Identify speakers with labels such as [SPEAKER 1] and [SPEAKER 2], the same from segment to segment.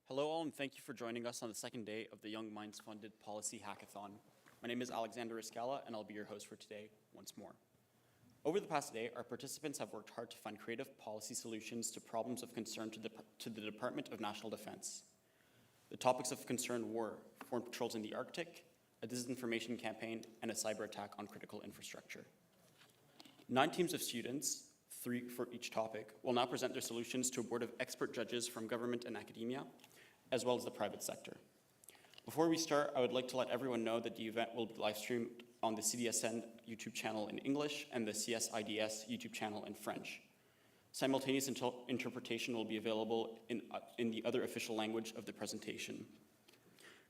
[SPEAKER 1] Hello all, and thank you for joining us on the second day of the Young Minds Funded Policy Hackathon. My name is Rizkallah, and I'll be your host for today once more. Over the past day, our participants have worked hard to find creative policy solutions to problems of concern to the Department of National Defense. The topics of concern were foreign patrols in the Arctic, a disinformation campaign, and a cyber attack on critical infrastructure. 9 teams of students, 3 for each topic, will now present their solutions to a board of expert judges from government and academia, as well as the private sector. Before we start, I would like to let everyone know that the event will be live streamed on the CDSN YouTube channel in English and the CSIDS YouTube channel in French. Simultaneous interpretation will be available in the other official language of the presentation.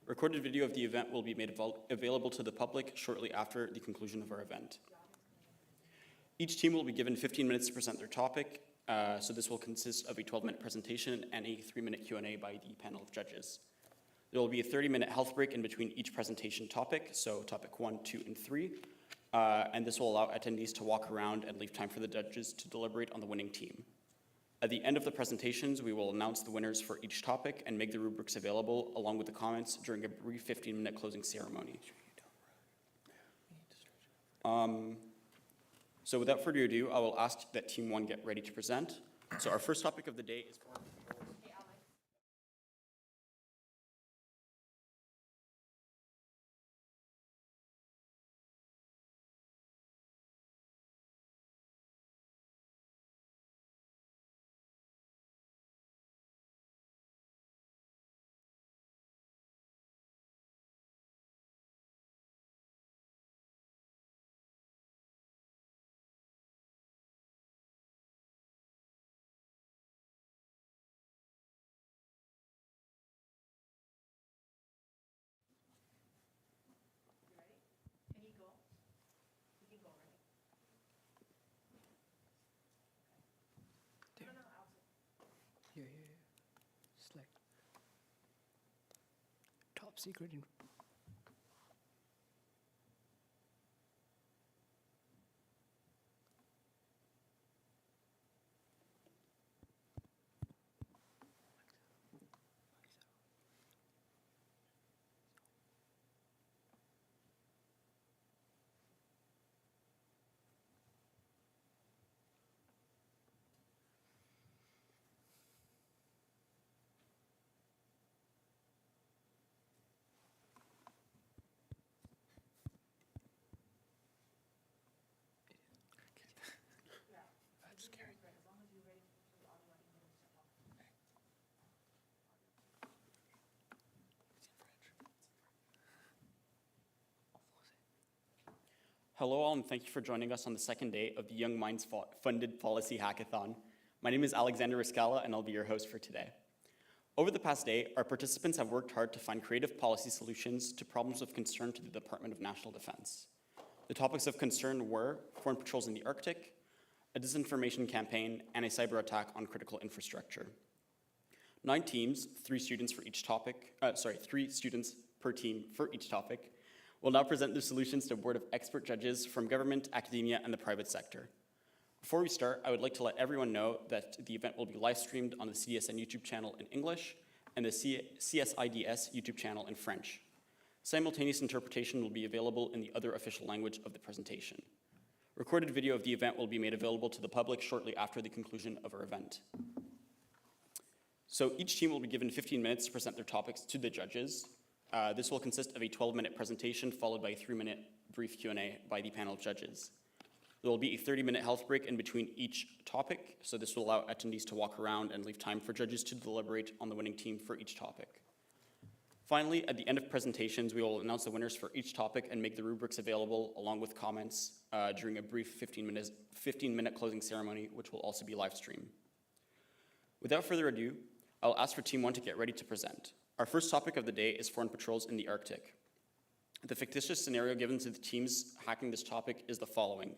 [SPEAKER 1] Recorded video of the event will be made available to the public shortly after the conclusion of our event. Each team will be given 15 minutes to present their topic, so this will consist of a 12-minute presentation and a 3-minute Q&A by the panel of judges. There will be a 30-minute health break in between each presentation topic, so topic 1, 2, and 3, and this will allow attendees to walk around and leave time for the judges to deliberate on the winning team. At the end of the presentations, we will announce the winners for each topic and make the rubrics available along with the comments during a brief 15-minute closing ceremony. So without further ado, I will ask that Team 1 get ready to present. So our first topic of the day is foreign patrols.
[SPEAKER 2] It's like top secret. That's scary.
[SPEAKER 1] Hello all, and thank you for joining us on the second day of the Young Minds Funded Policy Hackathon. My name is Rizkallah, and I'll be your host for today. Over the past day, our participants have worked hard to find creative policy solutions to problems of concern to the Department of National Defense. The topics of concern were foreign patrols in the Arctic, a disinformation campaign, and a cyber attack on critical infrastructure. 9 teams, 3 students per team for each topic, will now present their solutions to a board of expert judges from government, academia, and the private sector. Before we start, I would like to let everyone know that the event will be live streamed on the CDSN YouTube channel in English and the CSIDS YouTube channel in French. Simultaneous interpretation will be available in the other official language of the presentation. Recorded video of the event will be made available to the public shortly after the conclusion of our event. So each team will be given 15 minutes to present their topics to the judges. This will consist of a 12-minute presentation followed by a 3-minute brief Q&A by the panel of judges. There will be a 30-minute health break in between each topic, so this will allow attendees to walk around and leave time for judges to deliberate on the winning team for each topic. Finally, at the end of presentations, we will announce the winners for each topic and make the rubrics available along with comments during a brief 15-minute closing ceremony, which will also be live streamed. Without further ado, I'll ask for Team 1 to get ready to present. Our first topic of the day is foreign patrols in the Arctic. The fictitious scenario given to the teams hacking this topic is the following.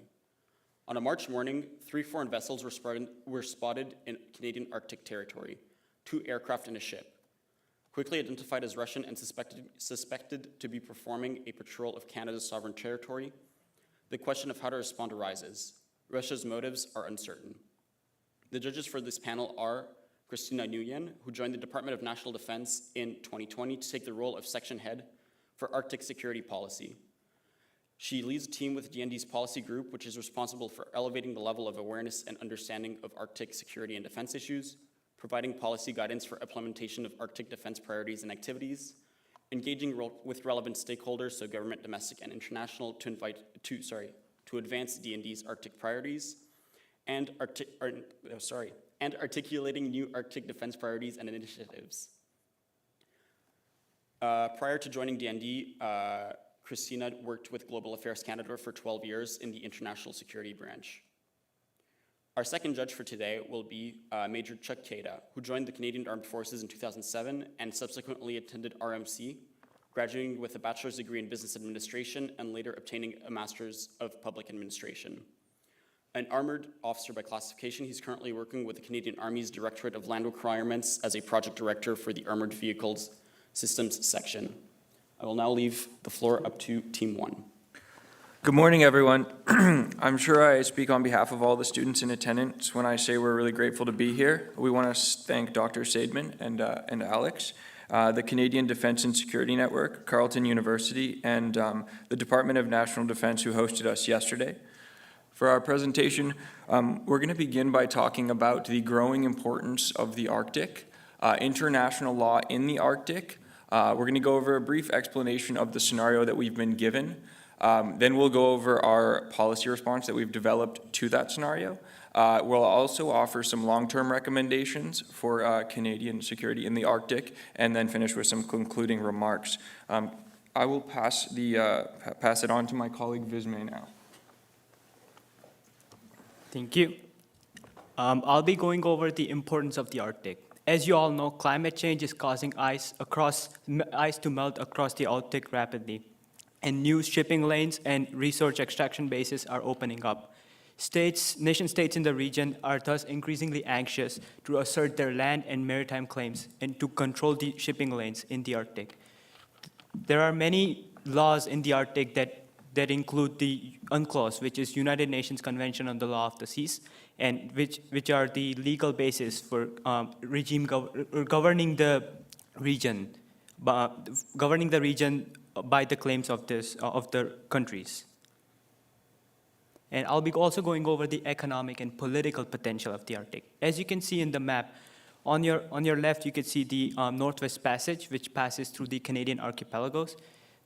[SPEAKER 1] On a March morning, 3 foreign vessels were spotted in Canadian Arctic territory, 2 aircraft and a ship. Quickly identified as Russian and suspected to be performing a patrol of Canada's sovereign territory, the question of how to respond arises. Russia's motives are uncertain. The judges for this panel are Christina Nguyen, who joined the Department of National Defense in 2020 to take the role of section head for Arctic security policy. She leads a team with DND's policy group, which is responsible for elevating the level of awareness and understanding of Arctic security and defense issues, providing policy guidance for implementation of Arctic defense priorities and activities, engaging with relevant stakeholders, so government, domestic, and international, to advance DND's Arctic priorities, and articulating new Arctic defense priorities and initiatives. Prior to joining DND, Christina worked with Global Affairs Canada for 12 years in the International Security Branch. Our second judge for today will be Major Chuck Keita, who joined the Canadian Armed Forces in 2007 and subsequently attended RMC, graduating with a bachelor's degree in business administration and later obtaining a master's of public administration. An armored officer by classification, he's currently working with the Canadian Army's Directorate of Land Requirements as a project director for the Armored Vehicles Systems section. I will now leave the floor up to Team 1.
[SPEAKER 3] Good morning, everyone. I'm sure I speak on behalf of all the students in attendance when I say we're really grateful to be here. We want to thank Dr. Seidman and Alex, the Canadian Defense and Security Network, Carleton University, and the Department of National Defense who hosted us yesterday. For our presentation, we're going to begin by talking about the growing importance of the Arctic, international law in the Arctic. We're going to go over a brief explanation of the scenario that we've been given. Then we'll go over our policy response that we've developed to that scenario. We'll also offer some long-term recommendations for Canadian security in the Arctic, and then finish with some concluding remarks. I will pass it on to my colleague Vismay now.
[SPEAKER 4] Thank you. I'll be going over the importance of the Arctic. As you all know, climate change is causing ice to melt across the Arctic rapidly, and new shipping lanes and resource extraction bases are opening up. Nation-states in the region are thus increasingly anxious to assert their land and maritime claims and to control the shipping lanes in the Arctic. There are many laws in the Arctic that include the UNCLOS, which is United Nations Convention on the Law of the Seas, and which are the legal basis for governing the region by the claims of the countries. And I'll be also going over the economic and political potential of the Arctic. As you can see in the map, on your left you can see the Northwest Passage, which passes through the Canadian archipelagos.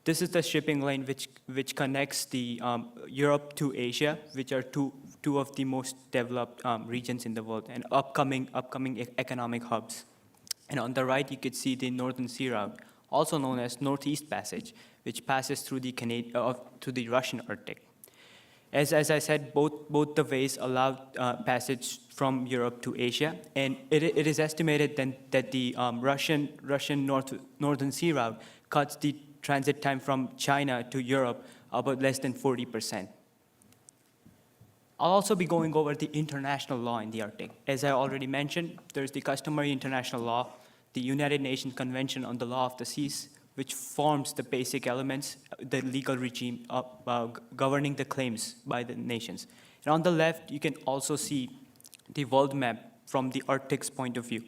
[SPEAKER 4] This is the shipping lane which connects the Europe to Asia, which are two of the most developed regions in the world and upcoming economic hubs. And on the right, you could see the Northern Sea Route, also known as Northeast Passage, which passes through the Russian Arctic. As I said, both the ways allow passage from Europe to Asia, and it is estimated then that the Russian Northern Sea Route cuts the transit time from China to Europe about less than 40%. I'll also be going over the international law in the Arctic. As I already mentioned, there's the customary international law, the United Nations Convention on the Law of the Seas, which forms the basic elements, the legal regime governing the claims by the nations. And on the left, you can also see the world map from the Arctic's point of view,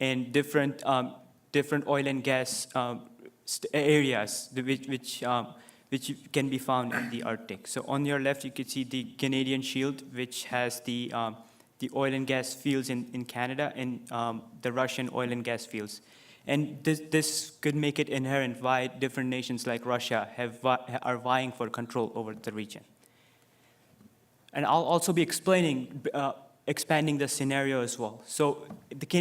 [SPEAKER 4] and different oil and gas areas which can be found in the Arctic. So on your left, you can see the Canadian Shield, which has the oil and gas fields in Canada, and the Russian oil and gas fields. And this could make it inherent why different nations like Russia are vying for control over the region. And I'll also be expanding the scenario as well. So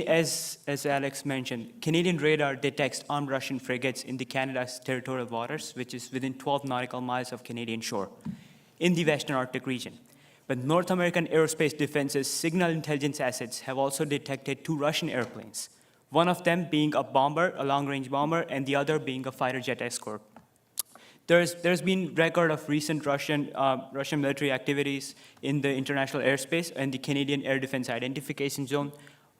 [SPEAKER 4] as Alex mentioned, Canadian radar detects armed Russian frigates in Canada's territorial waters, which is within 12 nautical miles of Canadian shore, in the Western Arctic region. But North American Aerospace Defense's signal intelligence assets have also detected 2 Russian airplanes, one of them being a bomber, a long-range bomber, and the other being a fighter jet escort. There's been record of recent Russian military activities in the international airspace and the Canadian Air Defense Identification Zone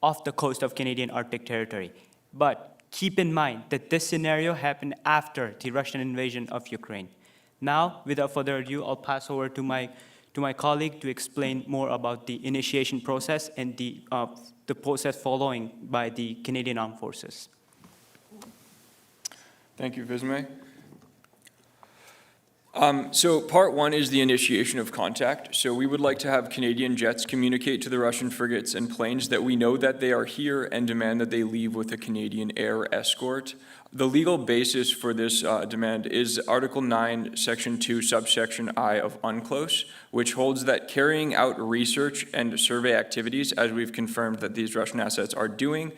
[SPEAKER 4] off the coast of Canadian Arctic territory. But keep in mind that this scenario happened after the Russian invasion of Ukraine. Now, without further ado, I'll pass over to my to my colleague to explain more about the initiation process and the process following by the Canadian Armed Forces.
[SPEAKER 3] Thank you, Vismay. So part one is the initiation of contact. So we would like to have Canadian jets communicate to the Russian frigates and planes that we know that they are here and demand that they leave with a Canadian air escort. The legal basis for this demand is Article 9, Section 2, subsection I of UNCLOS, which holds that carrying out research and survey activities, as we've confirmed that these Russian assets are doing,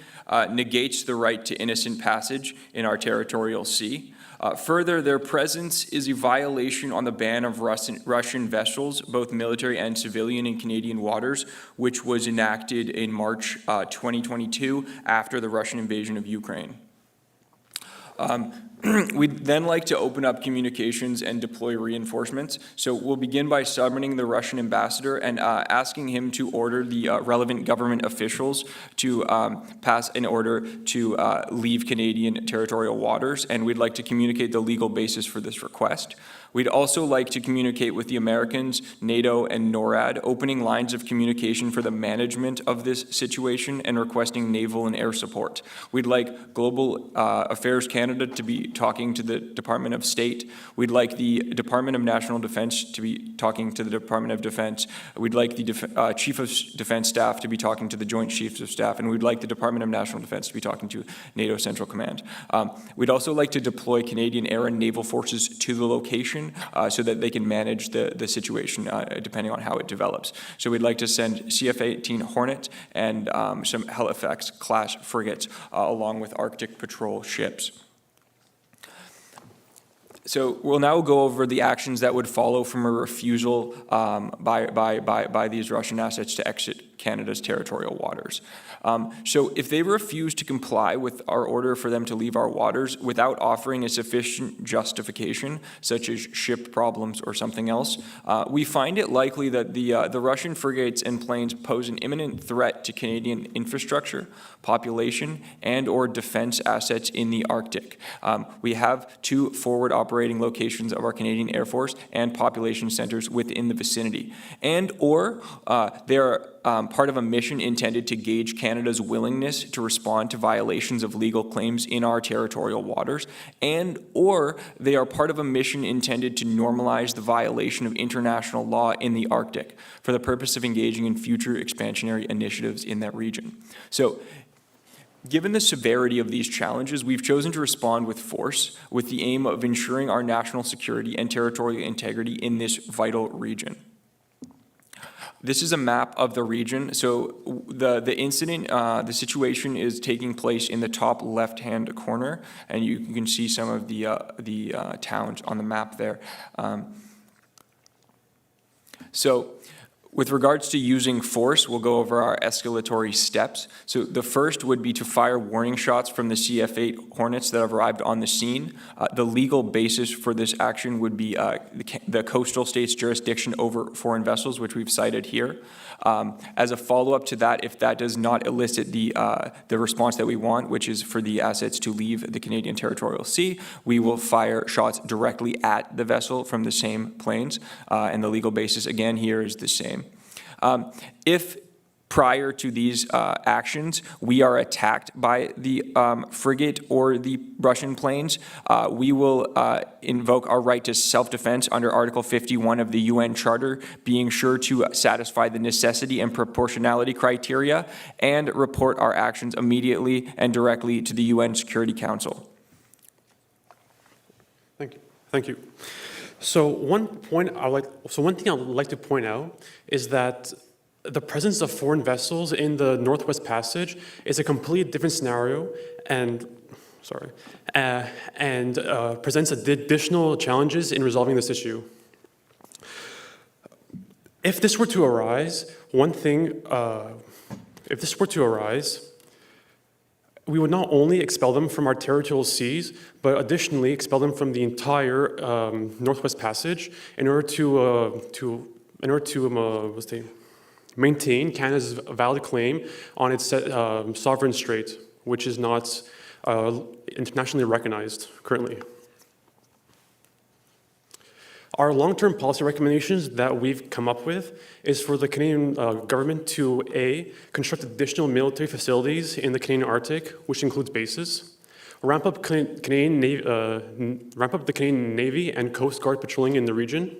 [SPEAKER 3] negates the right to innocent passage in our territorial sea. Further, their presence is a violation on the ban of Russian vessels, both military and civilian, in Canadian waters, which was enacted in March 2022 after the Russian invasion of Ukraine. We'd then like to open up communications and deploy reinforcements. So we'll begin by summoning the Russian ambassador and asking him to order the relevant government officials to pass an order to leave Canadian territorial waters, and we'd like to communicate the legal basis for this request. We'd also like to communicate with the Americans, NATO, and NORAD, opening lines of communication for the management of this situation and requesting naval and air support. We'd like Global Affairs Canada to be talking to the Department of State. We'd like the Department of National Defense to be talking to the Department of Defense. We'd like the Chief of Defense Staff to be talking to the Joint Chiefs of Staff, and we'd like the Department of National Defense to be talking to NATO Central Command. We'd also like to deploy Canadian air and naval forces to the location so that they can manage the situation depending on how it develops. So we'd like to send CF-18 Hornet and some Halifax-class frigates along with Arctic patrol ships. So we'll now go over the actions that would follow from a refusal by these Russian assets to exit Canada's territorial waters. So if they refuse to comply with our order for them to leave our waters without offering a sufficient justification, such as ship problems or something else, we find it likely that the Russian frigates and planes pose an imminent threat to Canadian infrastructure, population, and or defense assets in the Arctic. We have 2 forward operating locations of our Canadian Air Force and population centers within the vicinity, and or they are part of a mission intended to gauge Canada's willingness to respond to violations of legal claims in our territorial waters, and or they are part of a mission intended to normalize the violation of international law in the Arctic for the purpose of engaging in future expansionary initiatives in that region. So, given the severity of these challenges, we've chosen to respond with force with the aim of ensuring our national security and territorial integrity in this vital region. This is a map of the region. So the incident, the situation is taking place in the top left-hand corner, and you can see some of the towns on the map there. So with regards to using force, we'll go over our escalatory steps. So the first would be to fire warning shots from the CF-8 Hornets that have arrived on the scene. The legal basis for this action would be the coastal state's jurisdiction over foreign vessels, which we've cited here. As a follow-up to that, if that does not elicit the response that we want, which is for the assets to leave the Canadian territorial sea, we will fire shots directly at the vessel from the same planes, and the legal basis again here is the same. If prior to these actions we are attacked by the frigate or the Russian planes, we will invoke our right to self-defense under Article 51 of the UN Charter, being sure to satisfy the necessity and proportionality criteria and report our actions immediately and directly to the UN Security Council.
[SPEAKER 5] Thank you. Thank you. So one thing I would like to point out is that the presence of foreign vessels in the Northwest Passage is a completely different scenario and presents additional challenges in resolving this issue. If this were to arise, we would not only expel them from our territorial seas, but additionally expel them from the entire Northwest Passage in order to maintain Canada's valid claim on its sovereign strait, which is not internationally recognized currently. Our long-term policy recommendations that we've come up with is for the Canadian government to A, construct additional military facilities in the Canadian Arctic, which includes bases, ramp up the Canadian Navy and Coast Guard patrolling in the region,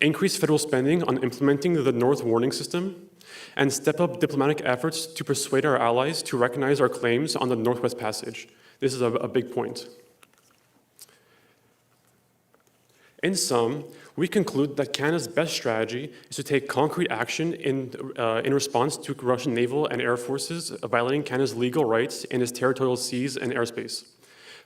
[SPEAKER 5] increase federal spending on implementing the North Warning System, and step up diplomatic efforts to persuade our allies to recognize our claims on the Northwest Passage. This is a big point. In sum, we conclude that Canada's best strategy is to take concrete action in response to Russian naval and air forces violating Canada's legal rights in its territorial seas and airspace.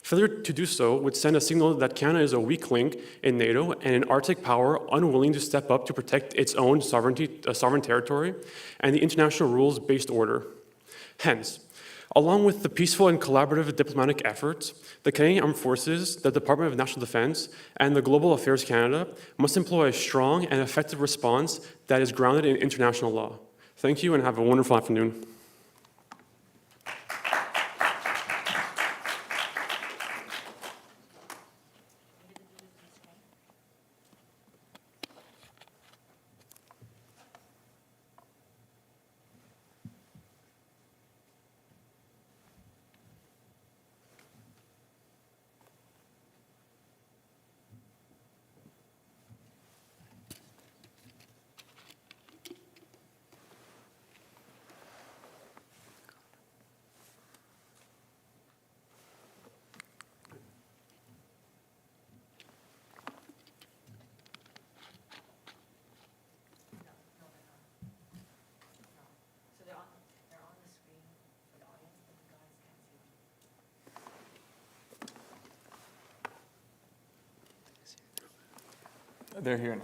[SPEAKER 5] Failure to do so would send a signal that Canada is a weak link in NATO and an Arctic power unwilling to step up to protect its own sovereign territory and the international rules-based order. Hence, along with the peaceful and collaborative diplomatic efforts, the Canadian Armed Forces, the Department of National Defence, and the Global Affairs Canada must employ a strong and effective response that is grounded in international law. Thank you and have a wonderful afternoon.
[SPEAKER 3] They're here now.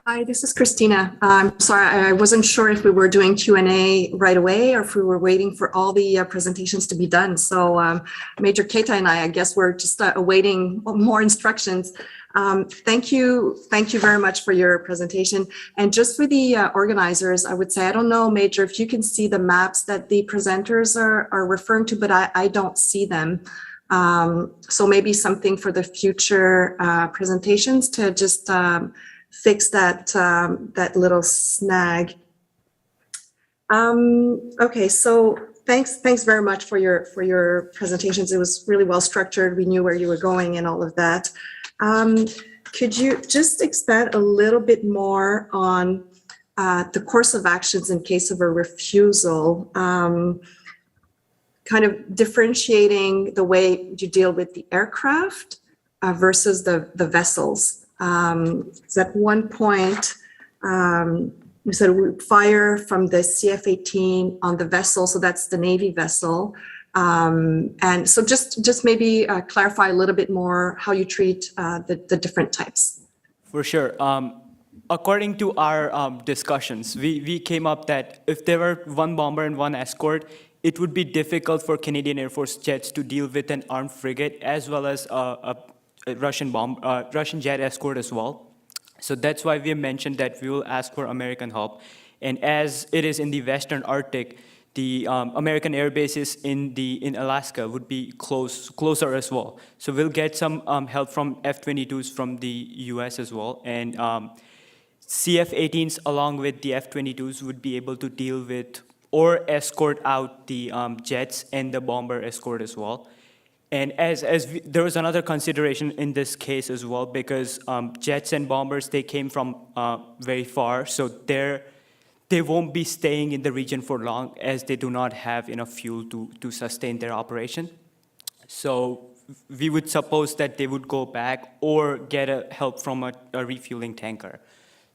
[SPEAKER 6] Hi, this is Christina. I'm sorry, I wasn't sure if we were doing Q&A right away or if we were waiting for all the presentations to be done. So Major Keita and I guess we're just awaiting more instructions. Thank you very much for your presentation. And just for the organizers, I would say, I don't know, Major, if you can see the maps that the presenters are referring to, but I don't see them. So maybe something for the future presentations to just fix that that little snag. Okay, so thanks very much for your presentations. It was really well structured. We knew where you were going and all of that. Could you just expand a little bit more on the course of actions in case of a refusal? Kind of differentiating the way you deal with the aircraft versus the vessels. So at one point, you said we would fire from the CF-18 on the vessel, so that's the Navy vessel. And so just maybe clarify a little bit more how you treat the different types.
[SPEAKER 4] For sure. According to our discussions, we came up that if there were one bomber and one escort, it would be difficult for Canadian Air Force jets to deal with an armed frigate as well as a Russian jet escort as well. So that's why we mentioned that we will ask for American help. And as it is in the Western Arctic, the American air bases in Alaska would be closer as well. So we'll get some help from F-22s from the US as well. And CF-18s along with the F-22s would be able to deal with or escort out the jets and the bomber escort as well. And there was another consideration in this case as well, because jets and bombers, they came from very far, so they won't be staying in the region for long, as they do not have enough fuel to sustain their operation. So we would suppose that they would go back or get help from a refueling tanker.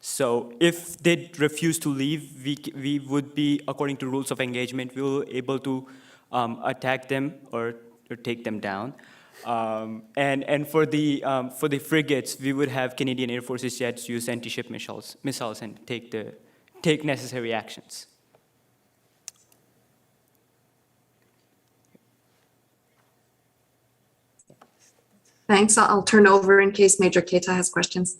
[SPEAKER 4] So if they refuse to leave, we would be, according to rules of engagement, we will able to attack them or take them down. And for the frigates, we would have Canadian Air Force's jets use anti-ship missiles and take necessary actions.
[SPEAKER 6] Thanks. I'll turn over in case Major Keita has questions.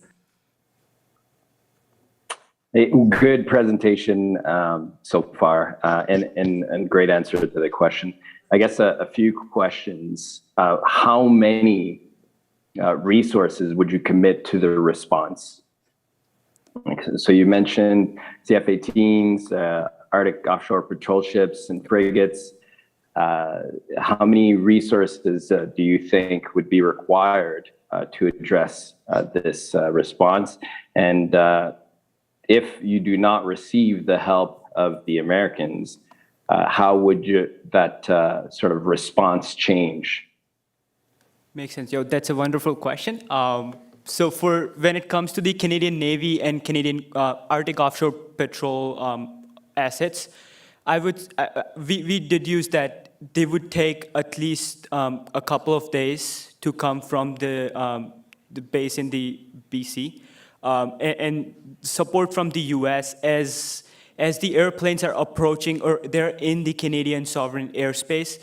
[SPEAKER 7] Hey, good presentation so far, and great answer to the question. I guess a few questions. How many resources would you commit to the response? So you mentioned CF-18s, Arctic offshore patrol ships and frigates. How many resources do you think would be required to address this response? And if you do not receive the help of the Americans, how would that sort of response change?
[SPEAKER 4] Makes sense. That's a wonderful question. So when it comes to the Canadian Navy and Canadian Arctic offshore patrol assets, we deduce that they would take at least a couple of days to come from the base in the BC, and support from the U.S. as the airplanes are approaching or they're in the Canadian sovereign airspace.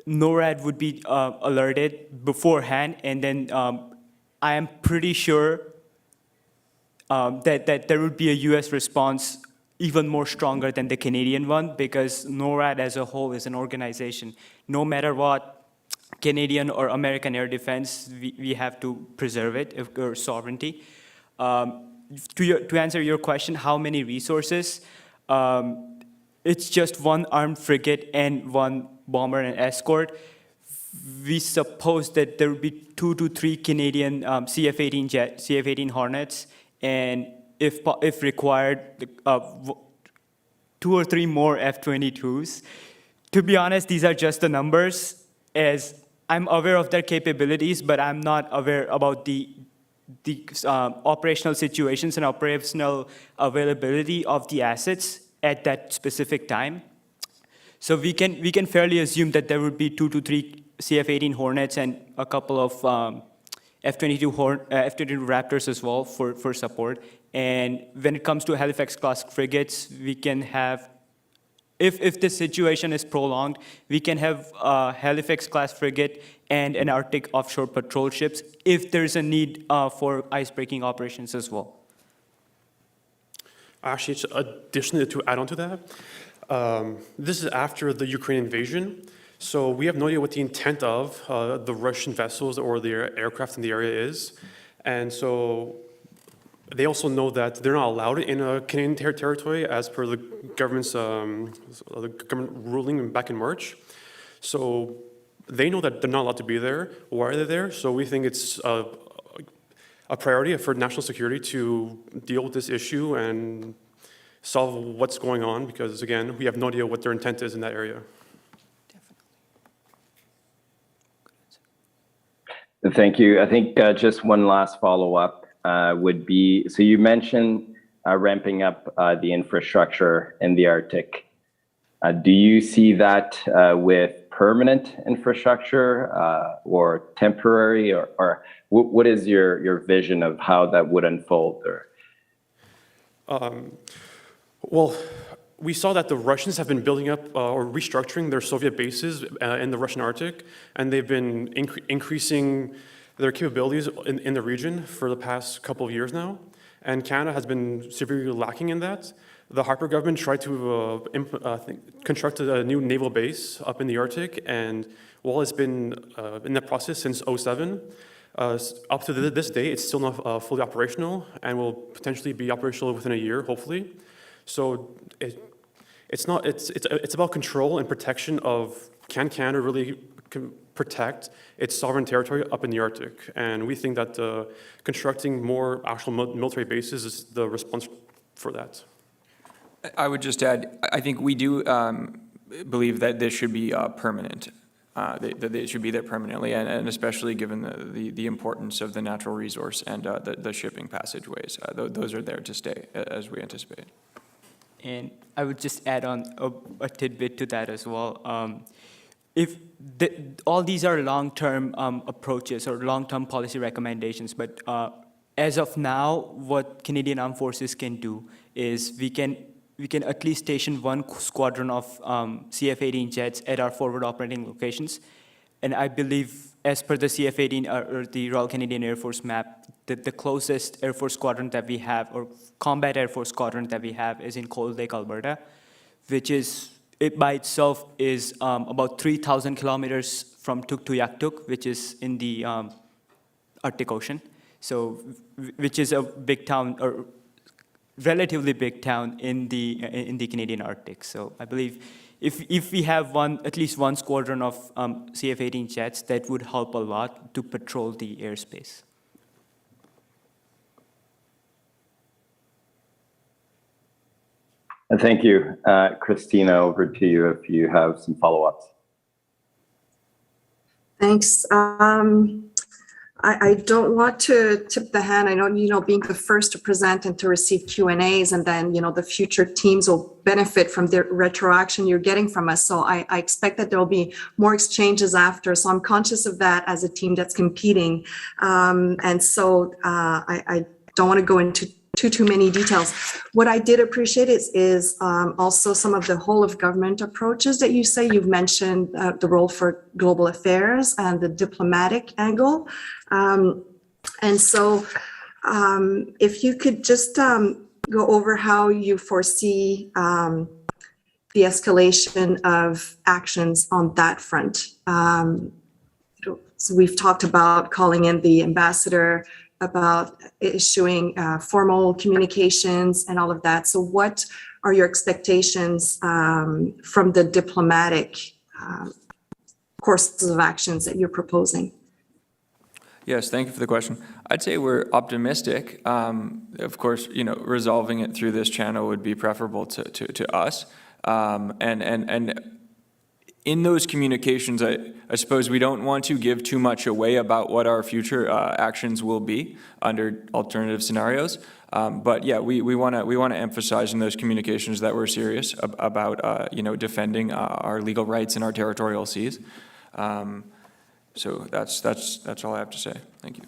[SPEAKER 4] NORAD would be alerted beforehand, and then I am pretty sure that there would be a U.S. response even more stronger than the Canadian one, because NORAD as a whole is an organization. No matter what, Canadian or American air defense, we have to preserve it, our sovereignty. To answer your question, how many resources? It's just one armed frigate and one bomber and escort. We suppose that there will be 2 to 3 Canadian CF-18 Hornets, and if required, 2 or 3 more F-22s. To be honest, these are just the numbers, as I'm aware of their capabilities, but I'm not aware about the operational situations and operational availability of the assets at that specific time. So we can fairly assume that there would be 2 to 3 CF-18 Hornets and a couple of F-22 Raptors as well for support. And when it comes to Halifax-class frigates, we can have, if the situation is prolonged, we can have a Halifax-class frigate and an Arctic offshore patrol ships if there's a need for icebreaking operations as well.
[SPEAKER 5] Actually, additionally, to add on to that, this is after the Ukraine invasion. So we have no idea what the intent of the Russian vessels or their aircraft in the area is. And so they also know that they're not allowed in a Canadian territory as per the government's the government ruling back in March. So they know that they're not allowed to be there. Why are they there? So we think it's a priority for national security to deal with this issue and solve what's going on, because again, we have no idea what their intent is in that area.
[SPEAKER 7] Thank you. I think just one last follow-up would be, so you mentioned ramping up the infrastructure in the Arctic. Do you see that with permanent infrastructure or temporary, or what is your vision of how that would unfold?
[SPEAKER 5] Well, we saw that the Russians have been building up or restructuring their Soviet bases in the Russian Arctic, and they've been increasing their capabilities in the region for the past couple of years now. And Canada has been severely lacking in that. The Harper government tried to construct a new naval base up in the Arctic, and while it's been in that process since 2007, up to this day, it's still not fully operational and will potentially be operational within a year, hopefully. So it's about control and protection of, can Canada really protect its sovereign territory up in the Arctic. And we think that constructing more actual military bases is the response for that.
[SPEAKER 3] I would just add, I think we do believe that this should be permanent, that it should be there permanently, and especially given the importance of the natural resource and the shipping passageways. Those are there to stay, as we anticipate.
[SPEAKER 4] And I would just add on a tidbit to that as well. All these are long-term approaches or long-term policy recommendations, but as of now, what Canadian Armed Forces can do is we can at least station one squadron of CF-18 jets at our forward operating locations. And I believe, as per the CF-18 or the Royal Canadian Air Force map, that the closest Air Force squadron that we have, or combat Air Force squadron that we have, is in Cold Lake, Alberta, which is, it by itself is about 3,000 kilometers from Tuktoyaktuk, which is in the Arctic Ocean. So, which is a big town, or relatively big town in the Canadian Arctic. So I believe if we have at least one squadron of CF-18 jets, that would help a lot to patrol the airspace.
[SPEAKER 7] Thank you. Christina, over to you if you have some follow-ups.
[SPEAKER 6] Thanks. I don't want to tip the hand. I know, being the first to present and to receive Q&As, and then, the future teams will benefit from the retroaction you're getting from us. So I expect that there will be more exchanges after. So I'm conscious of that as a team that's competing. And so I don't want to go into too many details. What I did appreciate is also some of the whole of government approaches that you say. You've mentioned the role for global affairs and the diplomatic angle. And so if you could just go over how you foresee the escalation of actions on that front. So we've talked about calling in the ambassador, about issuing formal communications and all of that. So what are your expectations from the diplomatic courses of actions that you're proposing?
[SPEAKER 3] Yes, thank you for the question. I'd say we're optimistic. Of course, resolving it through this channel would be preferable to us. And in those communications, I suppose we don't want to give too much away about what our future actions will be under alternative scenarios. But yeah, we want to emphasize in those communications that we're serious about defending our legal rights in our territorial seas. So that's all I have to say. Thank you.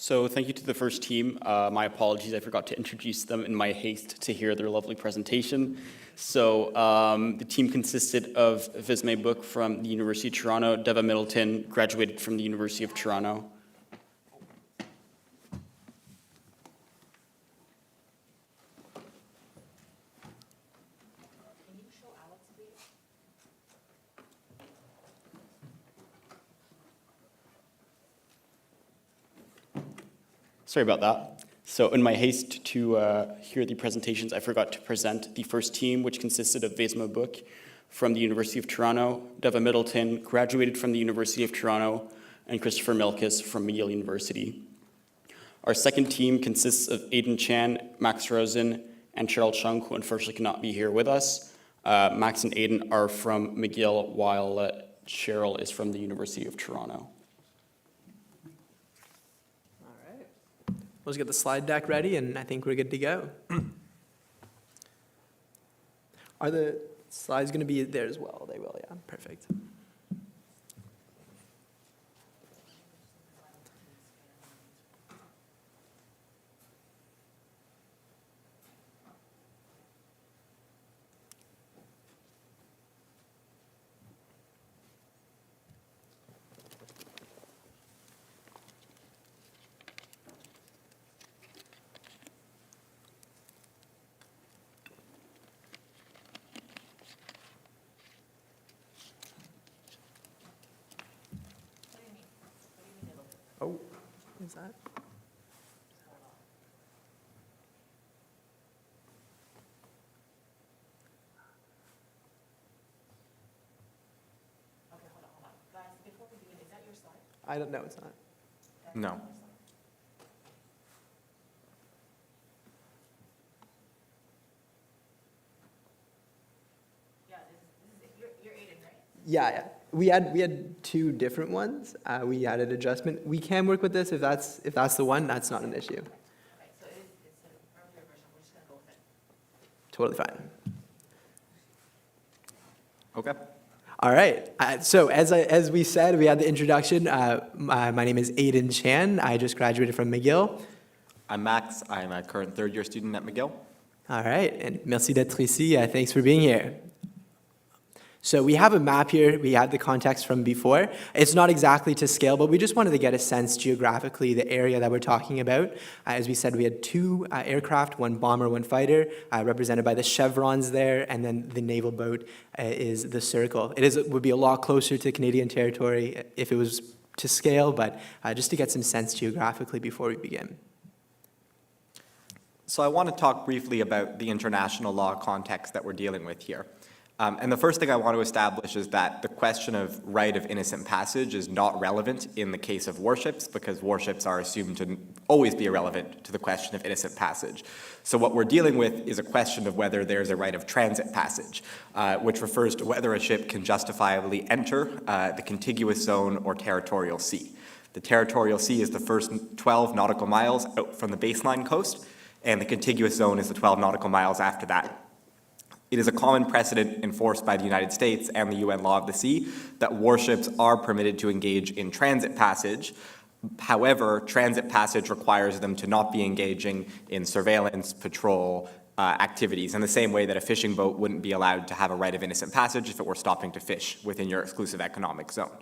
[SPEAKER 1] So thank you to the first team. My apologies, I forgot to introduce them in my haste to hear their lovely presentation. So the team consisted of Visme Book from the University of Toronto, Deva Middleton, graduated from the University of Toronto. Sorry about that. So in my haste to hear the presentations, I forgot to present the first team, which consisted of Vesma Book from the University of Toronto, Deva Middleton, graduated from the University of Toronto, and Christopher Milkis from Yale University. Our second team consists of Aiden Chan, Max Rosen, and Cheryl Chung, who unfortunately cannot be here with us. Max and Aiden are from McGill, while Cheryl is from the University of Toronto.
[SPEAKER 2] Let's get the slide deck ready, and I think we're good to go. Are the slides going to be there as well? They will, yeah. Perfect. Oh, is that? I don't know, it's not.
[SPEAKER 8] No.
[SPEAKER 2] Yeah. We had two different ones. We had an adjustment. We can work with this if that's the one. That's not an issue.
[SPEAKER 9] Okay, so it's an earlier version, we're just gonna go with it.
[SPEAKER 2] Totally fine.
[SPEAKER 8] Okay.
[SPEAKER 2] All right. So as we said, we had the introduction. My name is Aiden Chan. I just graduated from McGill.
[SPEAKER 8] I'm Max. I'm a current third-year student at McGill.
[SPEAKER 2] All right, and merci d'être ici. Thanks for being here. So we have a map here. We had the context from before. It's not exactly to scale, but we just wanted to get a sense geographically the area that we're talking about. As we said, we had two aircraft, one bomber, one fighter, represented by the chevrons there, and then the naval boat is the circle. Would be a lot closer to Canadian territory if it was to scale, but just to get some sense geographically before we begin.
[SPEAKER 8] So I want to talk briefly about the international law context that we're dealing with here. And the first thing I want to establish is that the question of right of innocent passage is not relevant in the case of warships, because warships are assumed to always be irrelevant to the question of innocent passage. So what we're dealing with is a question of whether there's a right of transit passage, which refers to whether a ship can justifiably enter the contiguous zone or territorial sea. The territorial sea is the first 12 nautical miles out from the baseline coast, and the contiguous zone is the 12 nautical miles after that. It is a common precedent enforced by the United States and the UN Law of the Sea that warships are permitted to engage in transit passage. However, transit passage requires them to not be engaging in surveillance, patrol, activities, in the same way that a fishing boat wouldn't be allowed to have a right of innocent passage if it were stopping to fish within your exclusive economic zone.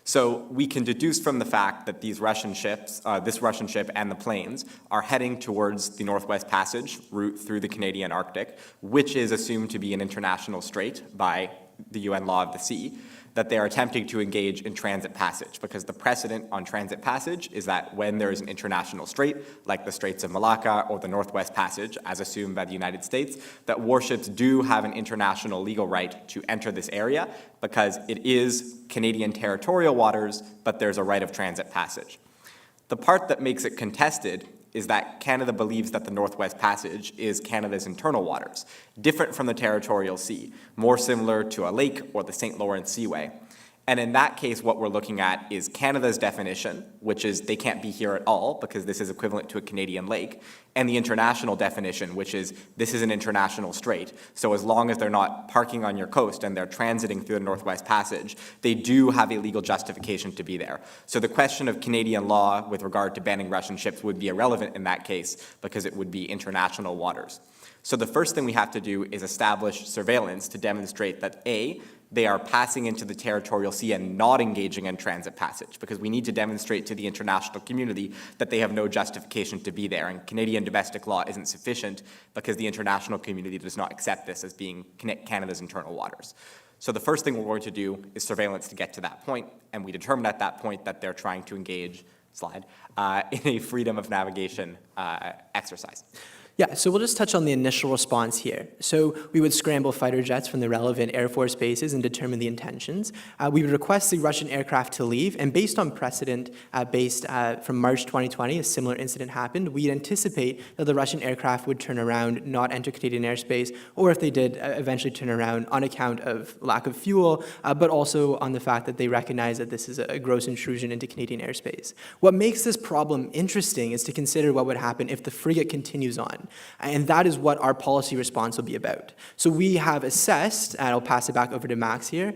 [SPEAKER 8] So we can deduce from the fact that these Russian ships, this Russian ship and the planes, are heading towards the Northwest Passage route through the Canadian Arctic, which is assumed to be an international strait by the UN Law of the Sea, that they are attempting to engage in transit passage, because the precedent on transit passage is that when there is an international strait, like the Straits of Malacca or the Northwest Passage, as assumed by the United States, that warships do have an international legal right to enter this area, because it is Canadian territorial waters, but there's a right of transit passage. The part that makes it contested is that Canada believes that the Northwest Passage is Canada's internal waters, different from the territorial sea, more similar to a lake or the St. Lawrence Seaway. And in that case, what we're looking at is Canada's definition, which is they can't be here at all because this is equivalent to a Canadian lake, and the international definition, which is this is an international strait. So as long as they're not parking on your coast and they're transiting through the Northwest Passage, they do have a legal justification to be there. So the question of Canadian law with regard to banning Russian ships would be irrelevant in that case because it would be international waters. So the first thing we have to do is establish surveillance to demonstrate that A, they are passing into the territorial sea and not engaging in transit passage, because we need to demonstrate to the international community that they have no justification to be there. And Canadian domestic law isn't sufficient because the international community does not accept this as being Canada's internal waters. So the first thing we're going to do is surveillance to get to that point, and we determine at that point that they're trying to engage, in a freedom of navigation exercise.
[SPEAKER 2] Yeah, so we'll just touch on the initial response here. So we would scramble fighter jets from the relevant Air Force bases and determine the intentions. We would request the Russian aircraft to leave, and based on precedent from March 2020, a similar incident happened, we'd anticipate that the Russian aircraft would turn around, not enter Canadian airspace, or if they did, eventually turn around on account of lack of fuel, but also on the fact that they recognize that this is a gross intrusion into Canadian airspace. What makes this problem interesting is to consider what would happen if the frigate continues on. And that is what our policy response will be about. So we have assessed, and I'll pass it back over to Max here,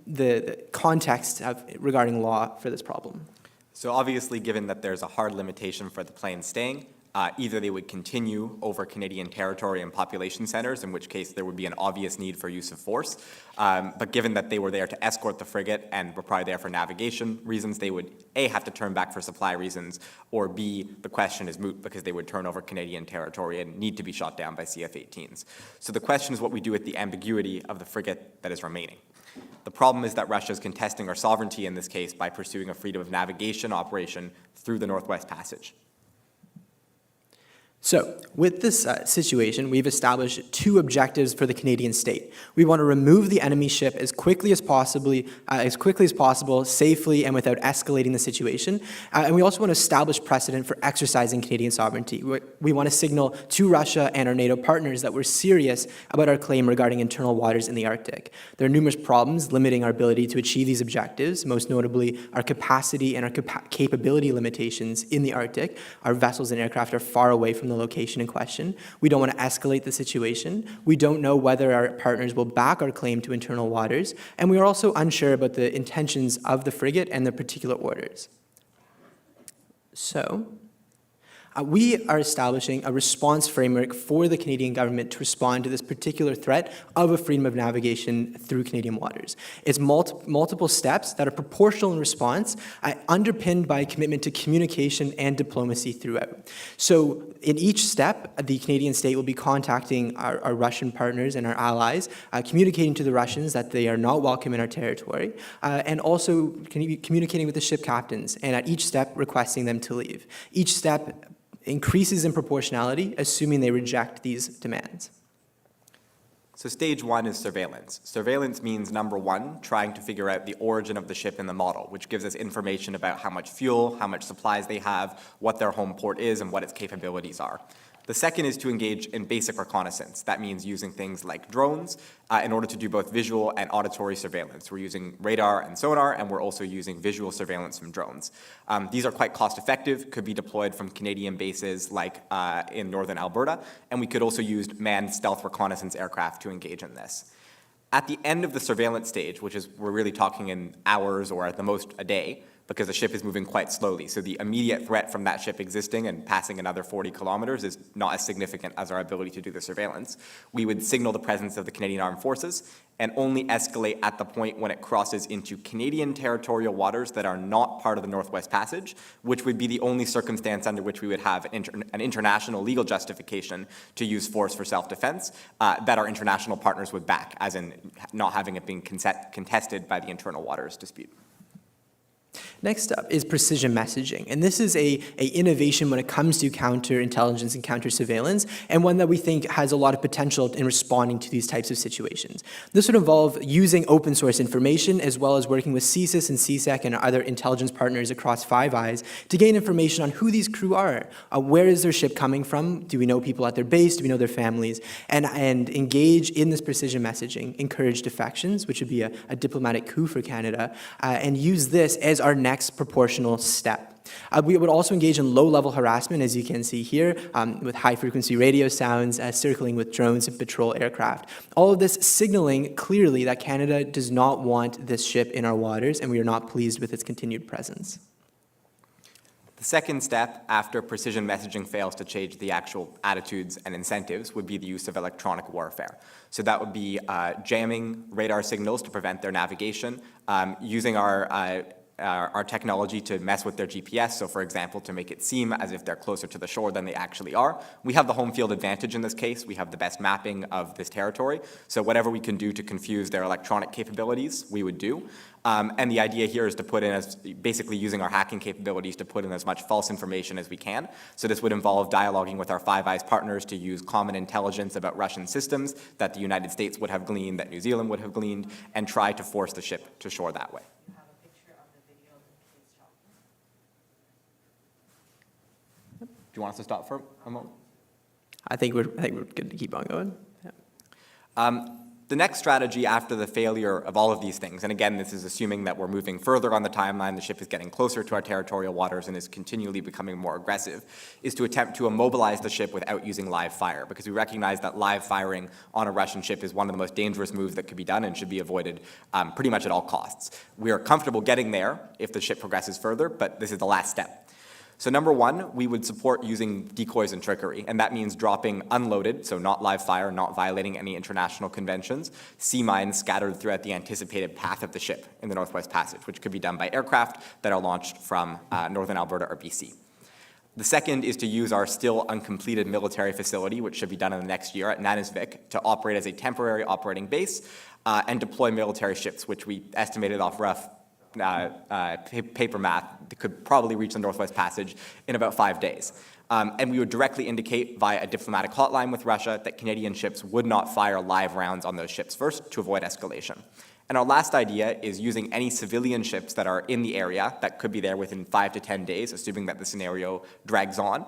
[SPEAKER 2] the context regarding law for this problem.
[SPEAKER 8] So obviously, given that there's a hard limitation for the plane staying, either they would continue over Canadian territory and population centers, in which case there would be an obvious need for use of force. But given that they were there to escort the frigate and were probably there for navigation reasons, they would A, have to turn back for supply reasons, or B, the question is moot because they would turn over Canadian territory and need to be shot down by CF-18s. So the question is what we do with the ambiguity of the frigate that is remaining. The problem is that Russia is contesting our sovereignty in this case by pursuing a freedom of navigation operation through the Northwest Passage.
[SPEAKER 2] So, with this situation, we've established two objectives for the Canadian state. We want to remove the enemy ship as quickly as possible, safely, and without escalating the situation. And we also want to establish precedent for exercising Canadian sovereignty. We want to signal to Russia and our NATO partners that we're serious about our claim regarding internal waters in the Arctic. There are numerous problems limiting our ability to achieve these objectives, most notably our capacity and our capability limitations in the Arctic. Our vessels and aircraft are far away from the location in question. We don't want to escalate the situation. We don't know whether our partners will back our claim to internal waters, and we are also unsure about the intentions of the frigate and the particular orders. So, we are establishing a response framework for the Canadian government to respond to this particular threat of a freedom of navigation through Canadian waters. It's multiple steps that are proportional in response, underpinned by a commitment to communication and diplomacy throughout. So in each step, the Canadian state will be contacting our Russian partners and our allies, communicating to the Russians that they are not welcome in our territory, and also communicating with the ship captains, and at each step requesting them to leave. Each step increases in proportionality, assuming they reject these demands.
[SPEAKER 8] So stage one is surveillance. Surveillance means, number one, trying to figure out the origin of the ship in the model, which gives us information about how much fuel, how much supplies they have, what their home port is, and what its capabilities are. The second is to engage in basic reconnaissance. That means using things like drones in order to do both visual and auditory surveillance. We're using radar and sonar, and we're also using visual surveillance from drones. These are quite cost effective, could be deployed from Canadian bases like in northern Alberta, and we could also use manned stealth reconnaissance aircraft to engage in this. At the end of the surveillance stage, which is we're really talking in hours or at the most a day, because the ship is moving quite slowly. So the immediate threat from that ship existing and passing another 40 kilometers is not as significant as our ability to do the surveillance. We would signal the presence of the Canadian Armed Forces and only escalate at the point when it crosses into Canadian territorial waters that are not part of the Northwest Passage, which would be the only circumstance under which we would have an international legal justification to use force for self-defense that our international partners would back, as in not having it being contested by the internal waters dispute.
[SPEAKER 2] Next up is precision messaging, and this is a innovation when it comes to counterintelligence and counter-surveillance, and one that we think has a lot of potential in responding to these types of situations. This would involve using open source information as well as working with CSIS and CSEC and other intelligence partners across Five Eyes to gain information on who these crew are. Where is their ship coming from? Do we know people at their base? Do we know their families? And engage in this precision messaging, encourage defections, which would be a diplomatic coup for Canada, and use this as our next proportional step. We would also engage in low-level harassment, as you can see here, with high-frequency radio sounds, circling with drones and patrol aircraft. All of this signaling clearly that Canada does not want this ship in our waters, and we are not pleased with its continued presence.
[SPEAKER 8] The second step, after precision messaging fails to change the actual attitudes and incentives, would be the use of electronic warfare. So that would be jamming radar signals to prevent their navigation, using our technology to mess with their GPS, so for example, to make it seem as if they're closer to the shore than they actually are. We have the home field advantage in this case. We have the best mapping of this territory, so whatever we can do to confuse their electronic capabilities, we would do. And the idea here is to put in, basically using our hacking capabilities to put in as much false information as we can. So this would involve dialoguing with our Five Eyes partners to use common intelligence about Russian systems that the United States would have gleaned, that New Zealand would have gleaned, and try to force the ship to shore that way. Do you want us to stop for a moment?
[SPEAKER 2] I think we're good to keep on going. Yeah.
[SPEAKER 8] The next strategy after the failure of all of these things, and again, this is assuming that we're moving further on the timeline, the ship is getting closer to our territorial waters and is continually becoming more aggressive, is to attempt to immobilize the ship without using live fire, because we recognize that live firing on a Russian ship is one of the most dangerous moves that could be done and should be avoided pretty much at all costs. We are comfortable getting there if the ship progresses further, but this is the last step. So number one, we would support using decoys and trickery, and that means dropping unloaded, so not live fire, not violating any international conventions, sea mines scattered throughout the anticipated path of the ship in the Northwest Passage, which could be done by aircraft that are launched from northern Alberta or BC. The second is to use our still uncompleted military facility, which should be done in the next year at Nanisvik, to operate as a temporary operating base and deploy military ships, which we estimated off rough paper math could probably reach the Northwest Passage in about 5 days. And we would directly indicate via a diplomatic hotline with Russia that Canadian ships would not fire live rounds on those ships first to avoid escalation. And our last idea is using any civilian ships that are in the area that could be there within 5 to 10 days, assuming that the scenario drags on,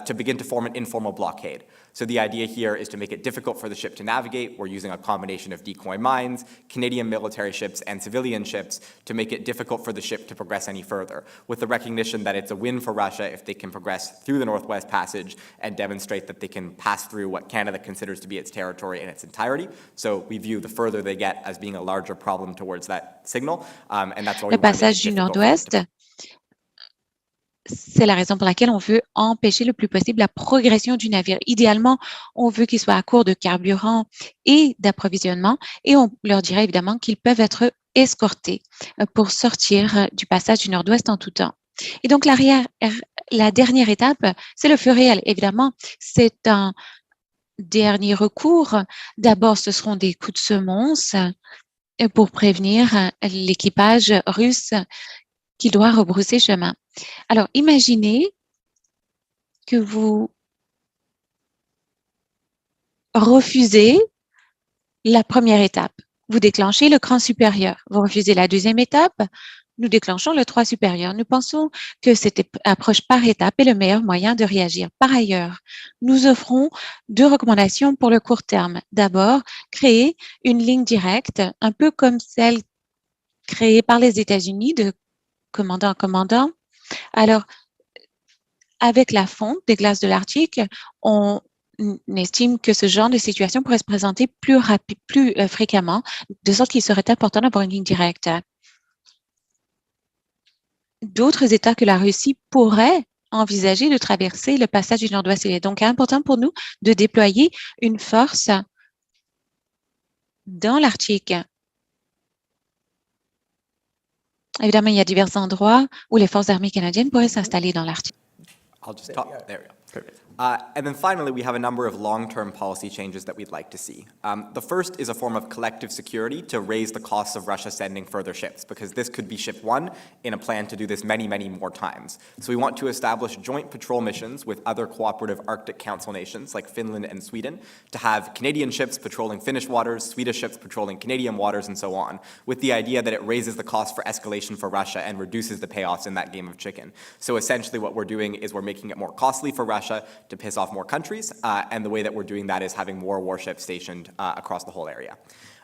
[SPEAKER 8] to begin to form an informal blockade. So the idea here is to make it difficult for the ship to navigate. We're using a combination of decoy mines, Canadian military ships, and civilian ships to make it difficult for the ship to progress any further, with the recognition that it's a win for Russia if they can progress through the Northwest Passage and demonstrate that they can pass through what Canada considers to be its territory in its entirety. So we view the further they get as being a larger problem towards that signal, and that's why we
[SPEAKER 10] Le passage du Nord-Ouest, c'est la raison pour laquelle on veut empêcher le plus possible la progression du navire. Idéalement, on veut qu'ils soient à court de carburant et d'approvisionnement, et on leur dirait évidemment qu'ils peuvent être escortés pour sortir du passage du Nord-Ouest en tout temps. Et donc, la dernière étape, c'est le feu réel. Évidemment, c'est un dernier recours. D'abord, ce seront des coups de semonce pour prévenir l'équipage russe qui doit rebrousser chemin. Alors, imaginez que vous refusez la première étape. Vous déclenchez le cran supérieur. Vous refusez la deuxième étape. Nous déclenchons le 3 supérieur. Nous pensons que cette approche par étape est le meilleur moyen de réagir. Par ailleurs, nous offrons 2 recommandations pour le court terme. D'abord, créer une ligne directe, un peu comme celle créée par les États-Unis de commandant à commandant. Alors, avec la fonte des glaces de l'Arctique, on estime que ce genre de situation pourrait se présenter plus fréquemment, de sorte qu'il serait important d'avoir une ligne directe. D'autres États que la Russie pourraient envisager de traverser le passage du Nord-Ouest. Il est donc important pour nous de déployer une force dans l'Arctique. Évidemment, il y a divers endroits où les forces armées canadiennes pourraient s'installer dans l'Arctique.
[SPEAKER 8] I'll just talk. There we go. Perfect. And then finally, we have a number of long-term policy changes that we'd like to see. The first is a form of collective security to raise the costs of Russia sending further ships, because this could be ship 1 in a plan to do this many, many more times. So we want to establish joint patrol missions with other cooperative Arctic Council nations like Finland and Sweden to have Canadian ships patrolling Finnish waters, Swedish ships patrolling Canadian waters, and so on, with the idea that it raises the cost for escalation for Russia and reduces the payoffs in that game of chicken. So essentially what we're doing is we're making it more costly for Russia to piss off more countries, and the way that we're doing that is having more warships stationed across the whole area.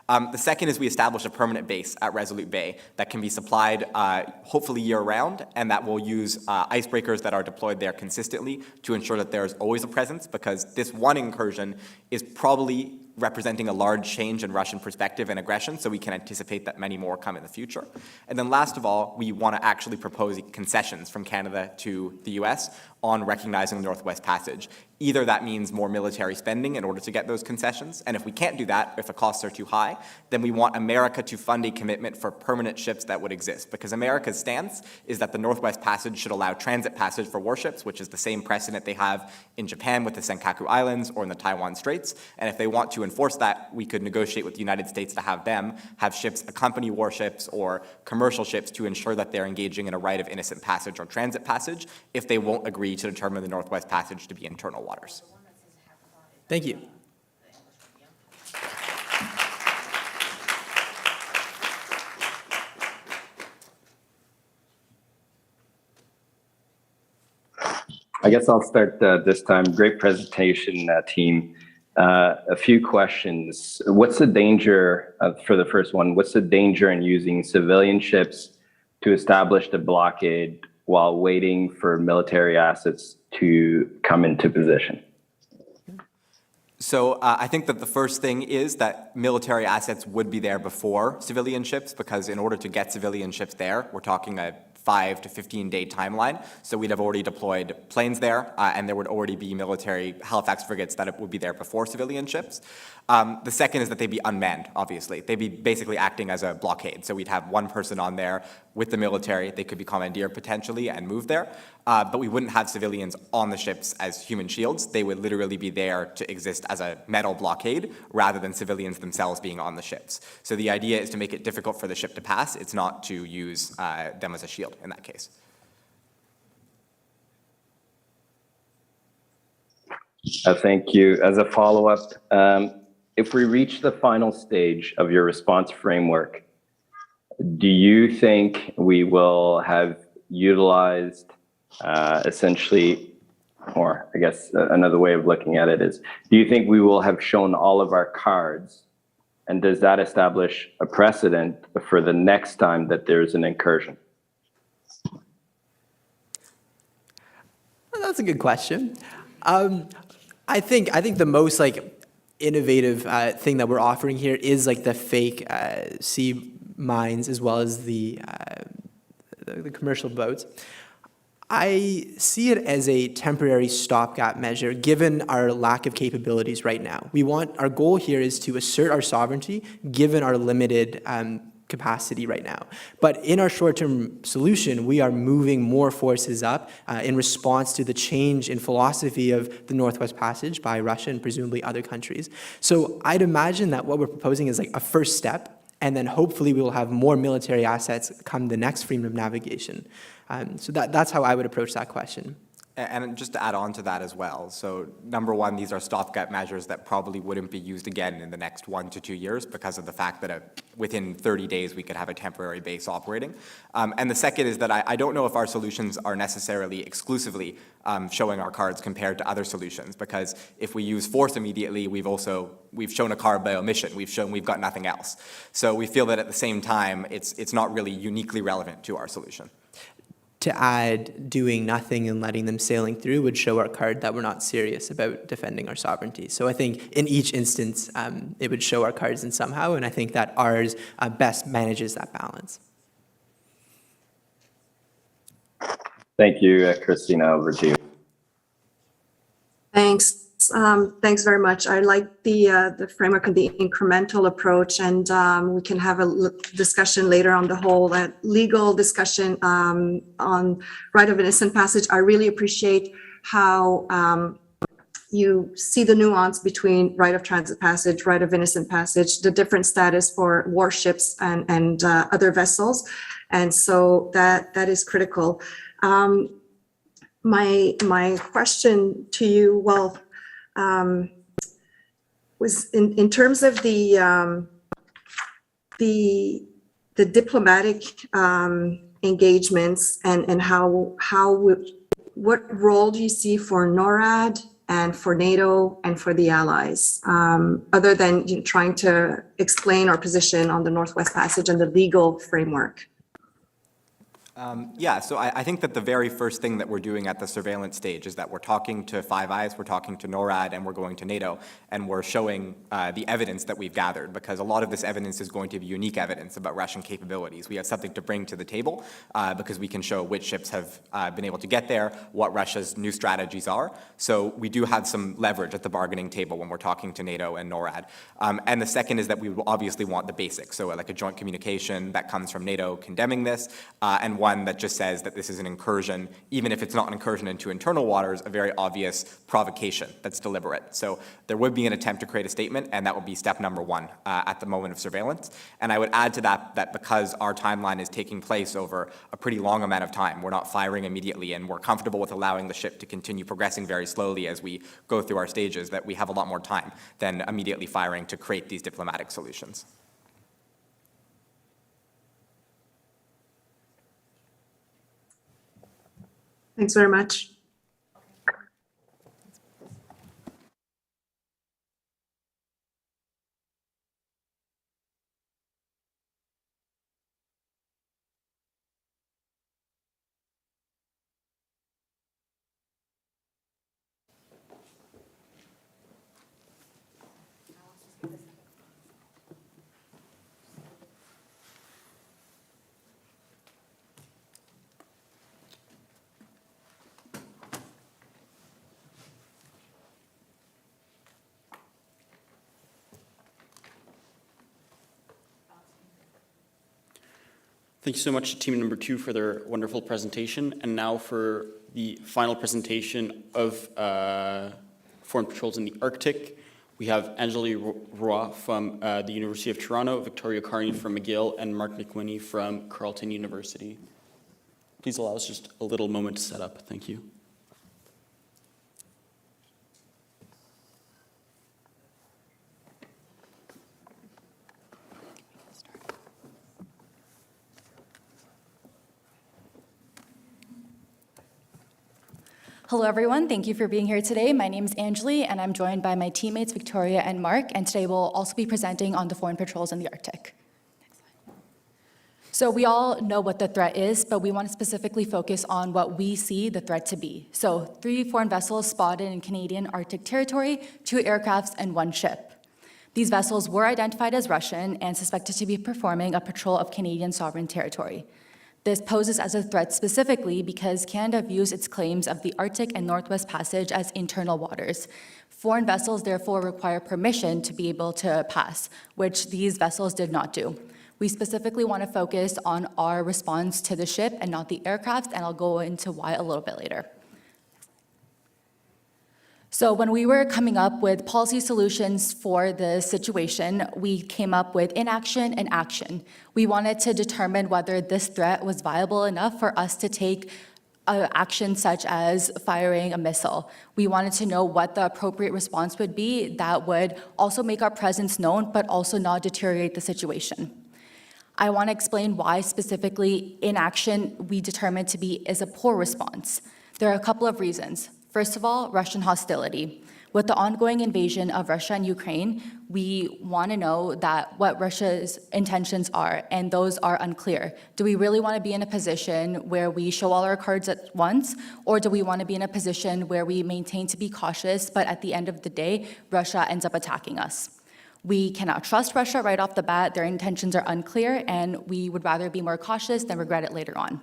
[SPEAKER 8] The second is we establish a permanent base at Resolute Bay that can be supplied hopefully year-round, and that will use icebreakers that are deployed there consistently to ensure that there is always a presence, because this one incursion is probably representing a large change in Russian perspective and aggression, so we can anticipate that many more come in the future. And then last of all, we want to actually propose concessions from Canada to the US on recognizing the Northwest Passage. Either that means more military spending in order to get those concessions, and if we can't do that, if the costs are too high, then we want America to fund a commitment for permanent ships that would exist, because America's stance is that the Northwest Passage should allow transit passage for warships, which is the same precedent they have in Japan with the Senkaku Islands or in the Taiwan Straits, and if they want to enforce that, we could negotiate with the United States to have them have ships accompany warships or commercial ships to ensure that they're engaging in a right of innocent passage or transit passage if they won't agree to determine the Northwest Passage to be internal waters.
[SPEAKER 2] Thank you.
[SPEAKER 7] I guess I'll start this time. Great presentation, team. A few questions. What's the danger, for the first one, what's the danger in using civilian ships to establish the blockade while waiting for military assets to come into position?
[SPEAKER 8] So I think that the first thing is that military assets would be there before civilian ships, because in order to get civilian ships there, we're talking a 5 to 15-day timeline. So we'd have already deployed planes there, and there would already be military Halifax frigates that would be there before civilian ships. The second is that they'd be unmanned, obviously. They'd be basically acting as a blockade. So we'd have one person on there with the military. They could be commandeered potentially and moved there. But we wouldn't have civilians on the ships as human shields. They would literally be there to exist as a metal blockade rather than civilians themselves being on the ships. So the idea is to make it difficult for the ship to pass. It's not to use them as a shield in that case.
[SPEAKER 7] Thank you. As a follow-up, if we reach the final stage of your response framework, do you think we will have utilized essentially, or I guess another way of looking at it is, do you think we will have shown all of our cards? And does that establish a precedent for the next time that there's an incursion?
[SPEAKER 2] Well, that's a good question. I think the most innovative thing that we're offering here is the fake sea mines as well as the commercial boats. I see it as a temporary stopgap measure given our lack of capabilities right now. Our goal here is to assert our sovereignty given our limited capacity right now. But in our short-term solution, we are moving more forces up in response to the change in philosophy of the Northwest Passage by Russia and presumably other countries. So I'd imagine that what we're proposing is a first step, and then hopefully we will have more military assets come the next freedom of navigation. So that's how I would approach that question.
[SPEAKER 8] And just to add on to that as well, so number one, these are stopgap measures that probably wouldn't be used again in the next 1 to 2 years because of the fact that within 30 days we could have a temporary base operating. And the second is that I don't know if our solutions are necessarily exclusively showing our cards compared to other solutions, because if we use force immediately, we've shown a card by omission. We've got nothing else. So we feel that at the same time, it's not really uniquely relevant to our solution.
[SPEAKER 2] To add doing nothing and letting them sailing through would show our card that we're not serious about defending our sovereignty. So I think in each instance, it would show our cards in somehow, and I think that ours best manages that balance.
[SPEAKER 7] Thank you, Christina, over to you.
[SPEAKER 6] Thanks. Thanks very much. I like the framework and the incremental approach, and we can have a discussion later on the whole legal discussion on right of innocent passage. I really appreciate how you see the nuance between right of transit passage, right of innocent passage, the different status for warships and other vessels, and so that is critical. My question to you, was in terms of the diplomatic engagements and what role do you see for NORAD and for NATO and for the allies, other than trying to explain our position on the Northwest Passage and the legal framework?
[SPEAKER 8] Yeah, so I think that the very first thing that we're doing at the surveillance stage is that we're talking to Five Eyes, we're talking to NORAD, and we're going to NATO, and we're showing the evidence that we've gathered, because a lot of this evidence is going to be unique evidence about Russian capabilities. We have something to bring to the table because we can show which ships have been able to get there, what Russia's new strategies are. So we do have some leverage at the bargaining table when we're talking to NATO and NORAD. And the second is that we will obviously want the basics, so like a joint communication that comes from NATO condemning this, and one that just says that this is an incursion, even if it's not an incursion into internal waters, a very obvious provocation that's deliberate. So there would be an attempt to create a statement, and that would be step number one at the moment of surveillance. And I would add to that because our timeline is taking place over a pretty long amount of time, we're not firing immediately, and we're comfortable with allowing the ship to continue progressing very slowly as we go through our stages, that we have a lot more time than immediately firing to create these diplomatic solutions.
[SPEAKER 6] Thanks very much.
[SPEAKER 1] Thank you so much to team number 2 for their wonderful presentation. And now for the final presentation of foreign patrols in the Arctic. We have Angeli Roy from the University of Toronto, Victoria Carney from McGill, and Mark McWhinney from Carleton University. Please allow us just a little moment to set up. Thank you.
[SPEAKER 11] Hello, everyone. Thank you for being here today. My name is Angeli, and I'm joined by my teammates Victoria and Mark, and today we'll also be presenting on the foreign patrols in the Arctic. So we all know what the threat is, but we want to specifically focus on what we see the threat to be. So 3 foreign vessels spotted in Canadian Arctic territory, 2 aircrafts, and 1 ship. These vessels were identified as Russian and suspected to be performing a patrol of Canadian sovereign territory. This poses as a threat specifically because Canada views its claims of the Arctic and Northwest Passage as internal waters. Foreign vessels therefore require permission to be able to pass, which these vessels did not do. We specifically want to focus on our response to the ship and not the aircraft, and I'll go into why a little bit later. So when we were coming up with policy solutions for the situation, we came up with inaction and action. We wanted to determine whether this threat was viable enough for us to take action such as firing a missile. We wanted to know what the appropriate response would be that would also make our presence known, but also not deteriorate the situation. I want to explain why specifically inaction we determined to be is a poor response. There are a couple of reasons. First of all, Russian hostility. With the ongoing invasion of Russia and Ukraine, we want to know that what Russia's intentions are, and those are unclear. Do we really want to be in a position where we show all our cards at once, or do we want to be in a position where we maintain to be cautious, but at the end of the day, Russia ends up attacking us? We cannot trust Russia right off the bat. Their intentions are unclear, and we would rather be more cautious than regret it later on.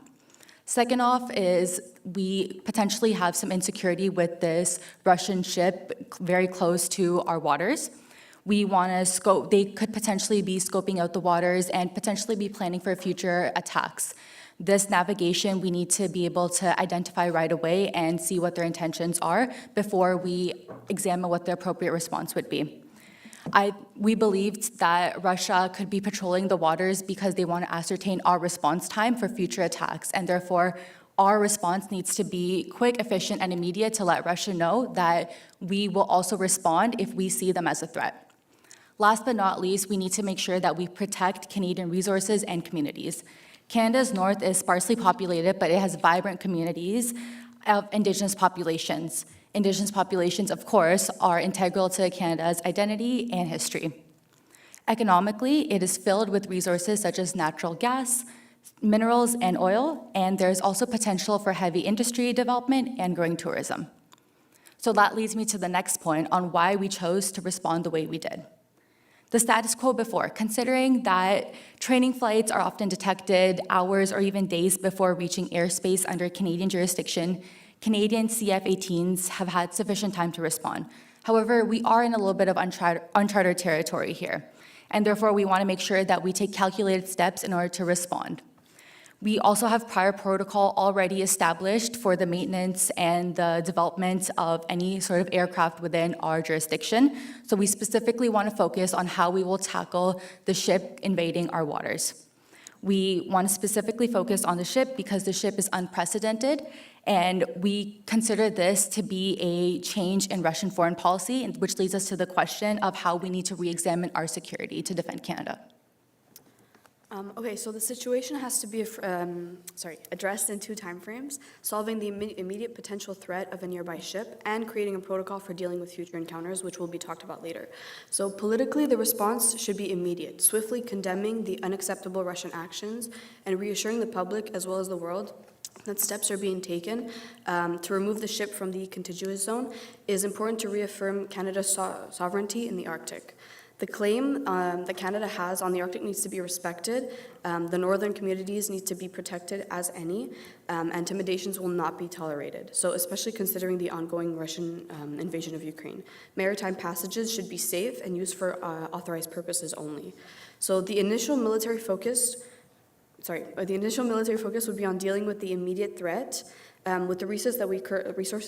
[SPEAKER 11] Second off is we potentially have some insecurity with this Russian ship very close to our waters. We want to scope, they could potentially be scoping out the waters and potentially be planning for future attacks. This navigation we need to be able to identify right away and see what their intentions are before we examine what the appropriate response would be. We believed that Russia could be patrolling the waters because they want to ascertain our response time for future attacks, and therefore our response needs to be quick, efficient, and immediate to let Russia know that we will also respond if we see them as a threat. Last but not least, we need to make sure that we protect Canadian resources and communities. Canada's north is sparsely populated, but it has vibrant communities of Indigenous populations. Indigenous populations, of course, are integral to Canada's identity and history. Economically, it is filled with resources such as natural gas, minerals, and oil, and there's also potential for heavy industry development and growing tourism. So that leads me to the next point on why we chose to respond the way we did. The status quo before, considering that training flights are often detected hours or even days before reaching airspace under Canadian jurisdiction, Canadian CF-18s have had sufficient time to respond. However, we are in a little bit of uncharted territory here, and therefore we want to make sure that we take calculated steps in order to respond. We also have prior protocol already established for the maintenance and the development of any sort of aircraft within our jurisdiction, so we specifically want to focus on how we will tackle the ship invading our waters. We want to specifically focus on the ship because the ship is unprecedented, and we consider this to be a change in Russian foreign policy, which leads us to the question of how we need to re-examine our security to defend Canada.
[SPEAKER 12] Okay, so the situation has to be addressed in 2 timeframes: solving the immediate potential threat of a nearby ship and creating a protocol for dealing with future encounters, which will be talked about later. So politically, the response should be immediate, swiftly condemning the unacceptable Russian actions and reassuring the public as well as the world that steps are being taken to remove the ship from the contiguous zone is important to reaffirm Canada's sovereignty in the Arctic. The claim that Canada has on the Arctic needs to be respected. The northern communities need to be protected as any. Intimidations will not be tolerated, so especially considering the ongoing Russian invasion of Ukraine. Maritime passages should be safe and used for authorized purposes only. So the initial military focus the initial military focus would be on dealing with the immediate threat with the resources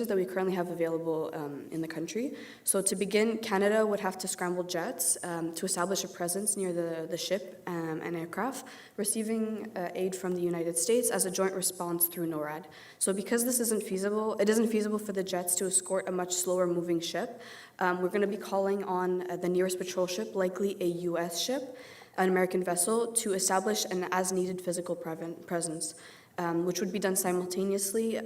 [SPEAKER 12] that we currently have available in the country. So to begin, Canada would have to scramble jets to establish a presence near the ship and aircraft, receiving aid from the United States as a joint response through NORAD. So because this isn't feasible, it isn't feasible for the jets to escort a much slower moving ship, we're going to be calling on the nearest patrol ship, likely a U.S. ship, an American vessel, to establish an as-needed physical presence, which would be done simultaneously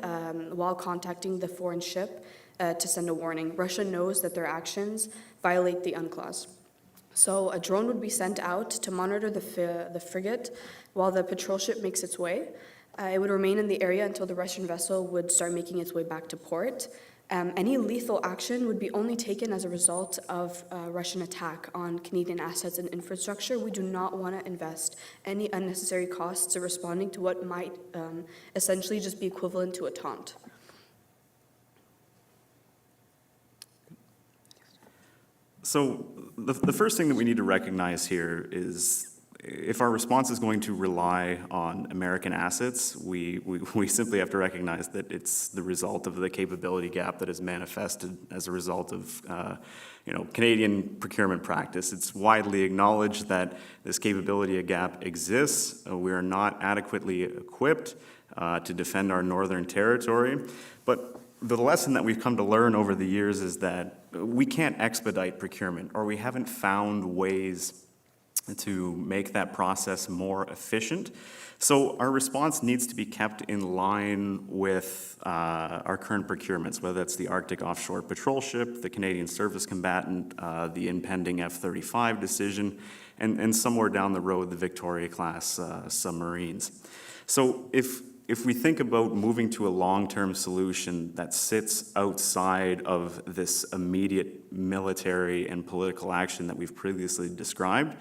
[SPEAKER 12] while contacting the foreign ship to send a warning. Russia knows that their actions violate the UNCLOS. So a drone would be sent out to monitor the frigate while the patrol ship makes its way. It would remain in the area until the Russian vessel would start making its way back to port. Any lethal action would be only taken as a result of a Russian attack on Canadian assets and infrastructure. We do not want to invest any unnecessary costs to responding to what might essentially just be equivalent to a taunt.
[SPEAKER 13] So the first thing that we need to recognize here is if our response is going to rely on American assets, we simply have to recognize that it's the result of the capability gap that is manifested as a result of Canadian procurement practice. It's widely acknowledged that this capability gap exists. We are not adequately equipped to defend our northern territory. But the lesson that we've come to learn over the years is that we can't expedite procurement, or we haven't found ways to make that process more efficient. So our response needs to be kept in line with our current procurements, whether that's the Arctic Offshore Patrol Ship, the Canadian Surface Combatant, the impending F-35 decision, and somewhere down the road, the Victoria-class submarines. So if we think about moving to a long-term solution that sits outside of this immediate military and political action that we've previously described,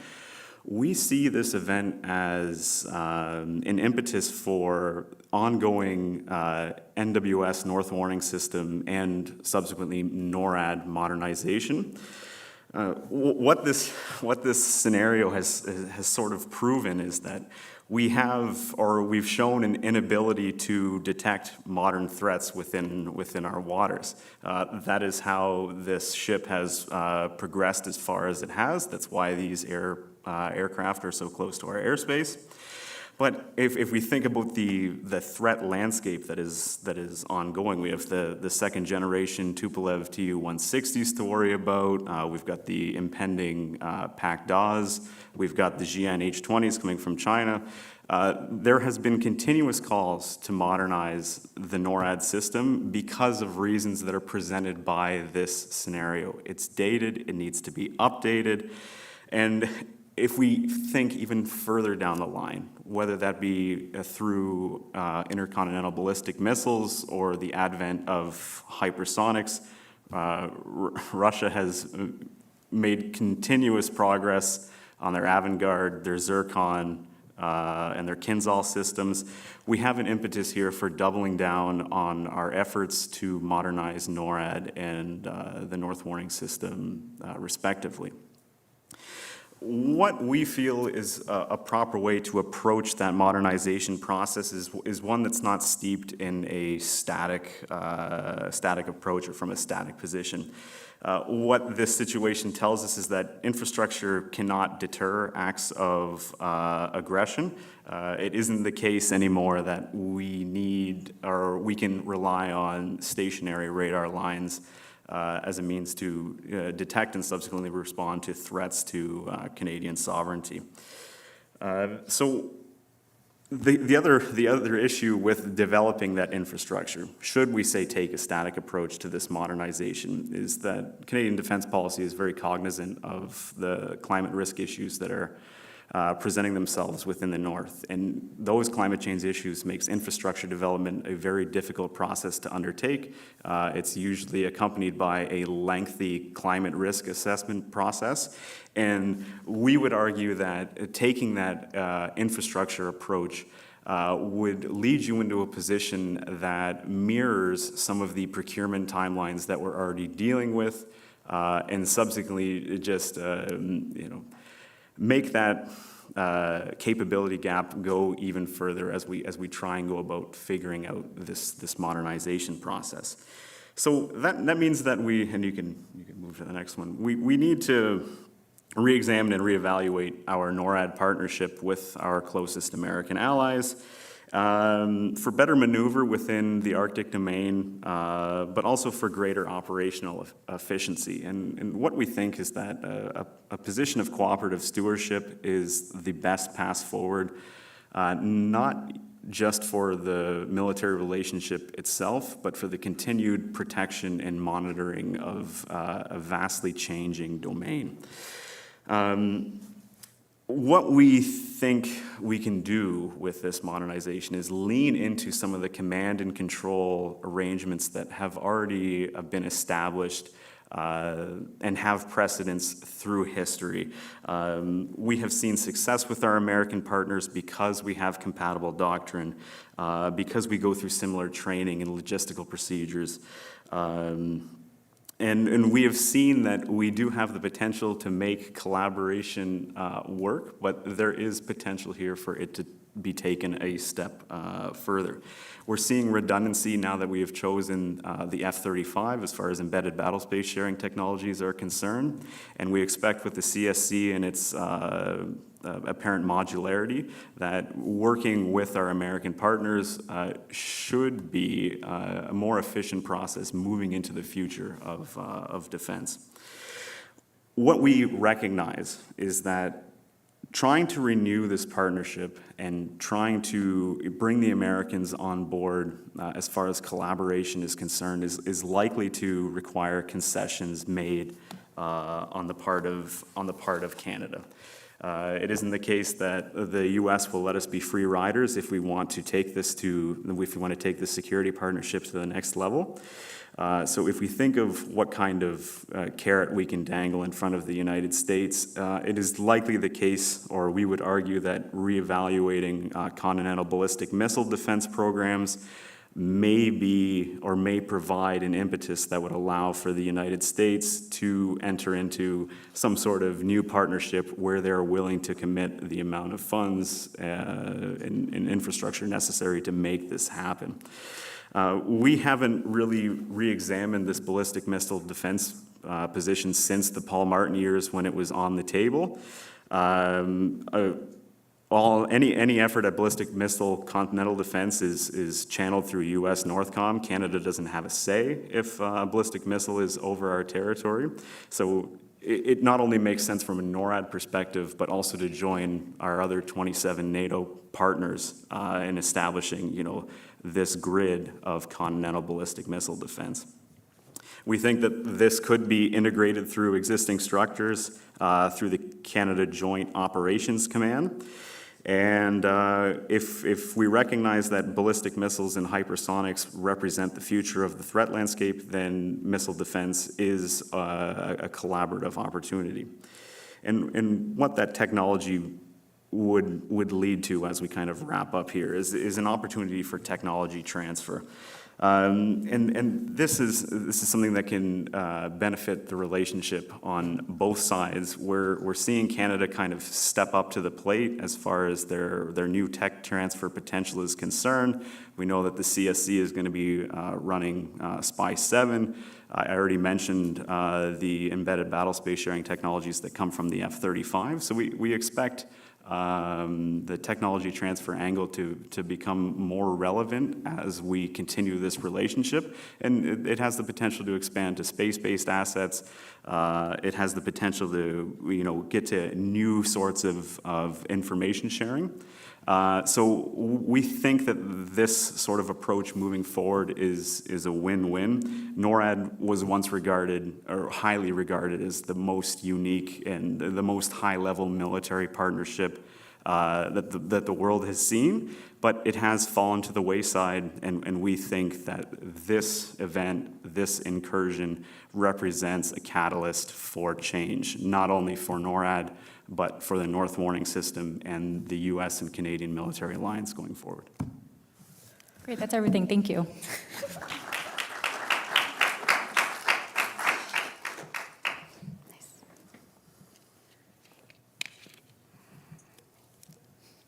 [SPEAKER 13] we see this event as an impetus for ongoing NWS North Warning System and subsequently NORAD modernization. What this scenario has sort of proven is that we've shown an inability to detect modern threats within our waters. That is how this ship has progressed as far as it has. That's why these aircraft are so close to our airspace. But if we think about the threat landscape that is ongoing, we have the second generation Tupolev Tu-160s to worry about. We've got the impending PAC-DAWs. We've got the Jian H-20s coming from China. There has been continuous calls to modernize the NORAD system because of reasons that are presented by this scenario. It's dated, it needs to be updated, and if we think even further down the line, whether that be through intercontinental ballistic missiles or the advent of hypersonics, Russia has made continuous progress on their Avangard, their Zircon, and their Kinzhal systems. We have an impetus here for doubling down on our efforts to modernize NORAD and the North Warning System, respectively. What we feel is a proper way to approach that modernization process is one that's not steeped in a static approach or from a static position. What this situation tells us is that infrastructure cannot deter acts of aggression. It isn't the case anymore that we need or we can rely on stationary radar lines as a means to detect and subsequently respond to threats to Canadian sovereignty. So the other issue with developing that infrastructure, should we say take a static approach to this modernization, is that Canadian defense policy is very cognizant of the climate risk issues that are presenting themselves within the North. And those climate change issues makes infrastructure development a very difficult process to undertake. It's usually accompanied by a lengthy climate risk assessment process. And we would argue that taking that infrastructure approach would lead you into a position that mirrors some of the procurement timelines that we're already dealing with, and subsequently just make that capability gap go even further as we try and go about figuring out this modernization process. So that means that and you can move to the next one. We need to re-examine and reevaluate our NORAD partnership with our closest American allies for better maneuver within the Arctic domain, but also for greater operational efficiency. And what we think is that a position of cooperative stewardship is the best path forward, not just for the military relationship itself, but for the continued protection and monitoring of a vastly changing domain. What we think we can do with this modernization is lean into some of the command and control arrangements that have already been established and have precedence through history. We have seen success with our American partners because we have compatible doctrine, because we go through similar training and logistical procedures. And we have seen that we do have the potential to make collaboration work, but there is potential here for it to be taken a step further. We're seeing redundancy now that we have chosen the F-35 as far as embedded battlespace sharing technologies are concerned, and we expect with the CSC and its apparent modularity that working with our American partners should be a more efficient process moving into the future of defense. What we recognize is that trying to renew this partnership and trying to bring the Americans on board as far as collaboration is concerned is likely to require concessions made on the part of Canada. It isn't the case that the U.S. will let us be free riders if we want to take this security partnership to the next level. So if we think of what kind of carrot we can dangle in front of the United States, it is likely the case, or we would argue that reevaluating continental ballistic missile defense programs may be or may provide an impetus that would allow for the United States to enter into some sort of new partnership where they're willing to commit the amount of funds and infrastructure necessary to make this happen. We haven't really re-examined this ballistic missile defense position since the Paul Martin years when it was on the table. Any effort at ballistic missile continental defense is channeled through U.S. Northcom. Canada doesn't have a say if a ballistic missile is over our territory. So it not only makes sense from a NORAD perspective, but also to join our other 27 NATO partners in establishing, this grid of continental ballistic missile defense. We think that this could be integrated through existing structures through the Canada Joint Operations Command. And if we recognize that ballistic missiles and hypersonics represent the future of the threat landscape, then missile defense is a collaborative opportunity. And what that technology would lead to as we kind of wrap up here is an opportunity for technology transfer. And this is something that can benefit the relationship on both sides. We're seeing Canada kind of step up to the plate as far as their new tech transfer potential is concerned. We know that the CSC is going to be running SPY-7. I already mentioned the embedded battlespace sharing technologies that come from the F-35. So we expect the technology transfer angle to become more relevant as we continue this relationship. And it has the potential to expand to space-based assets. It has the potential to, get to new sorts of information sharing. So we think that this sort of approach moving forward is a win-win. NORAD was once regarded, or highly regarded, as the most unique and the most high-level military partnership that the world has seen, but it has fallen to the wayside, and we think that this event, this incursion, represents a catalyst for change, not only for NORAD, but for the North Warning System and the U.S. and Canadian military alliance going forward.
[SPEAKER 11] Great, that's everything. Thank you.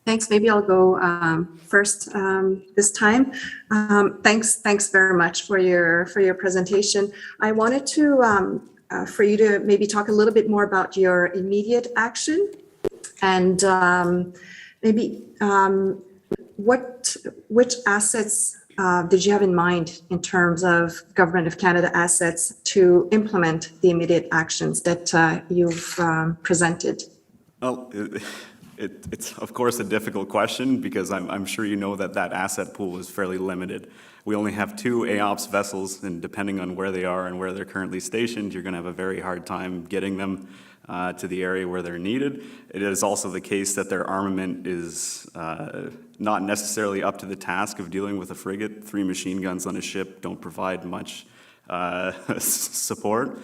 [SPEAKER 6] Thanks. Maybe I'll go first this time. Thanks very much for your presentation. I wanted to for you to maybe talk a little bit more about your immediate action and maybe which assets did you have in mind in terms of Government of Canada assets to implement the immediate actions that you've presented?
[SPEAKER 13] Well, it's of course a difficult question because I'm sure you know that asset pool is fairly limited. We only have 2 AOPS vessels, and depending on where they are and where they're currently stationed, you're going to have a very hard time getting them to the area where they're needed. It is also the case that their armament is not necessarily up to the task of dealing with a frigate. 3 machine guns on a ship don't provide much support.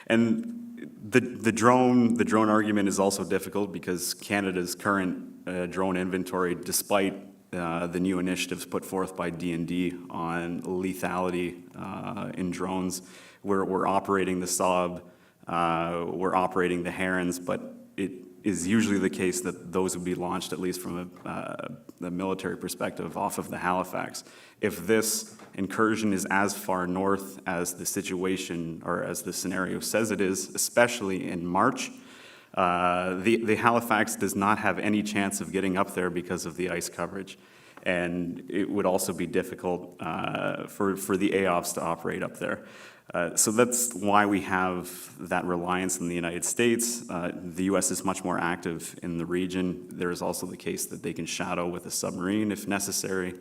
[SPEAKER 13] And the drone argument is also difficult because Canada's current drone inventory, despite the new initiatives put forth by D&D on lethality in drones, we're operating the Saab, we're operating the Herons, but it is usually the case that those would be launched, at least from a military perspective, off of the Halifax. If this incursion is as far north as the situation or as the scenario says it is, especially in March, the Halifax does not have any chance of getting up there because of the ice coverage. And it would also be difficult for the AOPS to operate up there. So that's why we have that reliance on the United States. The U.S. is much more active in the region. There is also the case that they can shadow with a submarine if necessary.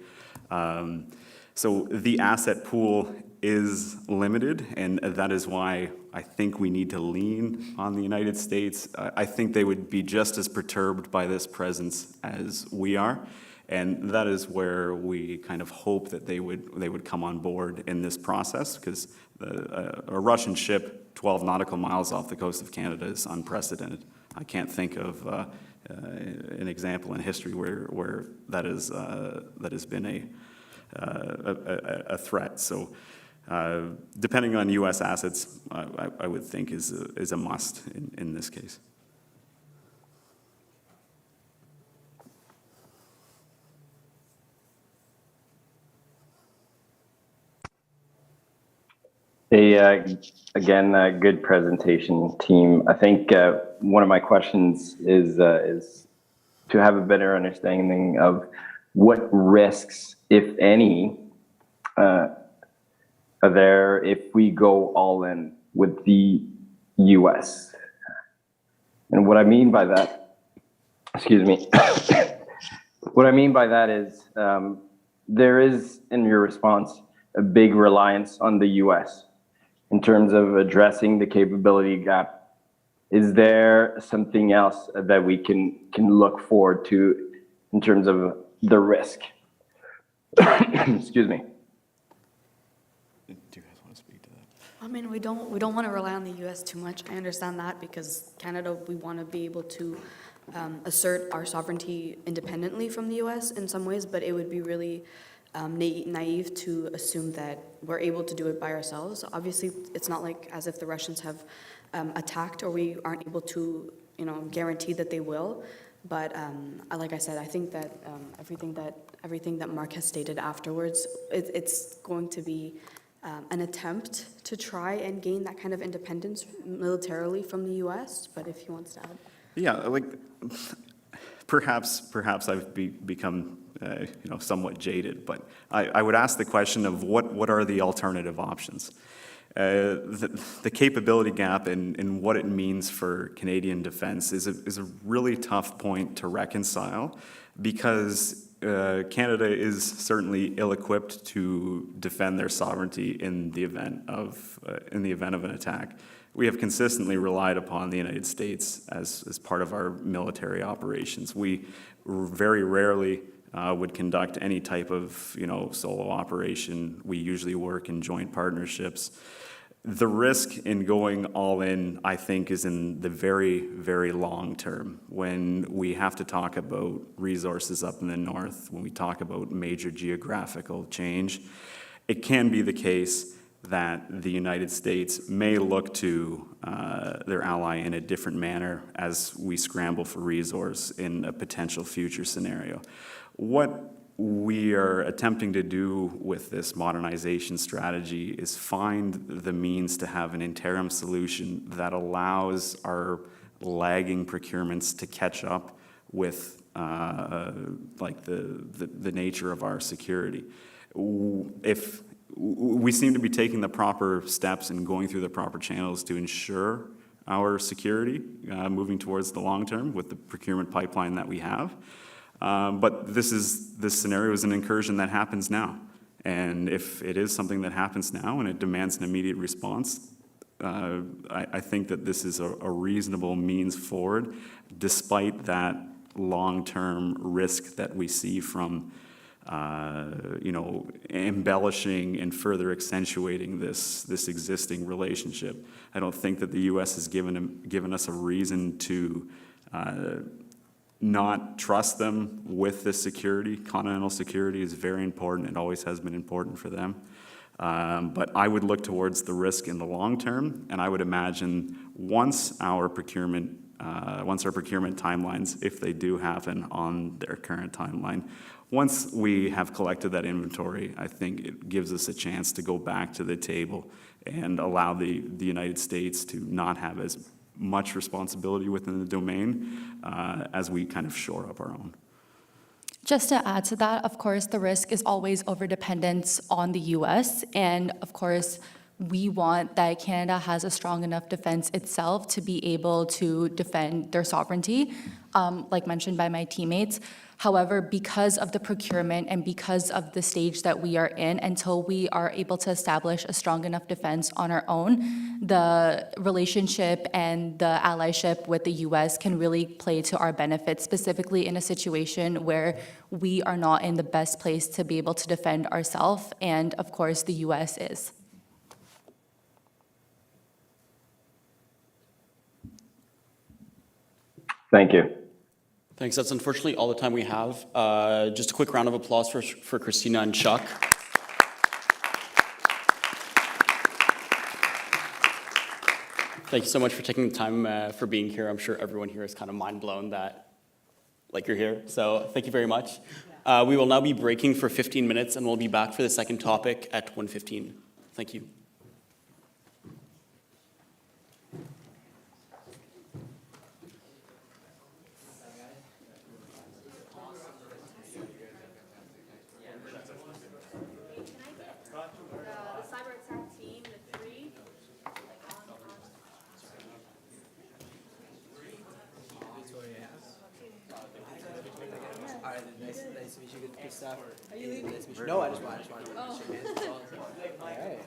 [SPEAKER 13] So the asset pool is limited, and that is why I think we need to lean on the United States. I think they would be just as perturbed by this presence as we are. And that is where we kind of hope that they would come on board in this process, because a Russian ship 12 nautical miles off the coast of Canada is unprecedented. I can't think of an example in history where that has been a threat. So depending on U.S. assets, I would think is a must in this case.
[SPEAKER 7] Again, a good presentation, team. I think one of my questions is to have a better understanding of what risks, if any, are there if we go all in with the U.S. And what I mean by that, excuse me, what I mean by that is there is, in your response, a big reliance on the U.S. in terms of addressing the capability gap. Is there something else that we can look forward to in terms of the risk? Excuse me.
[SPEAKER 13] Do you guys want to speak to that?
[SPEAKER 12] I mean, we don't want to rely on the U.S. too much. I understand that because Canada, we want to be able to assert our sovereignty independently from the U.S. in some ways, but it would be really naive to assume that we're able to do it by ourselves. Obviously, it's not like as if the Russians have attacked or we aren't able to, guarantee that they will. But like I said, I think that everything that Mark has stated afterwards, it's going to be an attempt to try and gain that kind of independence militarily from the U.S. But if he wants to add,
[SPEAKER 13] yeah, perhaps I've become somewhat jaded, but I would ask the question of what are the alternative options? The capability gap and what it means for Canadian defense is a really tough point to reconcile, because Canada is certainly ill-equipped to defend their sovereignty in the event of an attack. We have consistently relied upon the United States as part of our military operations. We very rarely would conduct any type of solo operation. We usually work in joint partnerships. The risk in going all in, I think, is in the very, very long term, when we have to talk about resources up in the north, when we talk about major geographical change. It can be the case that the United States may look to their ally in a different manner as we scramble for resource in a potential future scenario. What we are attempting to do with this modernization strategy is find the means to have an interim solution that allows our lagging procurements to catch up with like the nature of our security. If we seem to be taking the proper steps and going through the proper channels to ensure our security moving towards the long term with the procurement pipeline that we have. But this scenario is an incursion that happens now. And if it is something that happens now and it demands an immediate response, I think that this is a reasonable means forward, despite that long-term risk that we see from embellishing and further accentuating this existing relationship. I don't think that the U.S. has given us a reason to not trust them with this security. Continental security is very important. It always has been important for them. But I would look towards the risk in the long term, and I would imagine once our procurement timelines, if they do happen on their current timeline, once we have collected that inventory, I think it gives us a chance to go back to the table and allow the United States to not have as much responsibility within the domain as we kind of shore up our own.
[SPEAKER 11] Just to add to that, of course, the risk is always overdependence on the US. And of course, we want that Canada has a strong enough defense itself to be able to defend their sovereignty, like mentioned by my teammates. However, because of the procurement and because of the stage that we are in, until we are able to establish a strong enough defense on our own, the relationship and the allyship with the US can really play to our benefit, specifically in a situation where we are not in the best place to be able to defend ourselves, and of course the US is.
[SPEAKER 7] Thank you.
[SPEAKER 1] Thanks. That's unfortunately all the time we have. Just a quick round of applause for Christina and Chuck. Thank you so much for taking the time for being here. I'm sure everyone here is kind of mind blown that you're here. So thank you very much. We will now be breaking for 15 minutes and we'll be back for the second topic at 1:15. Thank you.
[SPEAKER 2] Nice to meet you. Good stuff. Are you leaving? Nice to meet you. No, I just wanted to shake hands. All right.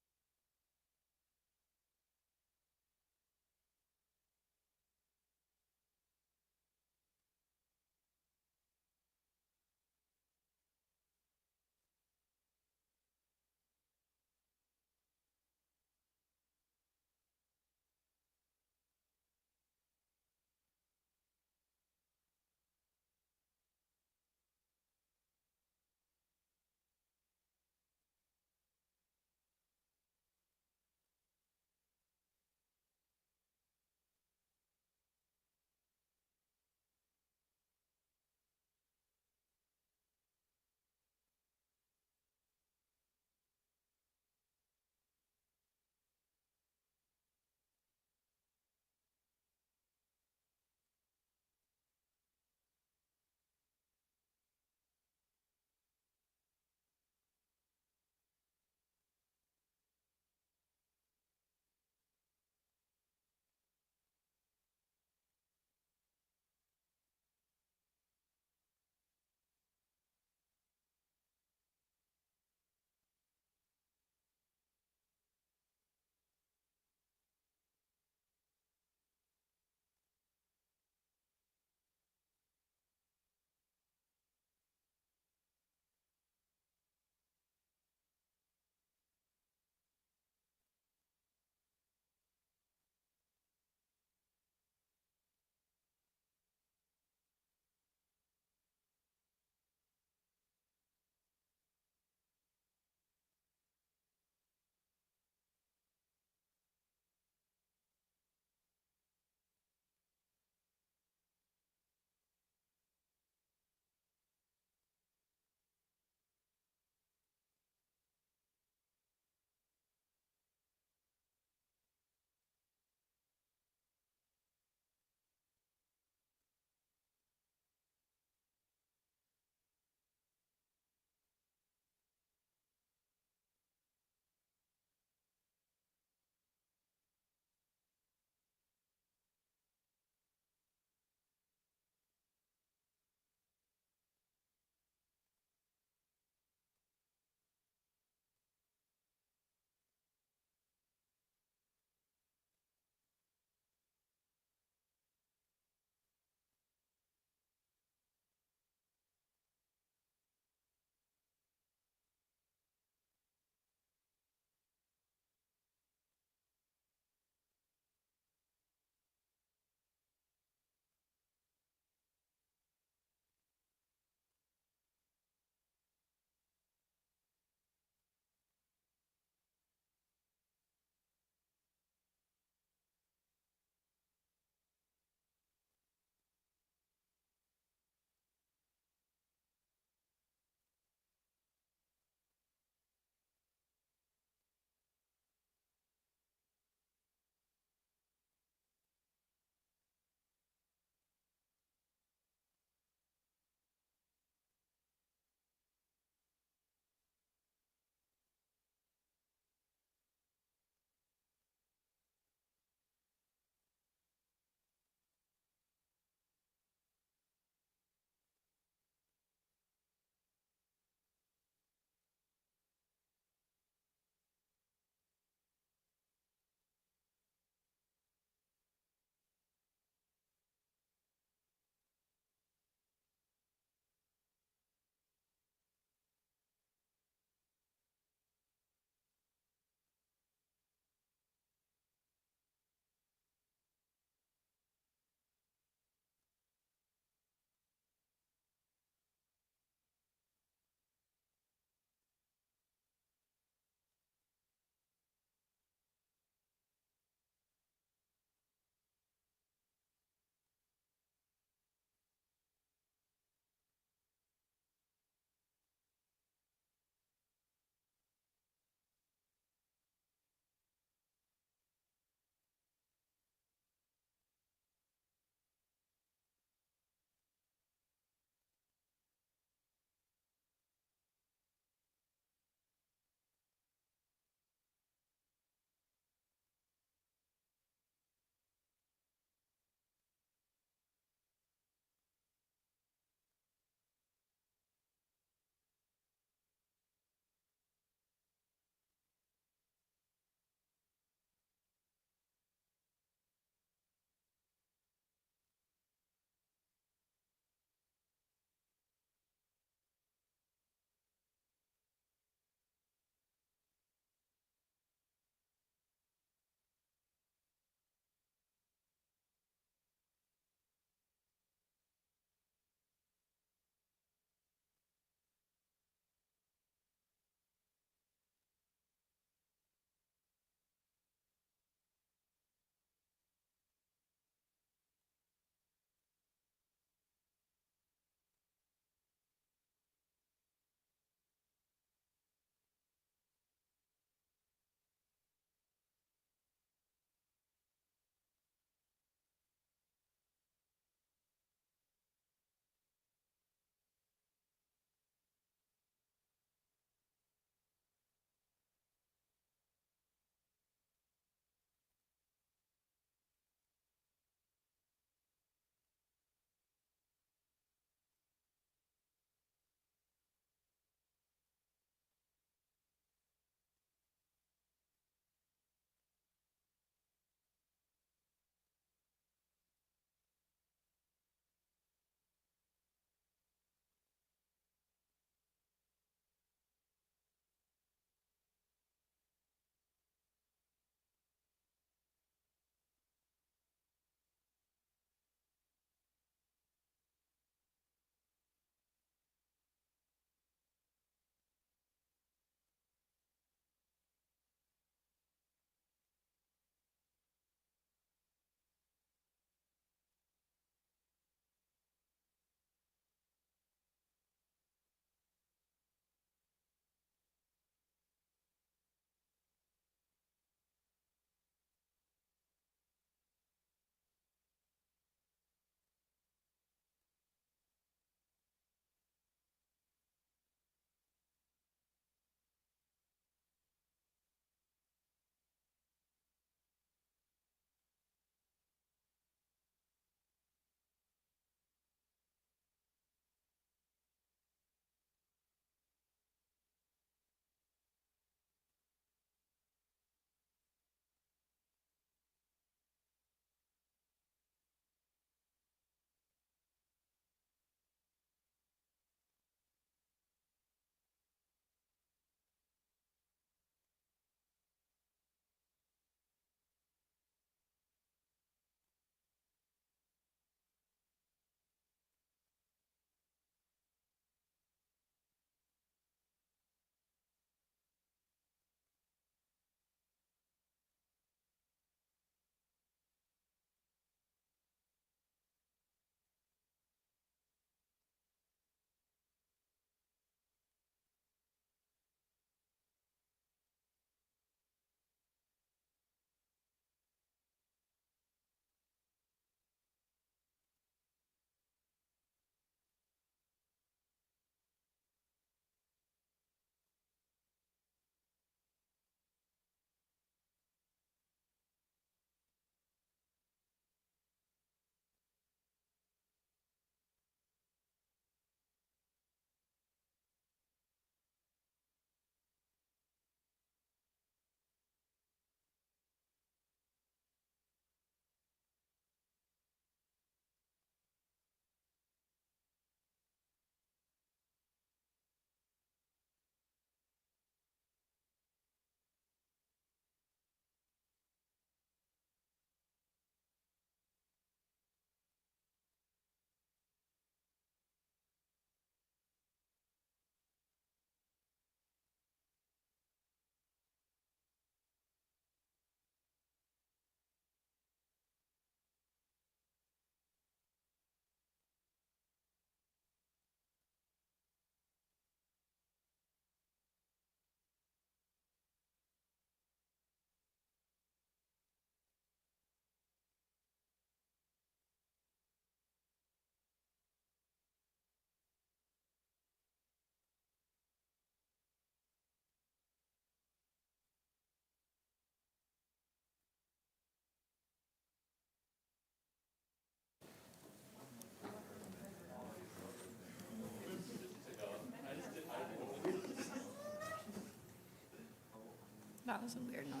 [SPEAKER 9] That was a weird noise.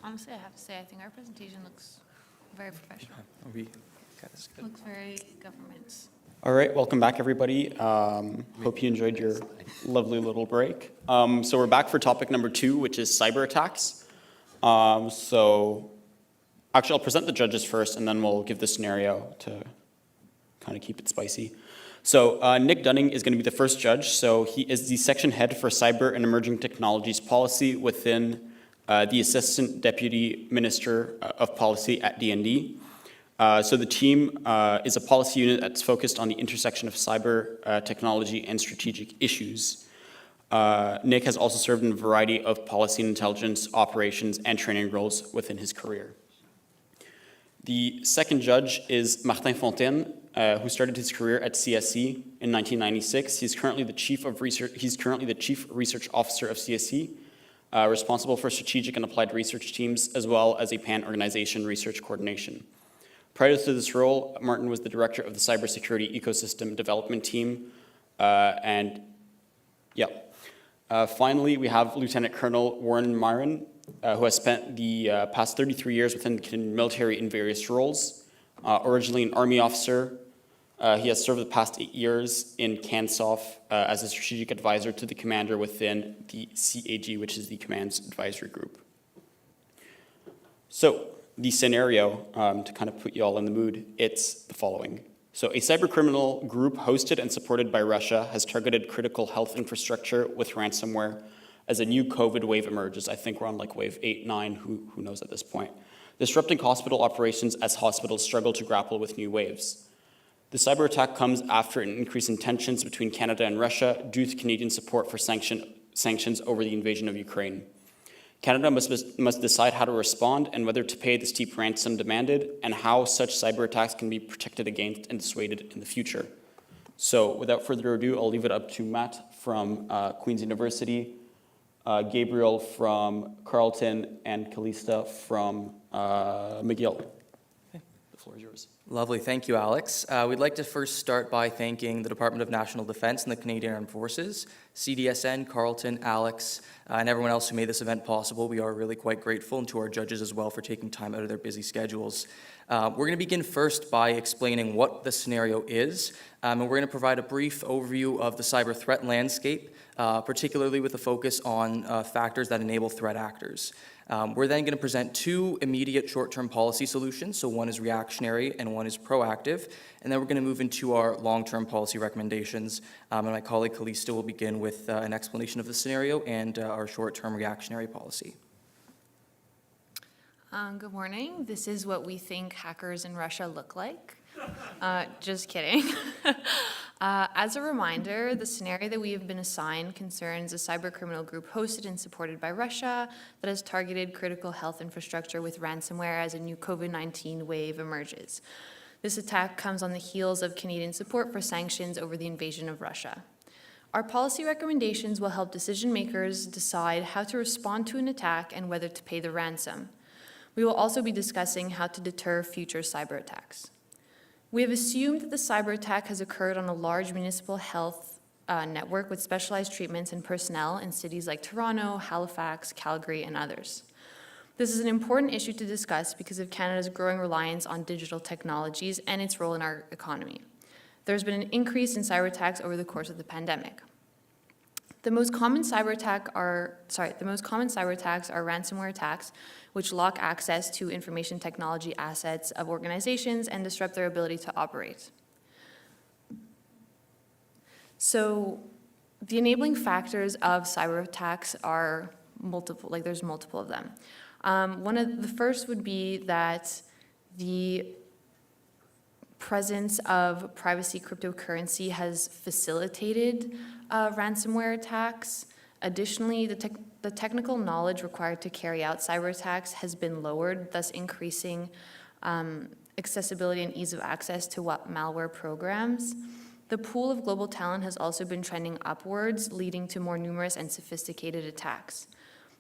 [SPEAKER 9] Honestly, I have to say, I think our presentation looks very professional. Looks very government.
[SPEAKER 1] All right, welcome back, everybody. Hope you enjoyed your lovely little break. So we're back for topic number 2, which is cyber attacks. So actually, I'll present the judges first, and then we'll give the scenario to kind of keep it spicy. So Nick Dunning is going to be the first judge. So he is the section head for Cyber and Emerging Technologies Policy within the Assistant Deputy Minister of Policy at DND. So the team is a policy unit that's focused on the intersection of cyber technology and strategic issues. Nick has also served in a variety of policy and intelligence operations and training roles within his career. The second judge is Martin Fonten, who started his career at CSE in 1996. He's currently the chief research officer of CSE, responsible for strategic and applied research teams, as well as a pan-organization research coordination. Prior to this role, Martin was the director of the cybersecurity ecosystem development team. Finally, we have Lieutenant Colonel Warren Myron, who has spent the past 33 years within the Canadian military in various roles. Originally an Army officer, he has served the past 8 years in CANSOF as a strategic advisor to the commander within the CAG, which is the Command's Advisory Group. So, the scenario, to kind of put you all in the mood, it's the following. So a cybercriminal group hosted and supported by Russia has targeted critical health infrastructure with ransomware as a new COVID wave emerges. I think we're on like wave 8, 9, who knows at this point. Disrupting hospital operations as hospitals struggle to grapple with new waves. The cyber attack comes after an increase in tensions between Canada and Russia due to Canadian support for sanctions over the invasion of Ukraine. Canada must decide how to respond and whether to pay the steep ransom demanded and how such cyber attacks can be protected against and dissuaded in the future. So without further ado, I'll leave it up to Matt from Queen's University, Gabriel from Carleton, and Callista from McGill. Okay, the floor is yours.
[SPEAKER 14] Lovely, thank you, Alex. We'd like to first start by thanking the Department of National Defence and the Canadian Armed Forces, CDSN, Carleton, Alex, and everyone else who made this event possible. We are really quite grateful, and to our judges as well for taking time out of their busy schedules. We're going to begin first by explaining what the scenario is, and we're going to provide a brief overview of the cyber threat landscape, particularly with a focus on factors that enable threat actors. We're then going to present 2 immediate short-term policy solutions, so one is reactionary and one is proactive, and then we're going to move into our long-term policy recommendations, and my colleague Callista will begin with an explanation of the scenario and our short-term reactionary policy.
[SPEAKER 9] Good morning. This is what we think hackers in Russia look like. Just kidding. As a reminder, the scenario that we have been assigned concerns a cybercriminal group hosted and supported by Russia that has targeted critical health infrastructure with ransomware as a new COVID-19 wave emerges. This attack comes on the heels of Canadian support for sanctions over the invasion of Russia. Our policy recommendations will help decision makers decide how to respond to an attack and whether to pay the ransom. We will also be discussing how to deter future cyber attacks. We have assumed that the cyber attack has occurred on a large municipal health network with specialized treatments and personnel in cities like Toronto, Halifax, Calgary, and others. This is an important issue to discuss because of Canada's growing reliance on digital technologies and its role in our economy. There's been an increase in cyber attacks over the course of the pandemic. The most common cyber attacks are ransomware attacks, which lock access to information technology assets of organizations and disrupt their ability to operate. So the enabling factors of cyber attacks are multiple, there's multiple of them. The first would be that the presence of privacy cryptocurrency has facilitated ransomware attacks. Additionally, the technical knowledge required to carry out cyber attacks has been lowered, thus increasing accessibility and ease of access to malware programs. The pool of global talent has also been trending upwards, leading to more numerous and sophisticated attacks.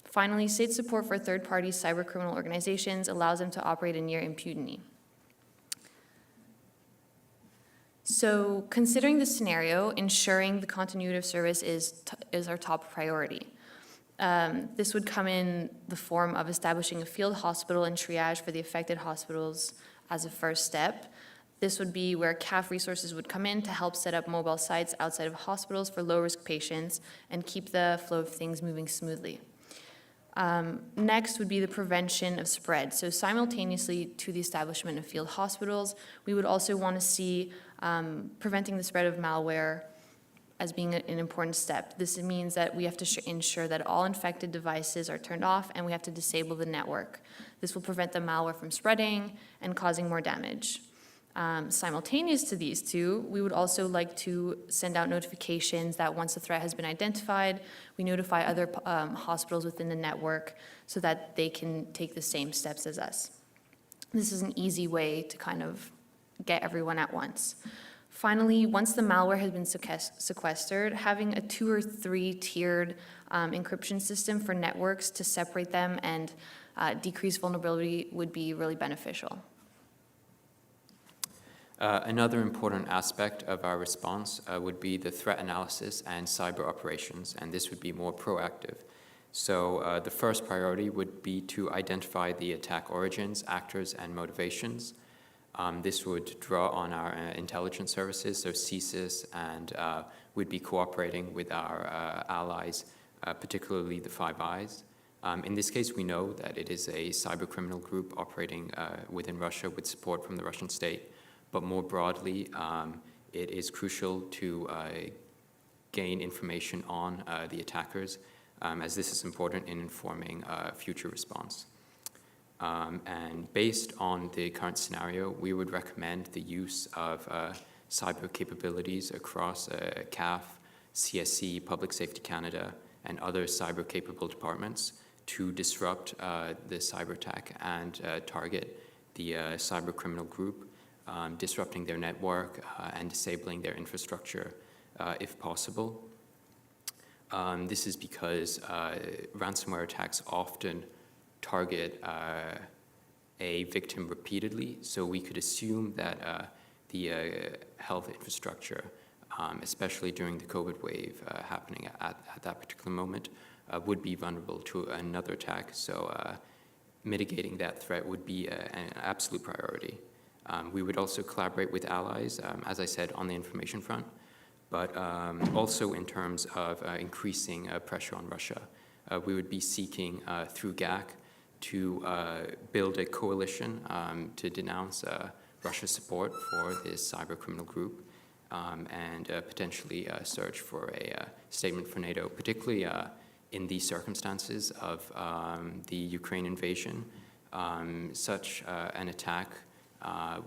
[SPEAKER 9] Finally, state support for third-party cybercriminal organizations allows them to operate in near impunity. So, considering the scenario, ensuring the continuity of service is our top priority. This would come in the form of establishing a field hospital and triage for the affected hospitals as a first step. This would be where CAF resources would come in to help set up mobile sites outside of hospitals for low-risk patients and keep the flow of things moving smoothly. Next would be the prevention of spread. So simultaneously to the establishment of field hospitals, we would also want to see preventing the spread of malware as being an important step. This means that we have to ensure that all infected devices are turned off and we have to disable the network. This will prevent the malware from spreading and causing more damage. Simultaneous to these two, we would also like to send out notifications that once a threat has been identified, we notify other hospitals within the network so that they can take the same steps as us. This is an easy way to kind of get everyone at once. Finally, once the malware has been sequestered, having a 2 or 3 tiered encryption system for networks to separate them and decrease vulnerability would be really beneficial.
[SPEAKER 15] Another important aspect of our response would be the threat analysis and cyber operations, and this would be more proactive. So the first priority would be to identify the attack origins, actors, and motivations. This would draw on our intelligence services, so CSIS, and would be cooperating with our allies, particularly the Five Eyes. In this case, we know that it is a cybercriminal group operating within Russia with support from the Russian state. But more broadly, it is crucial to gain information on the attackers, as this is important in informing future response. And based on the current scenario, we would recommend the use of cyber capabilities across CAF, CSC, Public Safety Canada, and other cyber-capable departments to disrupt the cyber attack and target the cybercriminal group, disrupting their network and disabling their infrastructure if possible. This is because ransomware attacks often target a victim repeatedly, so we could assume that the health infrastructure, especially during the COVID wave happening at that particular moment, would be vulnerable to another attack, so mitigating that threat would be an absolute priority. We would also collaborate with allies, as I said, on the information front, but also in terms of increasing pressure on Russia. We would be seeking through GAC to build a coalition to denounce Russia's support for this cybercriminal group and potentially search for a statement for NATO, particularly in the circumstances of the Ukraine invasion. Such an attack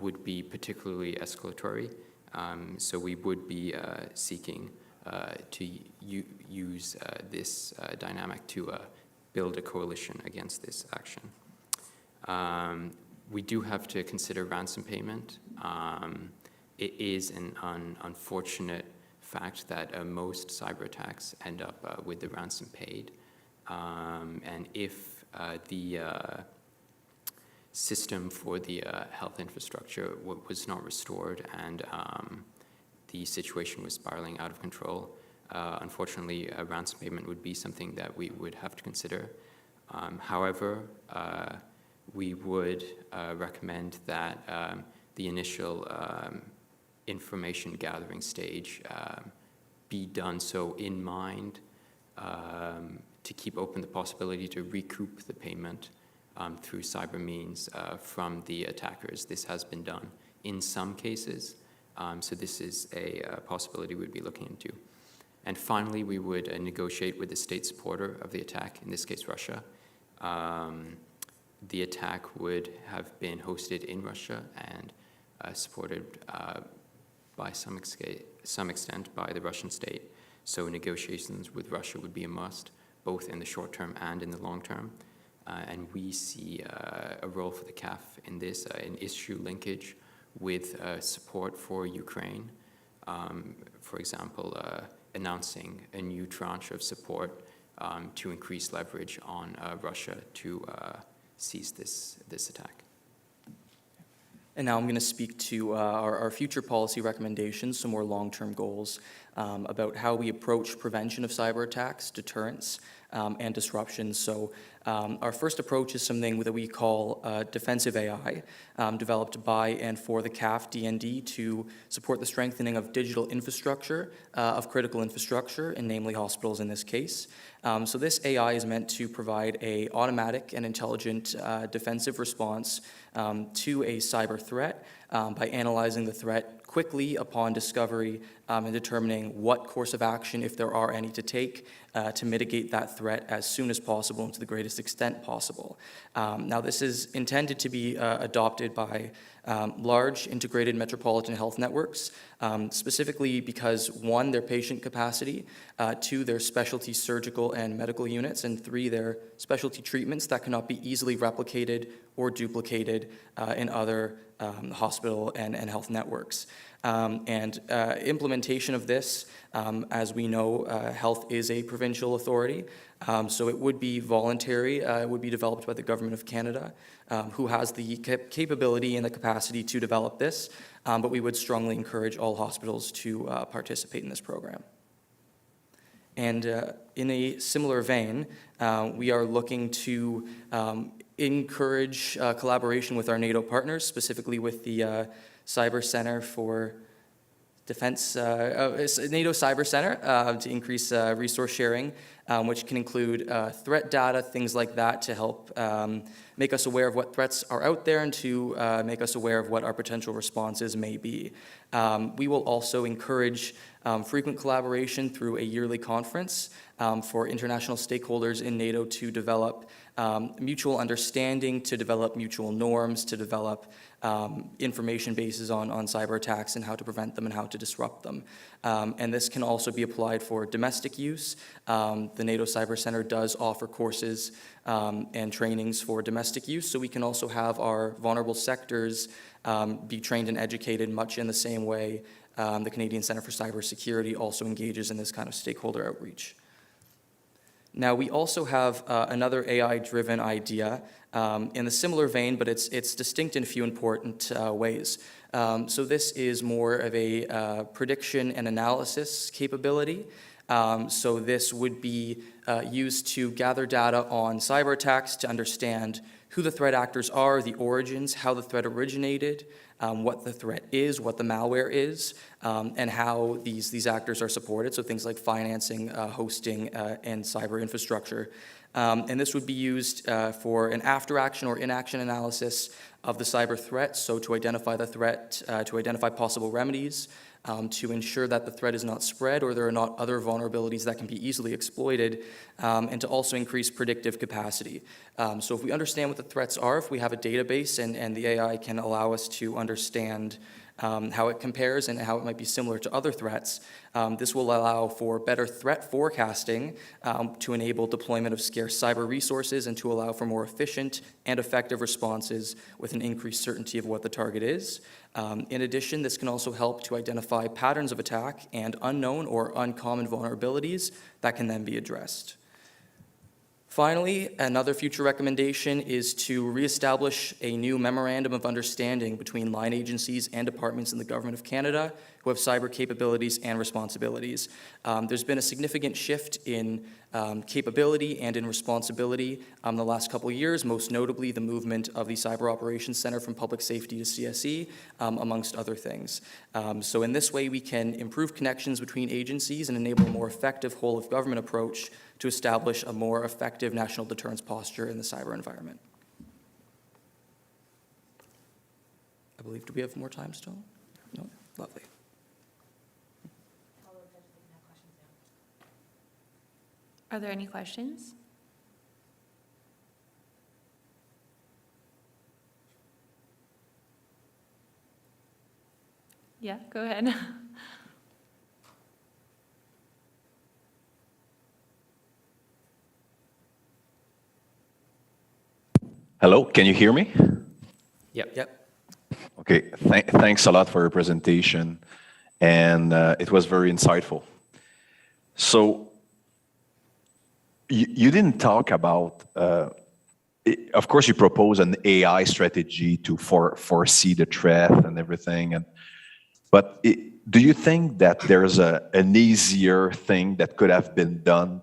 [SPEAKER 15] would be particularly escalatory, so we would be seeking to use this dynamic to build a coalition against this action. We do have to consider ransom payment. It is an unfortunate fact that most cyber attacks end up with the ransom paid, and if the system for the health infrastructure was not restored and the situation was spiraling out of control, unfortunately, a ransom payment would be something that we would have to consider. However, we would recommend that the initial information gathering stage be done so in mind to keep open the possibility to recoup the payment through cyber means from the attackers. This has been done in some cases, so this is a possibility we'd be looking into. And finally, we would negotiate with the state supporter of the attack, in this case Russia. The attack would have been hosted in Russia and supported by some extent by the Russian state. So negotiations with Russia would be a must, both in the short term and in the long term. And we see a role for the CAF in this, an issue linkage with support for Ukraine,
[SPEAKER 14] for example, announcing a new tranche of support to increase leverage on Russia to seize this attack. And now I'm going to speak to our future policy recommendations, some more long-term goals about how we approach prevention of cyber attacks, deterrence, and disruption. So our first approach is something that we call defensive AI, developed by and for the CAF DND to support the strengthening of digital infrastructure, of critical infrastructure, and namely hospitals in this case. So this AI is meant to provide an automatic and intelligent defensive response to a cyber threat by analyzing the threat quickly upon discovery and determining what course of action, if there are any, to take to mitigate that threat as soon as possible and to the greatest extent possible. Now, this is intended to be adopted by large integrated metropolitan health networks, specifically because, one, their patient capacity, two, their specialty surgical and medical units, and three, their specialty treatments that cannot be easily replicated or duplicated in other hospital and health networks. Implementation of this, as we know, health is a provincial authority, so it would be voluntary. It would be developed by the Government of Canada, who has the capability and the capacity to develop this, but we would strongly encourage all hospitals to participate in this program. And in a similar vein, we are looking to encourage collaboration with our NATO partners, specifically with the Cyber Center for Defense, NATO Cyber Center, to increase resource sharing, which can include threat data, things like that, to help make us aware of what threats are out there and to make us aware of what our potential responses may be. We will also encourage frequent collaboration through a yearly conference for international stakeholders in NATO to develop mutual understanding, to develop mutual norms, to develop information bases on cyber attacks and how to prevent them and how to disrupt them. And this can also be applied for domestic use. The NATO Cyber Center does offer courses and trainings for domestic use, so we can also have our vulnerable sectors be trained and educated much in the same way the Canadian Centre for Cybersecurity also engages in this kind of stakeholder outreach. Now, we also have another AI-driven idea in a similar vein, but it's distinct in a few important ways. So this is more of a prediction and analysis capability. So this would be used to gather data on cyber attacks to understand who the threat actors are, the origins, how the threat originated, what the threat is, what the malware is, and how these actors are supported, so things like financing, hosting, and cyber infrastructure. And this would be used for an after-action or in-action analysis of the cyber threat, so to identify the threat, to identify possible remedies, to ensure that the threat is not spread or there are not other vulnerabilities that can be easily exploited, and to also increase predictive capacity. So if we understand what the threats are, if we have a database and the AI can allow us to understand how it compares and how it might be similar to other threats, this will allow for better threat forecasting to enable deployment of scarce cyber resources and to allow for more efficient and effective responses with an increased certainty of what the target is. In addition, this can also help to identify patterns of attack and unknown or uncommon vulnerabilities that can then be addressed. Finally, another future recommendation is to reestablish a new memorandum of understanding between line agencies and departments in the Government of Canada who have cyber capabilities and responsibilities. There's been a significant shift in capability and in responsibility the last couple of years, most notably the movement of the Cyber Operations Center from Public Safety to CSE, amongst other things. So in this way, we can improve connections between agencies and enable a more effective whole-of-government approach to establish a more effective national deterrence posture in the cyber environment. I believe, do we have more time still? No? Lovely.
[SPEAKER 9] Are there any questions? Yeah, go ahead.
[SPEAKER 16] Hello, can you hear me?
[SPEAKER 14] Yep.
[SPEAKER 16] Okay, thanks a lot for your presentation. and it was very insightful. So you didn't talk about, of course, you propose an AI strategy to foresee the threat and everything, but do you think that there's an easier thing that could have been done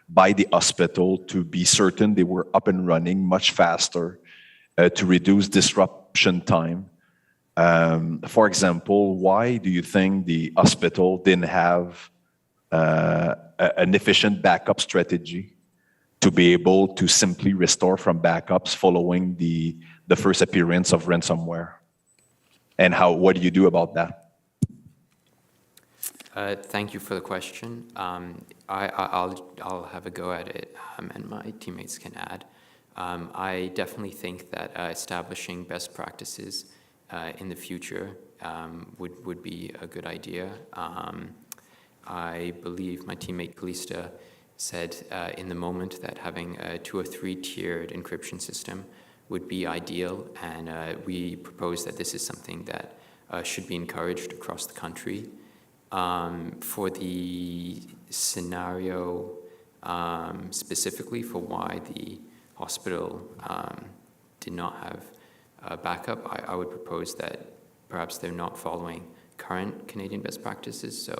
[SPEAKER 16] by the hospital to be certain they were up and running much faster, to reduce disruption time? For example, why do you think the hospital didn't have an efficient backup strategy to be able to simply restore from backups following the first appearance of ransomware? And what do you do about that?
[SPEAKER 17] Thank you for the question. I'll have a go at it, and my teammates can add. I definitely think that establishing best practices in the future would be a good idea. I believe my teammate Kalista said in the moment that having a 2 or 3 tiered encryption system would be ideal, and we propose that this is something that should be encouraged across the country. For the scenario specifically for why the hospital did not have a backup, I would propose that perhaps they're not following current Canadian best practices, so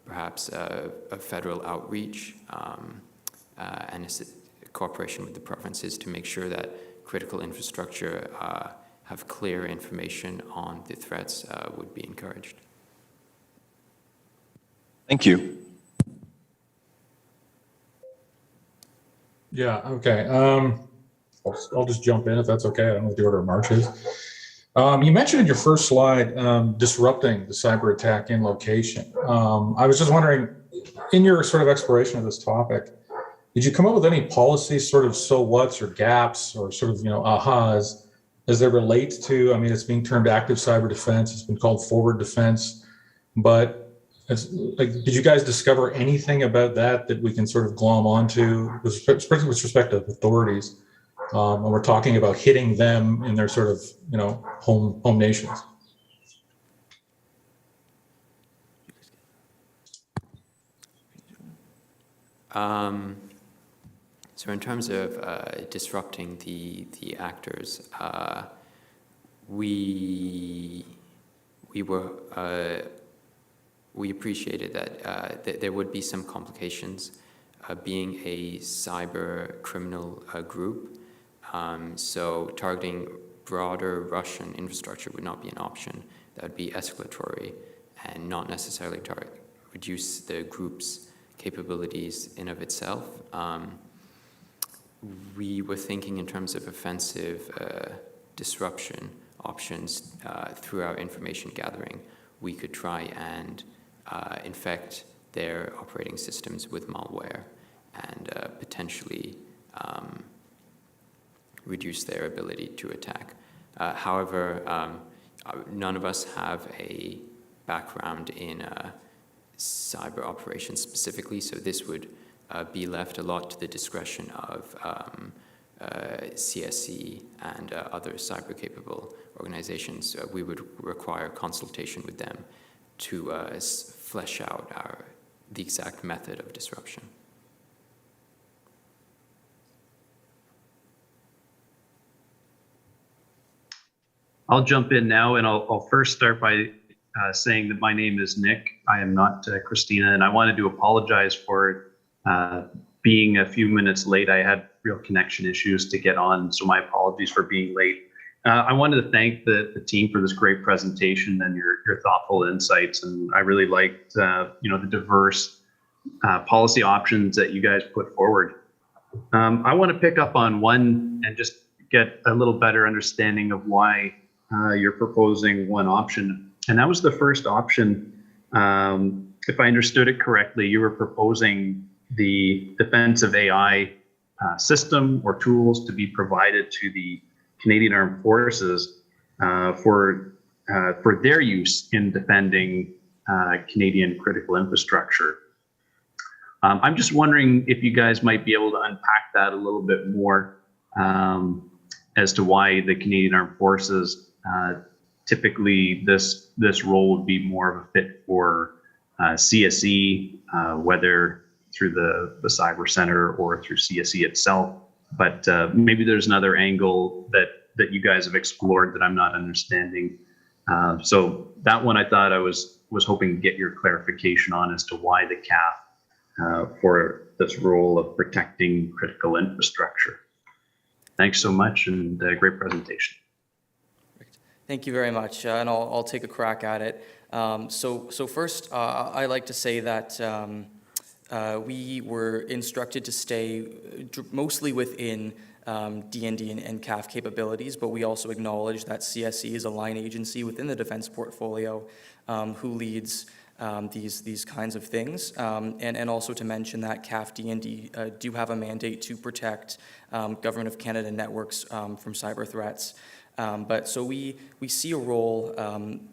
[SPEAKER 17] perhaps a federal outreach and a cooperation with the provinces to make sure that critical infrastructure have clear information on the threats would be encouraged.
[SPEAKER 16] Thank you.
[SPEAKER 18] Yeah, okay. I'll just jump in if that's okay. I don't know what the order of march is. You mentioned in your first slide disrupting the cyber attack in location. I was just wondering, in your sort of exploration of this topic, did you come up with any policy sort of so whats or gaps or sort of, ahas as it relates to, I mean, it's being termed active cyber defense, it's been called forward defense, but did you guys discover anything about that we can sort of glom onto, especially with respect to authorities, when we're talking about hitting them in their sort of, home nations?
[SPEAKER 17] So in terms of disrupting the actors, we appreciated that there would be some complications being a cyber criminal group. So targeting broader Russian infrastructure would not be an option. That would be escalatory and not necessarily reduce the group's capabilities in of itself. We were thinking in terms of offensive disruption options through our information gathering. We could try and infect their operating systems with malware and potentially reduce their ability to attack. However, none of us have a background in cyber operations specifically, so this would be left a lot to the discretion of CSC and other cyber-capable organizations. We would require consultation with them to flesh out the exact method of disruption.
[SPEAKER 19] I'll jump in now, and I'll first start by saying that my name is Nick. I am not Christina, and I wanted to apologize for being a few minutes late. I had real connection issues to get on, so my apologies for being late. I wanted to thank the team for this great presentation and your thoughtful insights, and I really liked the diverse policy options that you guys put forward. I want to pick up on one and just get a little better understanding of why you're proposing one option, and that was the first option. If I understood it correctly, you were proposing the defensive AI system or tools to be provided to the Canadian Armed Forces for their use in defending Canadian critical infrastructure. I'm just wondering if you guys might be able to unpack that a little bit more as to why the Canadian Armed Forces typically this role would be more of a fit for CSE, whether through the Cyber Center or through CSE itself. But maybe there's another angle that you guys have explored that I'm not understanding. So that one I thought I was hoping to get your clarification on as to why the CAF for this role of protecting critical infrastructure. Thanks so much, and great presentation.
[SPEAKER 14] Thank you very much, and I'll take a crack at it. So first, I like to say that we were instructed to stay mostly within D&D and CAF capabilities, but we also acknowledge that CSE is a line agency within the defense portfolio who leads these kinds of things, and also to mention that CAF D&D do have a mandate to protect Government of Canada networks from cyber threats. But so we see a role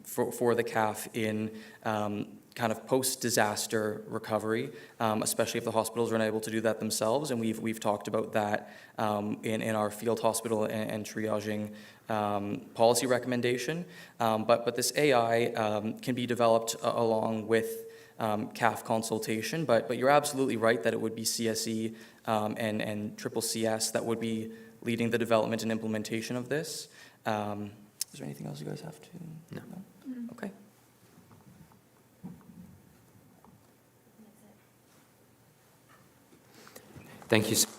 [SPEAKER 14] for the CAF in kind of post-disaster recovery, especially if the hospitals are unable to do that themselves, and we've talked about that in our field hospital and triaging policy recommendation. But this AI can be developed along with CAF consultation, but you're absolutely right that it would be CSE and triple CS that would be leading the development and implementation of this. Is there anything else you guys have to? No. Okay.
[SPEAKER 16] Thank you so much.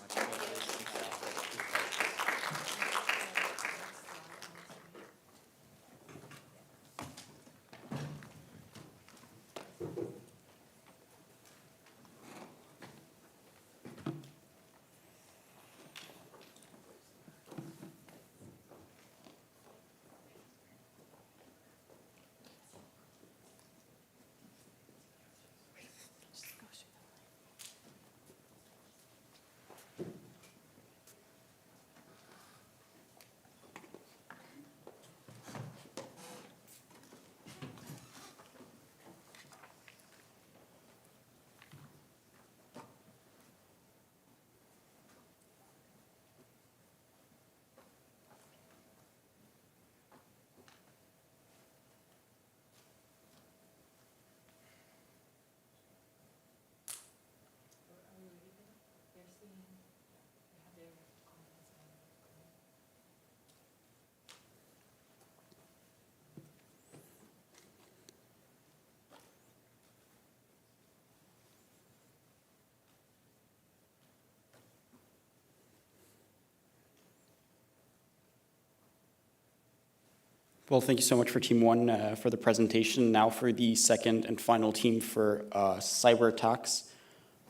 [SPEAKER 1] Well, thank you so much for Team 1 for the presentation. Now for the second and final team for cyber attacks.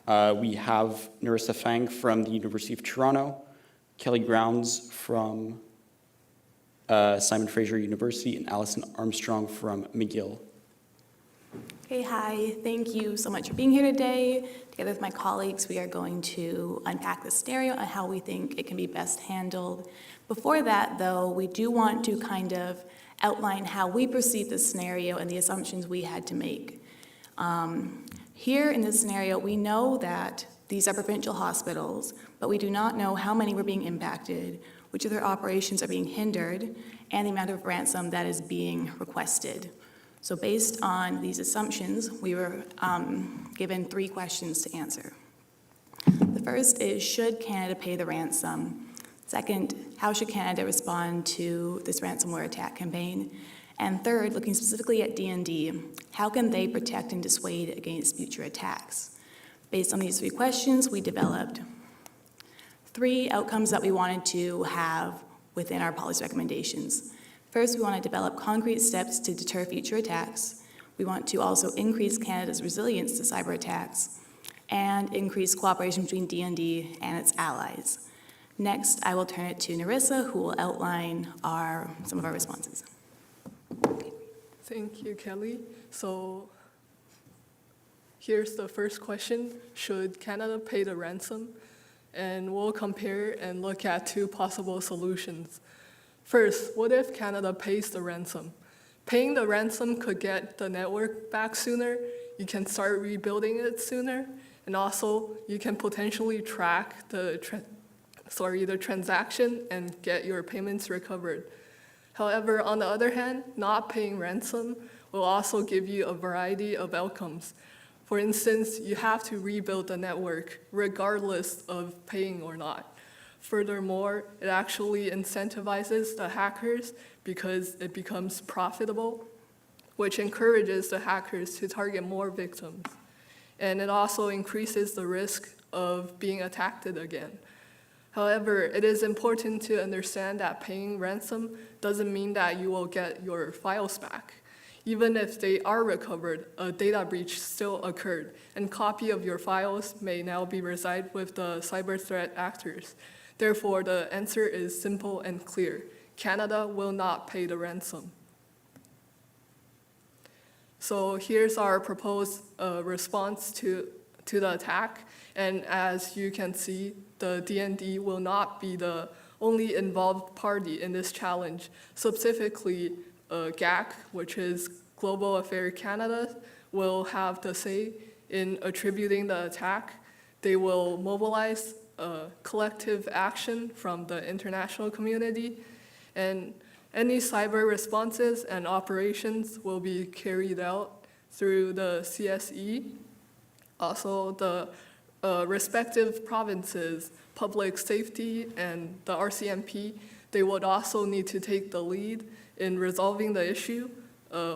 [SPEAKER 1] We have Narissa Fang from the University of Toronto, Kelly Grounds from Simon Fraser University, and Allison Armstrong from McGill.
[SPEAKER 20] Hey, hi. Thank you so much for being here today. Together with my colleagues, we are going to unpack this scenario and how we think it can be best handled. Before that, though, we do want to kind of outline how we perceive this scenario and the assumptions we had to make. Here in this scenario, we know that these are provincial hospitals, but we do not know how many were being impacted, which of their operations are being hindered, and the amount of ransom that is being requested. So based on these assumptions, we were given 3 questions to answer. The first is, should Canada pay the ransom? Second, how should Canada respond to this ransomware attack campaign? And third, looking specifically at D&D, how can they protect and dissuade against future attacks? Based on these 3 questions, we developed 3 outcomes that we wanted to have within our policy recommendations. First, we want to develop concrete steps to deter future attacks. We want to also increase Canada's resilience to cyber attacks and increase cooperation between D&D and its allies. Next, I will turn it to Narissa, who will outline some of our responses.
[SPEAKER 16] Thank you, Kelly. So here's the first question. Should Canada pay the ransom? And we'll compare and look at 2 possible solutions. First, what if Canada pays the ransom? Paying the ransom could get the network back sooner. You can start rebuilding it sooner. And also, you can potentially track the transaction and get your payments recovered.
[SPEAKER 14] However, on the other hand, not paying ransom will also give you a variety of outcomes. For instance, you have to rebuild the network regardless of paying or not. Furthermore, it actually incentivizes the hackers because it becomes profitable, which encourages the hackers to target more victims. And it also increases the risk of being attacked again. However, it is important to understand that paying ransom doesn't mean that you will get your files back. Even if they are recovered, a data breach still occurred, and copy of your files may now be reside with the cyber threat actors. Therefore, the answer is simple and clear. Canada will not pay the ransom. So here's our proposed response to the attack. And as you can see, the DND will not be the only involved party in this challenge. Specifically, GAC, which is Global Affairs Canada, will have the say in attributing the attack. They will mobilize collective action from the international community, and any cyber responses and operations will be carried out through the CSE. Also, the respective provinces, public safety, and the RCMP, they would also need to take the lead in resolving the issue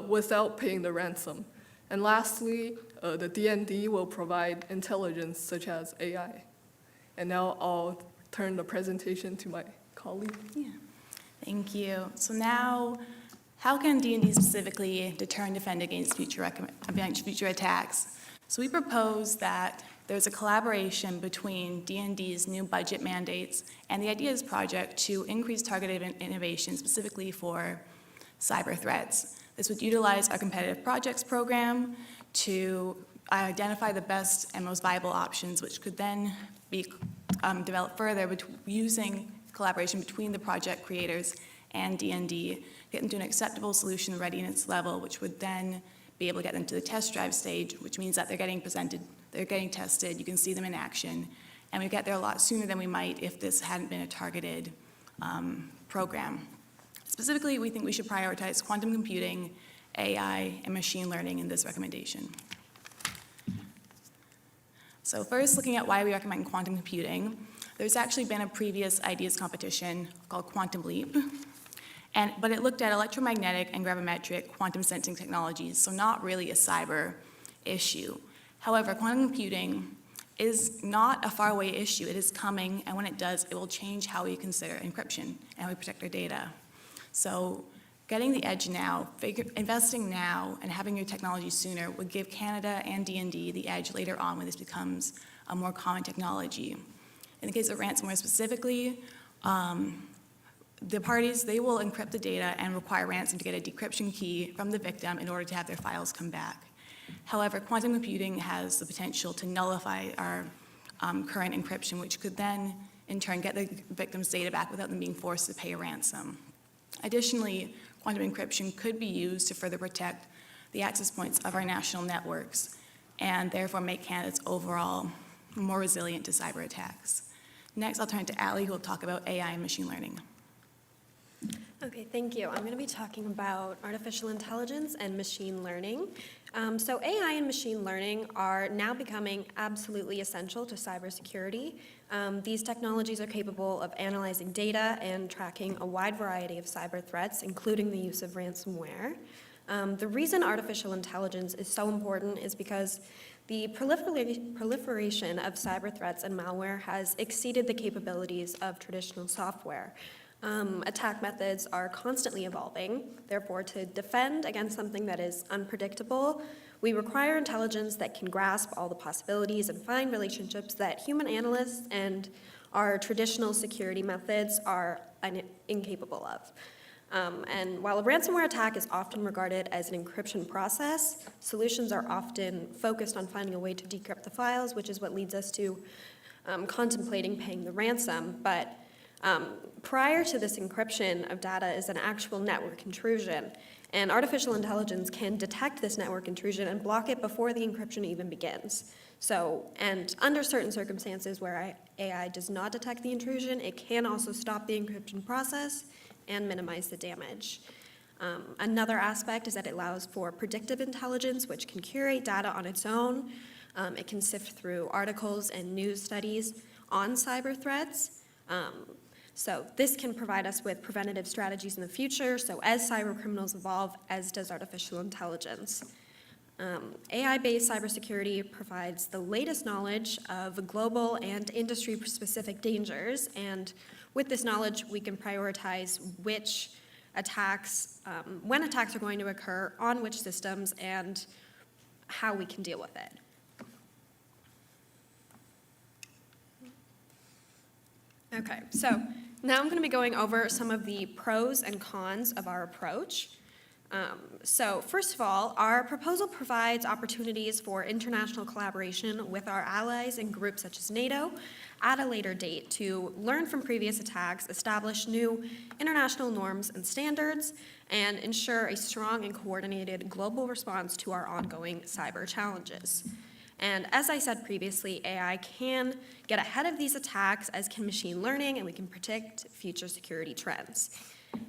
[SPEAKER 14] without paying the ransom. And lastly, the DND will provide intelligence such as AI. And now I'll turn the presentation to my colleague.
[SPEAKER 20] Yeah. Thank you. So now, how can D&D specifically deter and defend against future attacks? So we propose that there's a collaboration between D&D's new budget mandates and the IDEAS project to increase targeted innovation specifically for cyber threats. This would utilize our competitive projects program to identify the best and most viable options, which could then be developed further using collaboration between the project creators and D&D, get them to an acceptable solution readiness level, which would then be able to get them to the test drive stage, which means that they're getting presented, they're getting tested, you can see them in action, and we get there a lot sooner than we might if this hadn't been a targeted program. Specifically, we think we should prioritize quantum computing, AI, and machine learning in this recommendation. So first, looking at why we recommend quantum computing, there's actually been a previous IDEAS competition called Quantum Leap, but it looked at electromagnetic and gravimetric quantum sensing technologies, so not really a cyber issue. However, quantum computing is not a faraway issue. It is coming, and when it does, it will change how we consider encryption and how we protect our data. So getting the edge now, investing now, and having your technology sooner would give Canada and D&D the edge later on when this becomes a more common technology. In the case of ransomware specifically, the parties, they will encrypt the data and require ransom to get a decryption key from the victim in order to have their files come back. However, quantum computing has the potential to nullify our current encryption, which could then, in turn, get the victim's data back without them being forced to pay a ransom. Additionally, quantum encryption could be used to further protect the access points of our national networks and therefore make candidates overall more resilient to cyber attacks. Next, I'll turn to Ali, who will talk about AI and machine learning.
[SPEAKER 16] Okay, thank you. I'm going to be talking about artificial intelligence and machine learning. So AI and machine learning are now becoming absolutely essential to cybersecurity. These technologies are capable of analyzing data and tracking a wide variety of cyber threats, including the use of ransomware. The reason artificial intelligence is so important is because the proliferation of cyber threats and malware has exceeded the capabilities of traditional software. Attack methods are constantly evolving. Therefore, to defend against something that is unpredictable, we require intelligence that can grasp all the possibilities and find relationships that human analysts and our traditional security methods are incapable of. And while a ransomware attack is often regarded as an encryption process, solutions are often focused on finding a way to decrypt the files, which is what leads us to contemplating paying the ransom. But prior to this encryption of data is an actual network intrusion, and artificial intelligence can detect this network intrusion and block it before the encryption even begins. So, and under certain circumstances where AI does not detect the intrusion, it can also stop the encryption process
[SPEAKER 14] and minimize the damage. Another aspect is that it allows for predictive intelligence, which can curate data on its own. It can sift through articles and news studies on cyber threats. So this can provide us with preventative strategies in the future, so as cyber criminals evolve, as does artificial intelligence. AI-based cybersecurity provides the latest knowledge of global and industry-specific dangers, and with this knowledge, we can prioritize which attacks, when attacks are going to occur, on which systems, and how we can deal with it. Okay, so now I'm going to be going over some of the pros and cons of our approach. So first of all, our proposal provides opportunities for international collaboration with our allies and groups such as NATO at a later date to learn from previous attacks, establish new international norms and standards, and ensure a strong and coordinated global response to our ongoing cyber challenges. And as I said previously, AI can get ahead of these attacks, as can machine learning, and we can predict future security trends.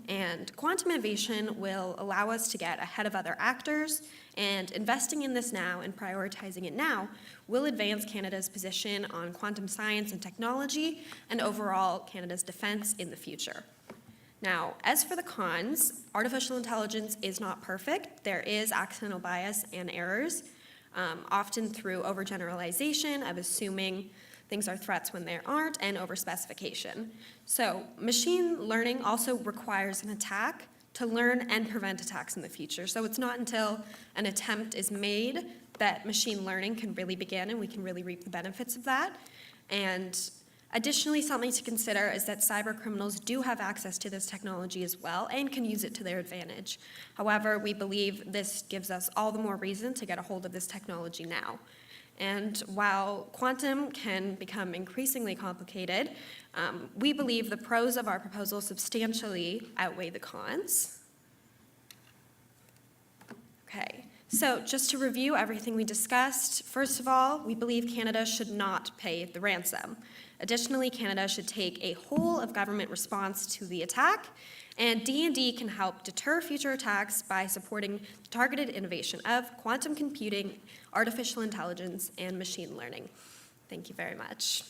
[SPEAKER 14] And quantum innovation will allow us to get ahead of other actors, and investing in this now and prioritizing it now will advance Canada's position on quantum science and technology and overall Canada's defense in the future. Now, as for the cons, artificial intelligence is not perfect. There is accidental bias and errors, often through overgeneralization of assuming things are threats when they aren't, and overspecification. So machine learning also requires an attack to learn and prevent attacks in the future. So it's not until an attempt is made that machine learning can really begin and we can really reap the benefits of that. And additionally, something to consider is that cyber criminals do have access to this technology as well and can use it to their advantage. However, we believe this gives us all the more reason to get a hold of this technology now. And while quantum can become increasingly complicated, we believe the pros of our proposal substantially outweigh the cons. Okay, so just to review everything we discussed, first of all, we believe Canada should not pay the ransom. Additionally, Canada should take a whole of government response to the attack, and D&D can help deter future attacks by supporting the targeted innovation of quantum computing, artificial intelligence, and machine learning. Thank you very much.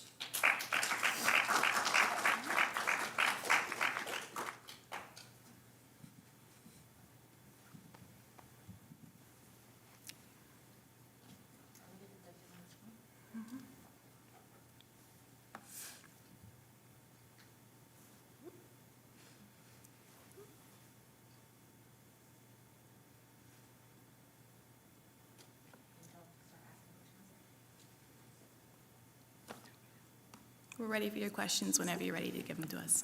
[SPEAKER 20] We're ready for your questions whenever you're ready to give them to us.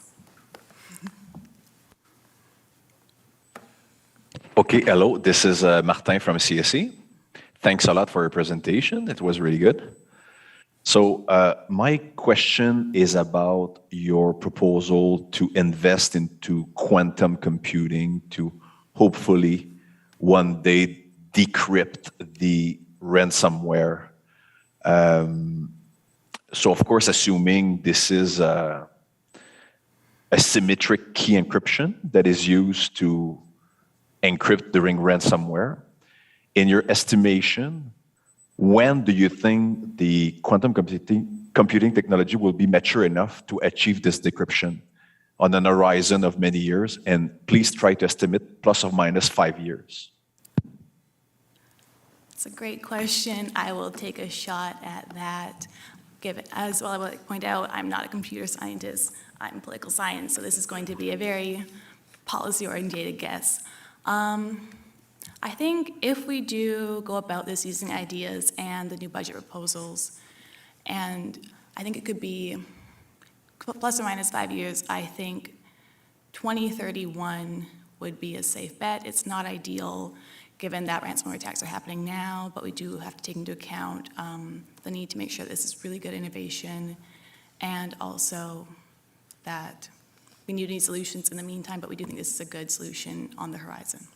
[SPEAKER 16] Okay, hello, this is Martin from CSE. Thanks a lot for your presentation. It was really good. So my question is about your proposal to invest into quantum computing to hopefully one day decrypt the ransomware. So of course, assuming this is a symmetric key encryption that is used to encrypt during ransomware, in your estimation, when do you think the quantum computing technology will be mature enough to achieve this decryption on an horizon of many years? And please try to estimate plus or minus 5 years.
[SPEAKER 20] It's a great question. I will take a shot at that. As well, I would point out, I'm not a computer scientist. I'm political science, so this is going to be a very policy-oriented guess. I think if we do go about this using ideas and the new budget proposals, and I think it could be plus or minus 5 years, I think 2031 would be a safe bet. It's not ideal given that ransomware attacks are happening now, but we do have to take into account the need to make sure this is really good innovation, and also that we need solutions in the meantime, but we do think this is a good solution on the horizon.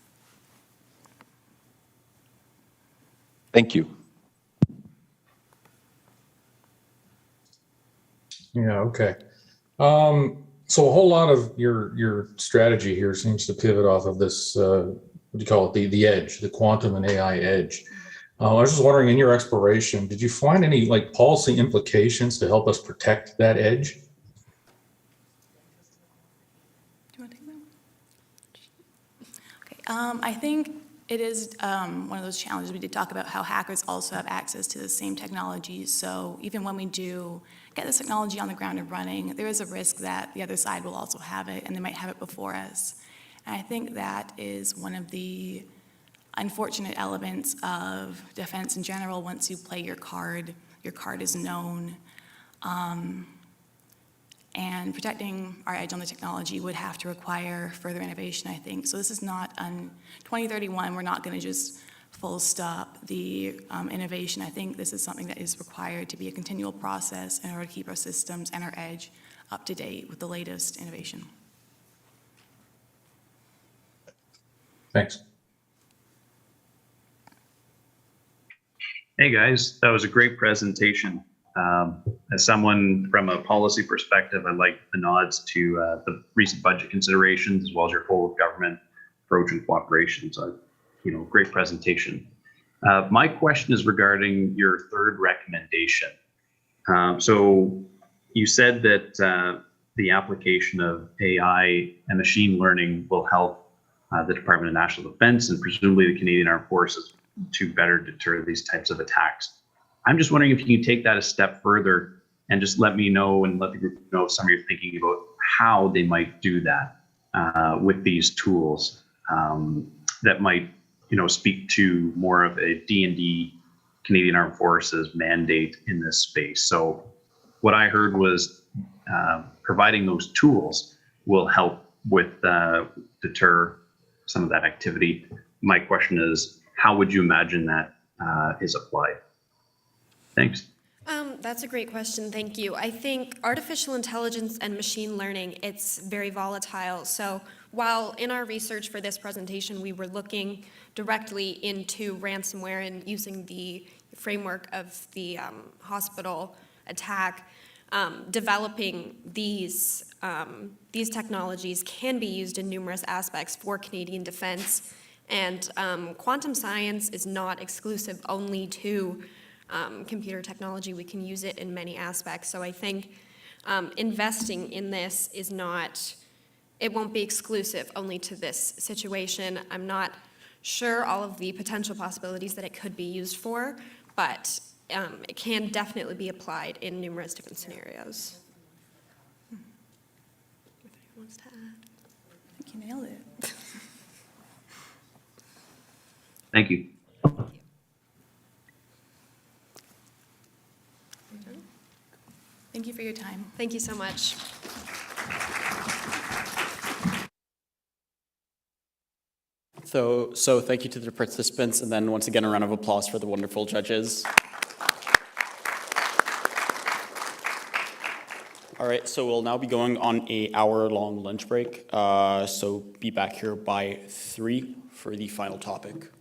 [SPEAKER 16] Thank you.
[SPEAKER 18] Yeah, okay. So a whole lot of your strategy here seems to pivot off of this, what do you call it, the edge, the quantum and AI edge. I was just wondering, in your exploration, did you find any like policy implications to help us protect that edge?
[SPEAKER 20] Do you want to take that? Okay. I think it is one of those challenges. We did talk about how hackers also have access to the same technologies. So even when we do get this technology on the ground and running, there is a risk that the other side will also have it, and they might have it before us. And I think that is one of the unfortunate elements of defense in general. Once you play your card is known. And protecting our edge on the technology would have to require further innovation, I think. So this is not, 2031, we're not going to just full stop the innovation. I think this is something that is required to be a continual process in order to keep our systems and our edge up to date with the latest innovation.
[SPEAKER 18] Thanks.
[SPEAKER 19] Hey guys, that was a great presentation. As someone from a policy perspective, I like the nods to the recent budget considerations as well as your whole of government approach and cooperation. So, great presentation. My question is regarding your third recommendation. So you said that the application of AI and machine learning will help the Department of National Defense and presumably the Canadian Armed Forces to better deter these types of attacks. I'm just wondering if you can take that a step further and just let me know and let the group know some of your thinking about how they might do that with these tools that might, speak to more of a D&D Canadian Armed Forces mandate in this space. So what I heard was providing those tools will help with deter some of that activity. My question is, how would you imagine that is applied? Thanks.
[SPEAKER 16] That's a great question, thank you. I think artificial intelligence and machine learning, it's very volatile. So while in our research for this presentation, we were looking directly into ransomware and using the framework of the hospital attack, developing these technologies can be used in numerous aspects for Canadian defense. And quantum science is not exclusive only to computer technology. We can use it in many aspects. So I think investing in this is not, it won't be exclusive only to this situation. I'm not sure all of the potential possibilities that it could be used for, but it can definitely be applied in numerous different scenarios. If anyone wants to add.
[SPEAKER 20] I think you nailed it.
[SPEAKER 19] Thank you.
[SPEAKER 20] Thank you for your time.
[SPEAKER 16] Thank you so much.
[SPEAKER 1] So thank you to the participants, and then once again, a round of applause for the wonderful judges. All right, so we'll now be going on an hour-long lunch break. So be back here by 3 for the final topic.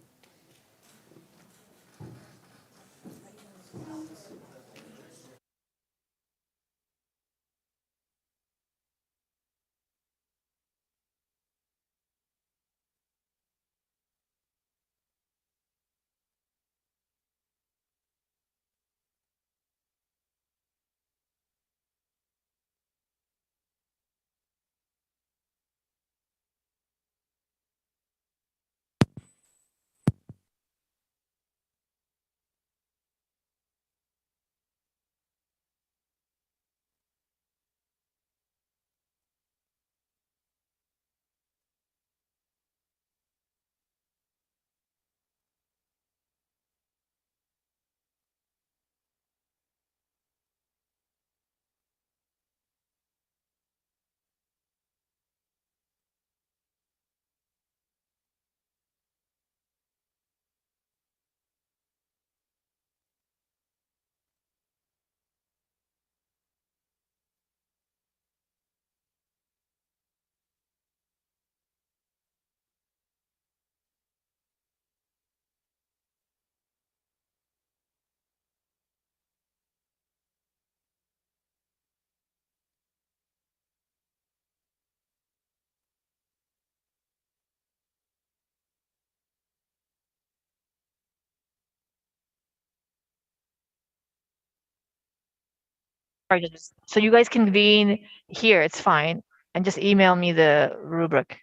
[SPEAKER 15] charges. So you guys convene here, it's fine, and just email me the rubric.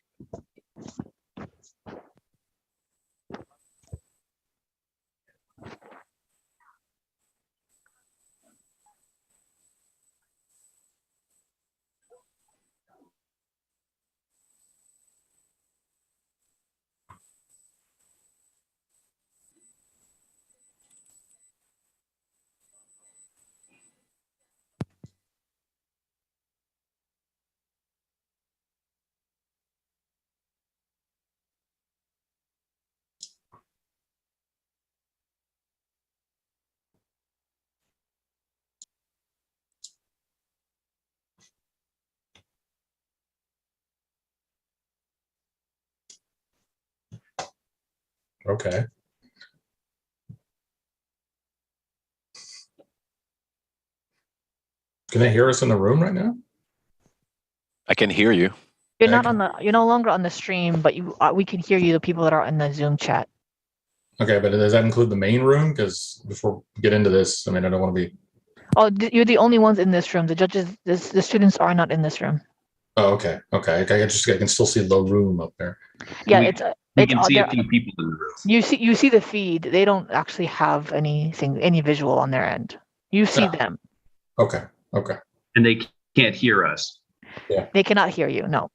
[SPEAKER 18] Okay. Can they hear us in the room right now?
[SPEAKER 16] I can hear you.
[SPEAKER 15] You're not on the. You're no longer on the stream, but you. We can hear you. The people that are in the Zoom chat.
[SPEAKER 18] Okay, but does that include the main room? Because before we get into this, I mean, I don't want to be.
[SPEAKER 15] Oh, you're the only ones in this room. The judges, the students are not in this room.
[SPEAKER 18] Oh, okay. Okay. I can still see the room up there.
[SPEAKER 15] Yeah,
[SPEAKER 19] We can see a few people in the room.
[SPEAKER 15] You see the feed. They don't actually have any visual on their end. You see them.
[SPEAKER 18] Okay. Okay.
[SPEAKER 19] And they can't hear us.
[SPEAKER 18] Yeah.
[SPEAKER 15] They cannot hear you. No.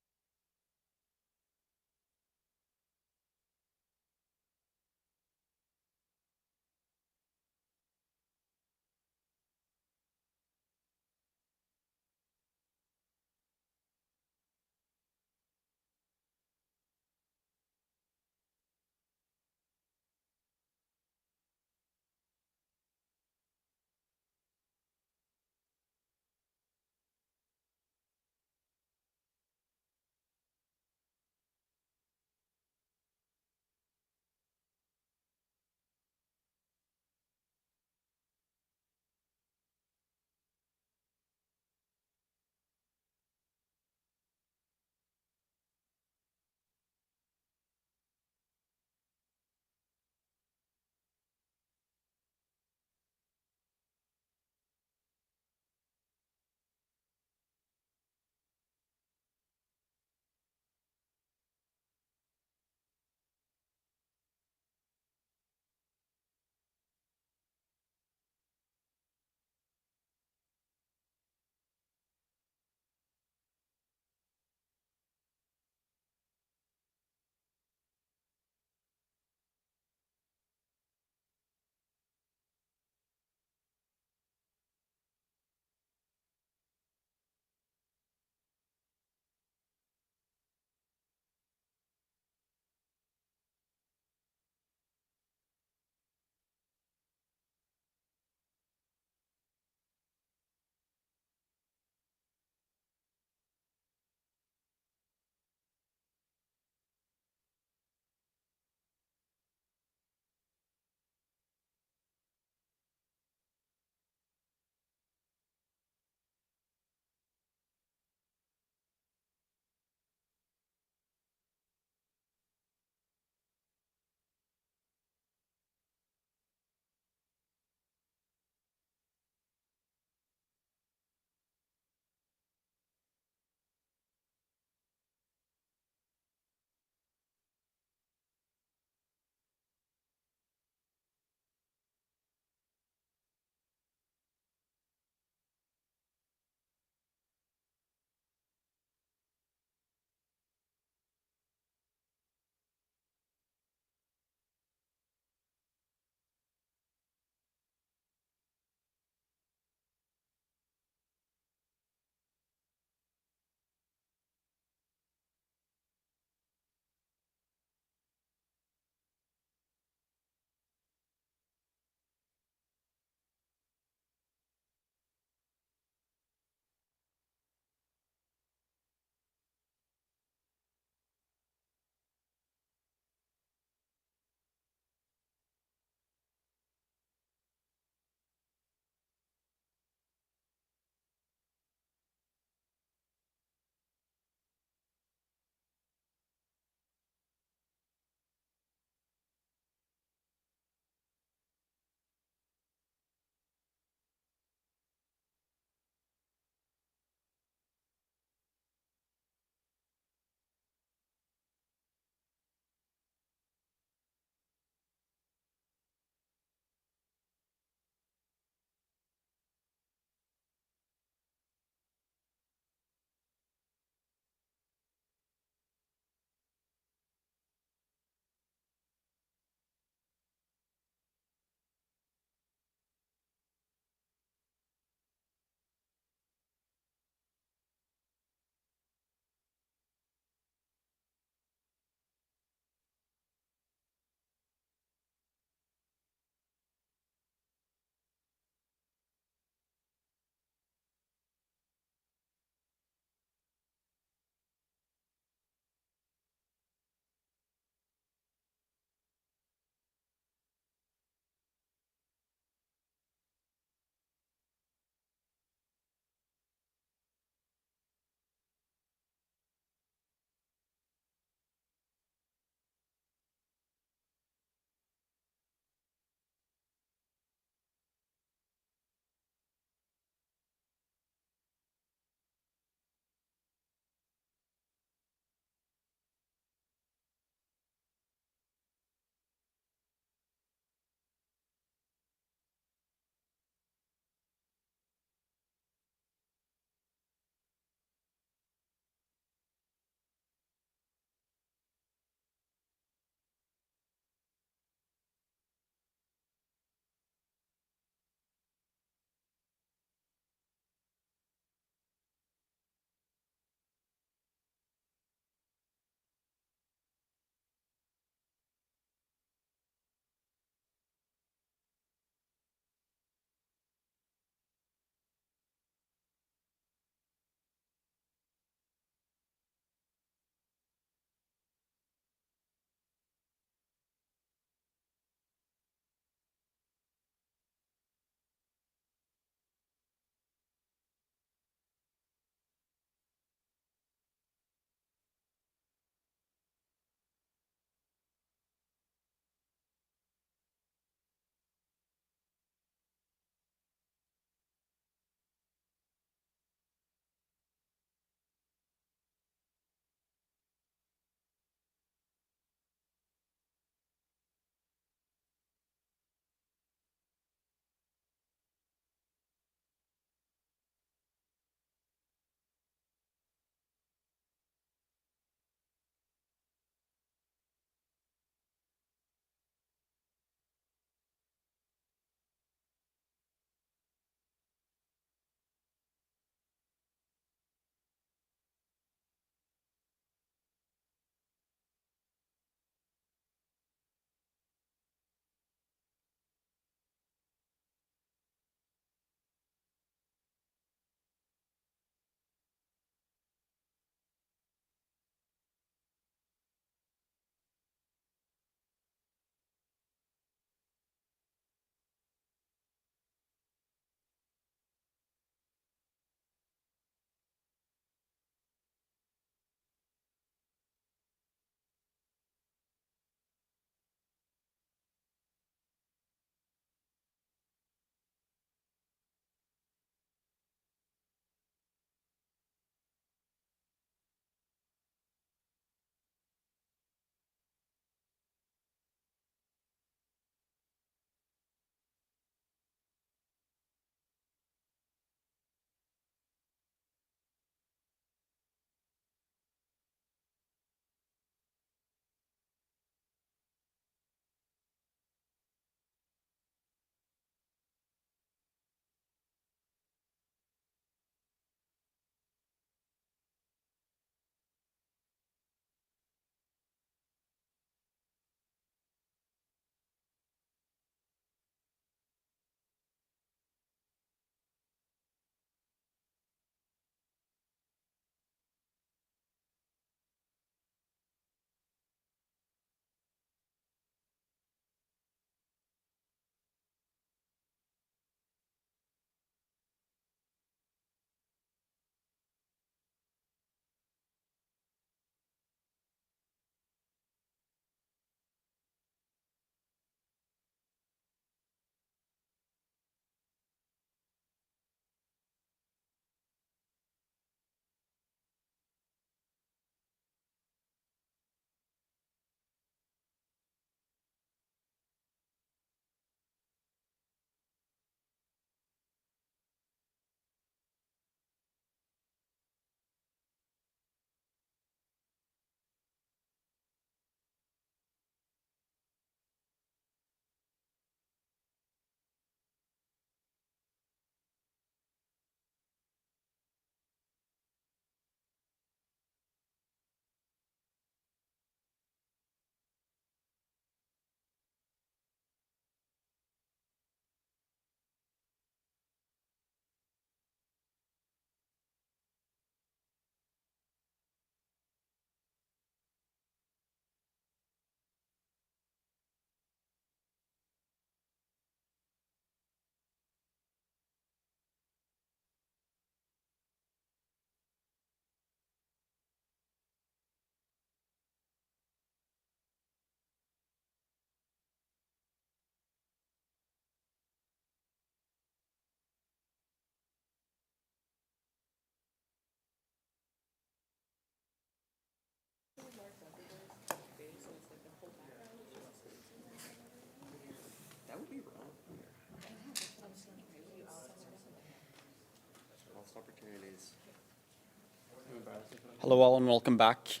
[SPEAKER 1] Hello all and welcome back.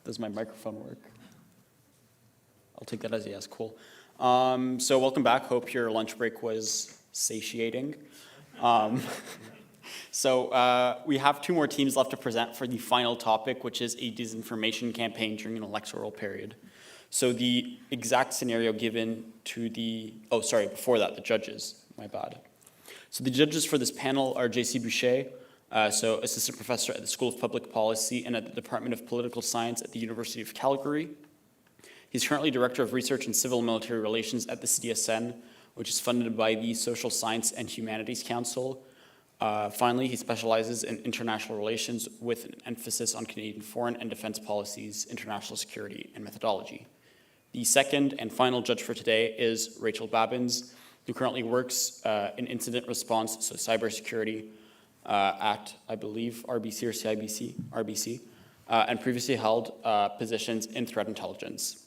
[SPEAKER 1] Does my microphone work? I'll take that as a yes, cool. So welcome back, hope your lunch break was satiating. We have 2 more teams left to present for the final topic, which is a disinformation campaign during an electoral period. So the exact scenario given to the, before that, the judges, my bad. So the judges for this panel are J.C. Boucher, assistant professor at the School of Public Policy and at the Department of Political Science at the University of Calgary. He's currently Director of Research in Civil and Military Relations at the CDSN, which is funded by the Social Science and Humanities Council. Finally, he specializes in international relations with an emphasis on Canadian foreign and defense policies, international security, and methodology. The second and final judge for today is Rachel Babbins, who currently works in incident response, so cybersecurity, at, I believe, RBC or RBC, and previously held positions in threat intelligence.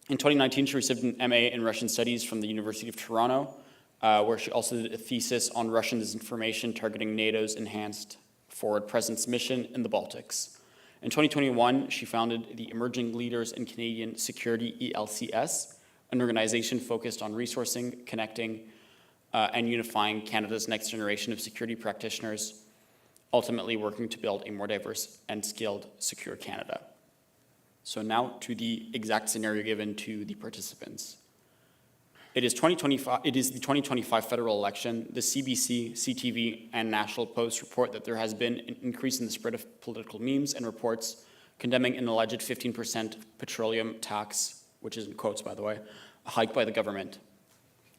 [SPEAKER 1] In 2019, she received an MA in Russian Studies from the University of Toronto, where she also did a thesis on Russian disinformation targeting NATO's Enhanced Forward Presence mission in the Baltics. In 2021, she founded the Emerging Leaders in Canadian Security, ELCS, an organization focused on resourcing, connecting, and unifying Canada's next generation of security practitioners, ultimately working to build a more diverse and skilled, secure Canada. So now to the exact scenario given to the participants. It is the 2025 federal election. The CBC, CTV, and National Post report that there has been an increase in the spread of political memes and reports condemning an alleged 15% petroleum tax, which is in quotes, by the way, a hike by the government.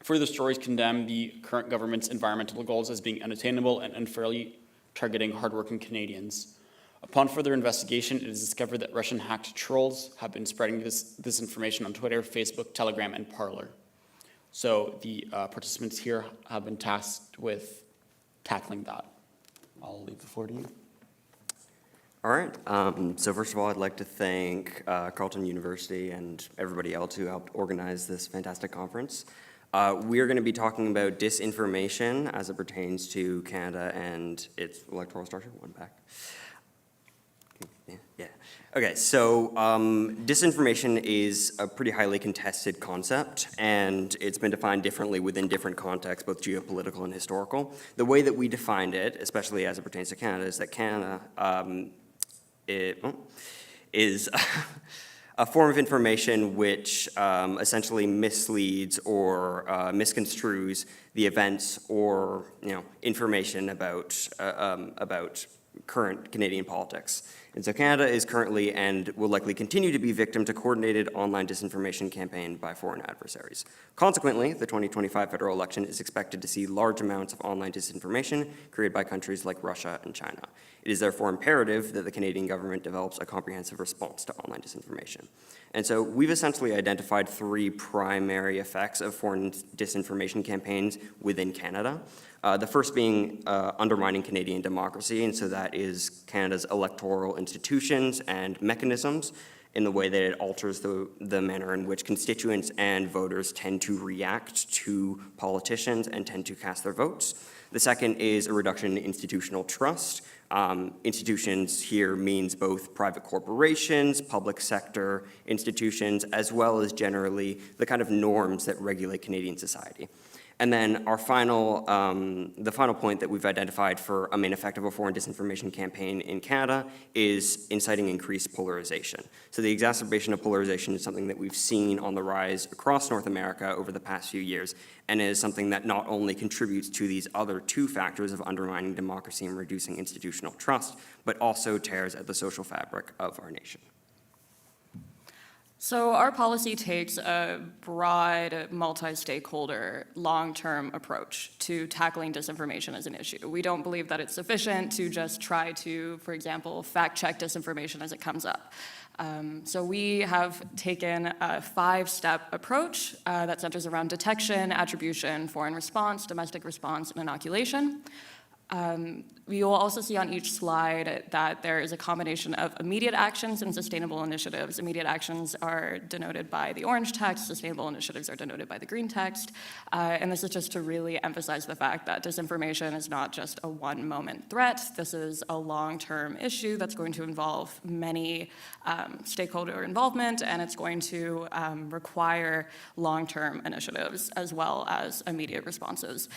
[SPEAKER 1] Further stories condemn the current government's environmental goals as being unattainable and unfairly targeting hardworking Canadians. Upon further investigation, it is discovered that Russian-hacked trolls have been spreading this information on Twitter, Facebook, Telegram, and Parler. So the participants here have been tasked with tackling that. I'll leave the floor to you.
[SPEAKER 14] All right, so first of all, I'd like to thank Carleton University and everybody else who helped organize this fantastic conference. We are going to be talking about disinformation as it pertains to Canada and its electoral structure. One back. Yeah. Okay, so disinformation is a pretty highly contested concept, and it's been defined differently within different contexts, both geopolitical and historical. The way that we defined it, especially as it pertains to Canada, is that Canada is a form of information which essentially misleads or misconstrues the events or information about current Canadian politics. And so Canada is currently and will likely continue to be victim to coordinated online disinformation campaign by foreign adversaries. Consequently, the 2025 federal election is expected to see large amounts of online disinformation created by countries like Russia and China. It is therefore imperative that the Canadian government develops a comprehensive response to online disinformation. And so we've essentially identified 3 primary effects of foreign disinformation campaigns within Canada. The first being undermining Canadian democracy, and so that is Canada's electoral institutions and mechanisms in the way that it alters the manner in which constituents and voters tend to react to politicians and tend to cast their votes. The second is a reduction in institutional trust. Institutions here means both private corporations, public sector institutions, as well as generally the kind of norms that regulate Canadian society. And then our the final point that we've identified for a main effect of a foreign disinformation campaign in Canada is inciting increased polarization. So the exacerbation of polarization is something that we've seen on the rise across North America over the past few years, and is something that not only contributes to these other 2 factors of undermining democracy and reducing institutional trust, but also tears at the social fabric of our nation.
[SPEAKER 15] So our policy takes a broad, multi-stakeholder, long-term approach to tackling disinformation as an issue. We don't believe that it's sufficient to just try to, for example, fact-check disinformation as it comes up. So we have taken a 5-step approach that centers around detection, attribution, foreign response, domestic response, and inoculation.
[SPEAKER 14] You will also see on each slide that there is a combination of immediate actions and sustainable initiatives. Immediate actions are denoted by the orange text, sustainable initiatives are denoted by the green text, and this is just to really emphasize the fact that disinformation is not just a one-moment threat. This is a long-term issue that's going to involve many stakeholder involvement, and it's going to require long-term initiatives as well as immediate responses.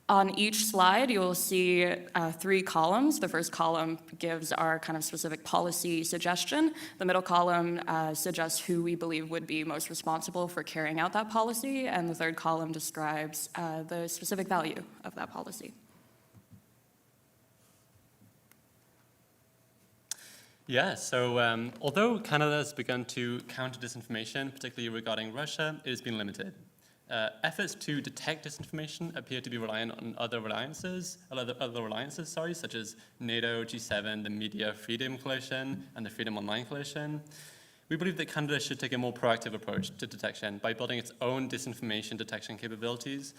[SPEAKER 14] On each slide, you will see 3 columns. The first column gives our kind of specific policy suggestion. The middle column suggests who we believe would be most responsible for carrying out that policy. And the third column describes the specific value of that policy.
[SPEAKER 15] Yeah, so although Canada has begun to counter disinformation, particularly regarding Russia, it has been limited. Efforts to detect disinformation appear to be reliant on other alliances, such as NATO, G7, the Media Freedom Coalition, and the Freedom Online Coalition. We believe that Canada should take a more proactive approach to detection by building its own disinformation detection capabilities,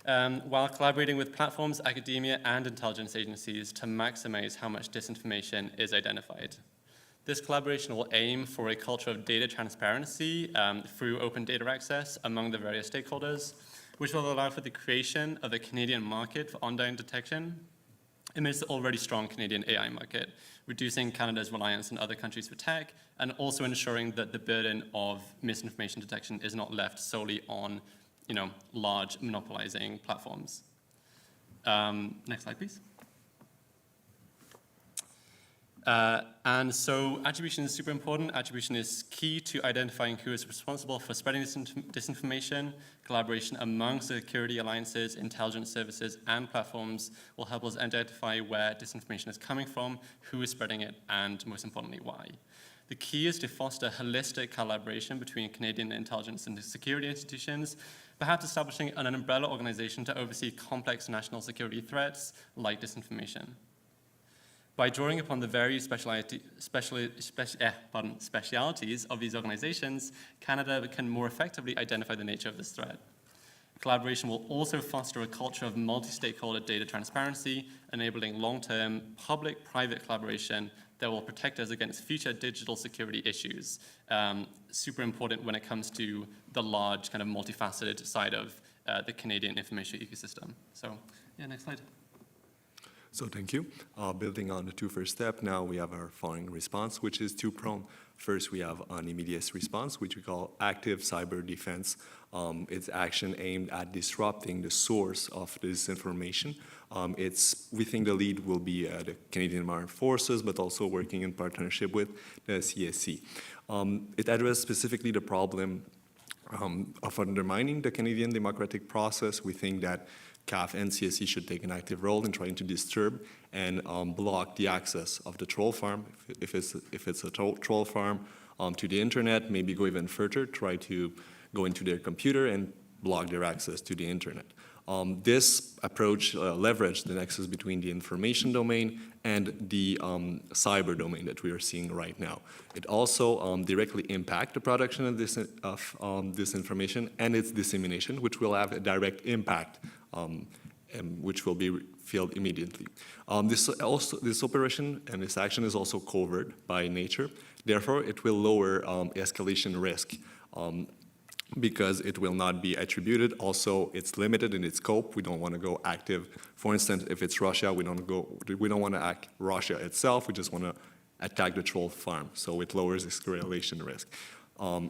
[SPEAKER 15] while collaborating with platforms, academia, and intelligence agencies to maximize how much disinformation is identified. This collaboration will aim for a culture of data transparency through open data access among the various stakeholders, which will allow for the creation of a Canadian market for online detection amidst the already strong Canadian AI market, reducing Canada's reliance on other countries for tech, and also ensuring that the burden of misinformation detection is not left solely on, large monopolizing platforms. Next slide, please. And so attribution is super important. Attribution is key to identifying who is responsible for spreading disinformation. Collaboration among security alliances, intelligence services, and platforms will help us identify where disinformation is coming from, who is spreading it, and most importantly, why. The key is to foster holistic collaboration between Canadian intelligence and security institutions, perhaps establishing an umbrella organization to oversee complex national security threats like disinformation. By drawing upon the various specialities of these organizations, Canada can more effectively identify the nature of this threat. Collaboration will also foster a culture of multi-stakeholder data transparency, enabling long-term public-private collaboration that will protect us against future digital security issues. Super important when it comes to the large kind of multifaceted side of the Canadian information ecosystem. So, yeah, next slide.
[SPEAKER 17] So thank you. Building on the first step, now we have our following response, which is two-pronged. First, we have an immediate response, which we call active cyber defense. It's action aimed at disrupting the source of this information. We think the lead will be the Canadian Armed Forces, but also working in partnership with the CSC. It addresses specifically the problem of undermining the Canadian democratic process. We think that CAF and CSC should take an active role in trying to disturb and block the access of the troll farm, if it's a troll farm, to the internet, maybe go even further, try to go into their computer and block their access to the internet. This approach leveraged the nexus between the information domain and the cyber domain that we are seeing right now. It also directly impacts the production of this information and its dissemination, which will have a direct impact, which will be felt immediately. This operation and this action is also covered by nature. Therefore, it will lower escalation risk, because it will not be attributed. Also, it's limited in its scope. We don't want to go active. For instance, if it's Russia, we don't want to act Russia itself. We just want to attack the troll farm. So it lowers escalation risk.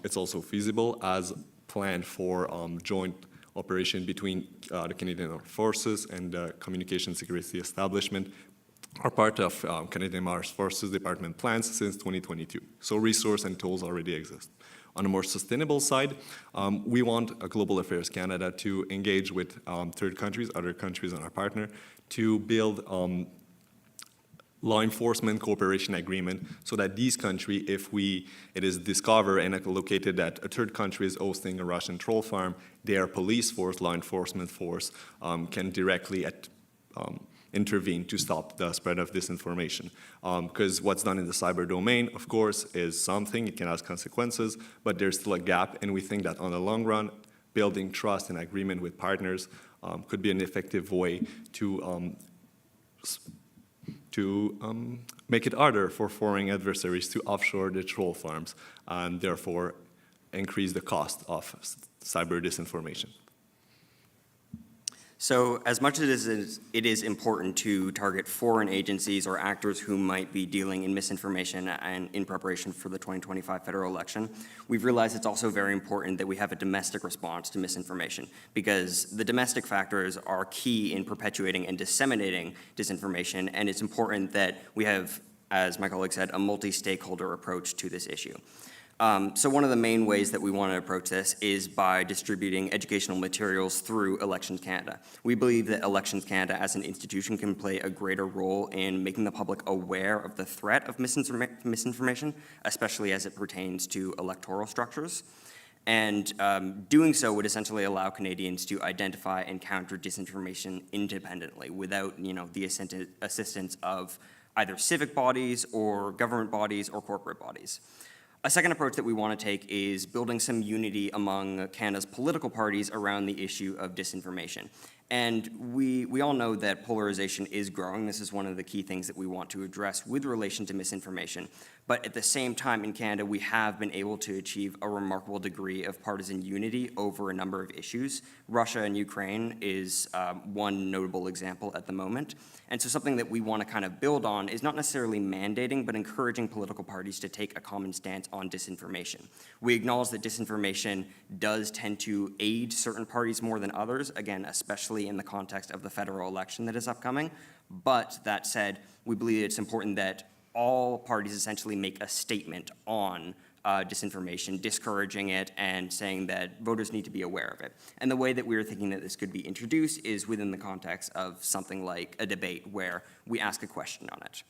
[SPEAKER 17] It's also feasible as planned for joint operation between the Canadian Armed Forces and the Communication Security Establishment are part of Canadian Armed Forces Department plans since 2022. So resource and tools already exist. On a more sustainable side, we want Global Affairs Canada to engage with third countries, other countries and our partner, to build law enforcement cooperation agreement so that these countries, if it is discovered and located that a third country is hosting a Russian troll farm, their police force, law enforcement force, can directly intervene to stop the spread of disinformation. Because what's done in the cyber domain, of course, is something, it can have consequences, but there's still a gap, and we think that on the long run, building trust and agreement with partners could be an effective way to
[SPEAKER 14] make it harder for foreign adversaries to offshore the troll farms and therefore increase the cost of cyber disinformation.
[SPEAKER 15] So as much as it is important to target foreign agencies or actors who might be dealing in misinformation and in preparation for the 2025 federal election, we've realized it's also very important that we have a domestic response to misinformation, because the domestic factors are key in perpetuating and disseminating disinformation, and it's important that we have, as my colleague said, a multi-stakeholder approach to this issue. So one of the main ways that we want to approach this is by distributing educational materials through Elections Canada. We believe that Elections Canada as an institution can play a greater role in making the public aware of the threat of misinformation, especially as it pertains to electoral structures. And doing so would essentially allow Canadians to identify and counter disinformation independently without, the assistance of either civic bodies or government bodies or corporate bodies. A second approach that we want to take is building some unity among Canada's political parties around the issue of disinformation. And we all know that polarization is growing. This is one of the key things that we want to address with relation to misinformation. But at the same time, in Canada, we have been able to achieve a remarkable degree of partisan unity over a number of issues. Russia and Ukraine is one notable example at the moment. And so something that we want to kind of build on is not necessarily mandating, but encouraging political parties to take a common stance on disinformation. We acknowledge that disinformation does tend to aid certain parties more than others, again, especially in the context of the federal election that is upcoming. But that said, we believe it's important that all parties essentially make a statement on disinformation, discouraging it, and saying that voters need to be aware of it. And the way that we were thinking that this could be introduced is within the context of something like a debate where we ask a question on it.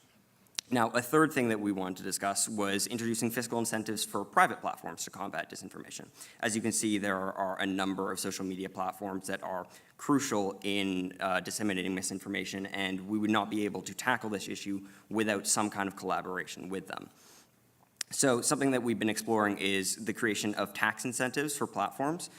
[SPEAKER 15] Now, a third thing that we wanted to discuss was introducing fiscal incentives for private platforms to combat disinformation. As you can see, there are a number of social media platforms that are crucial in disseminating misinformation, and we would not be able to tackle this issue without some kind of collaboration with them. So something that we've been exploring is the creation of tax incentives for platforms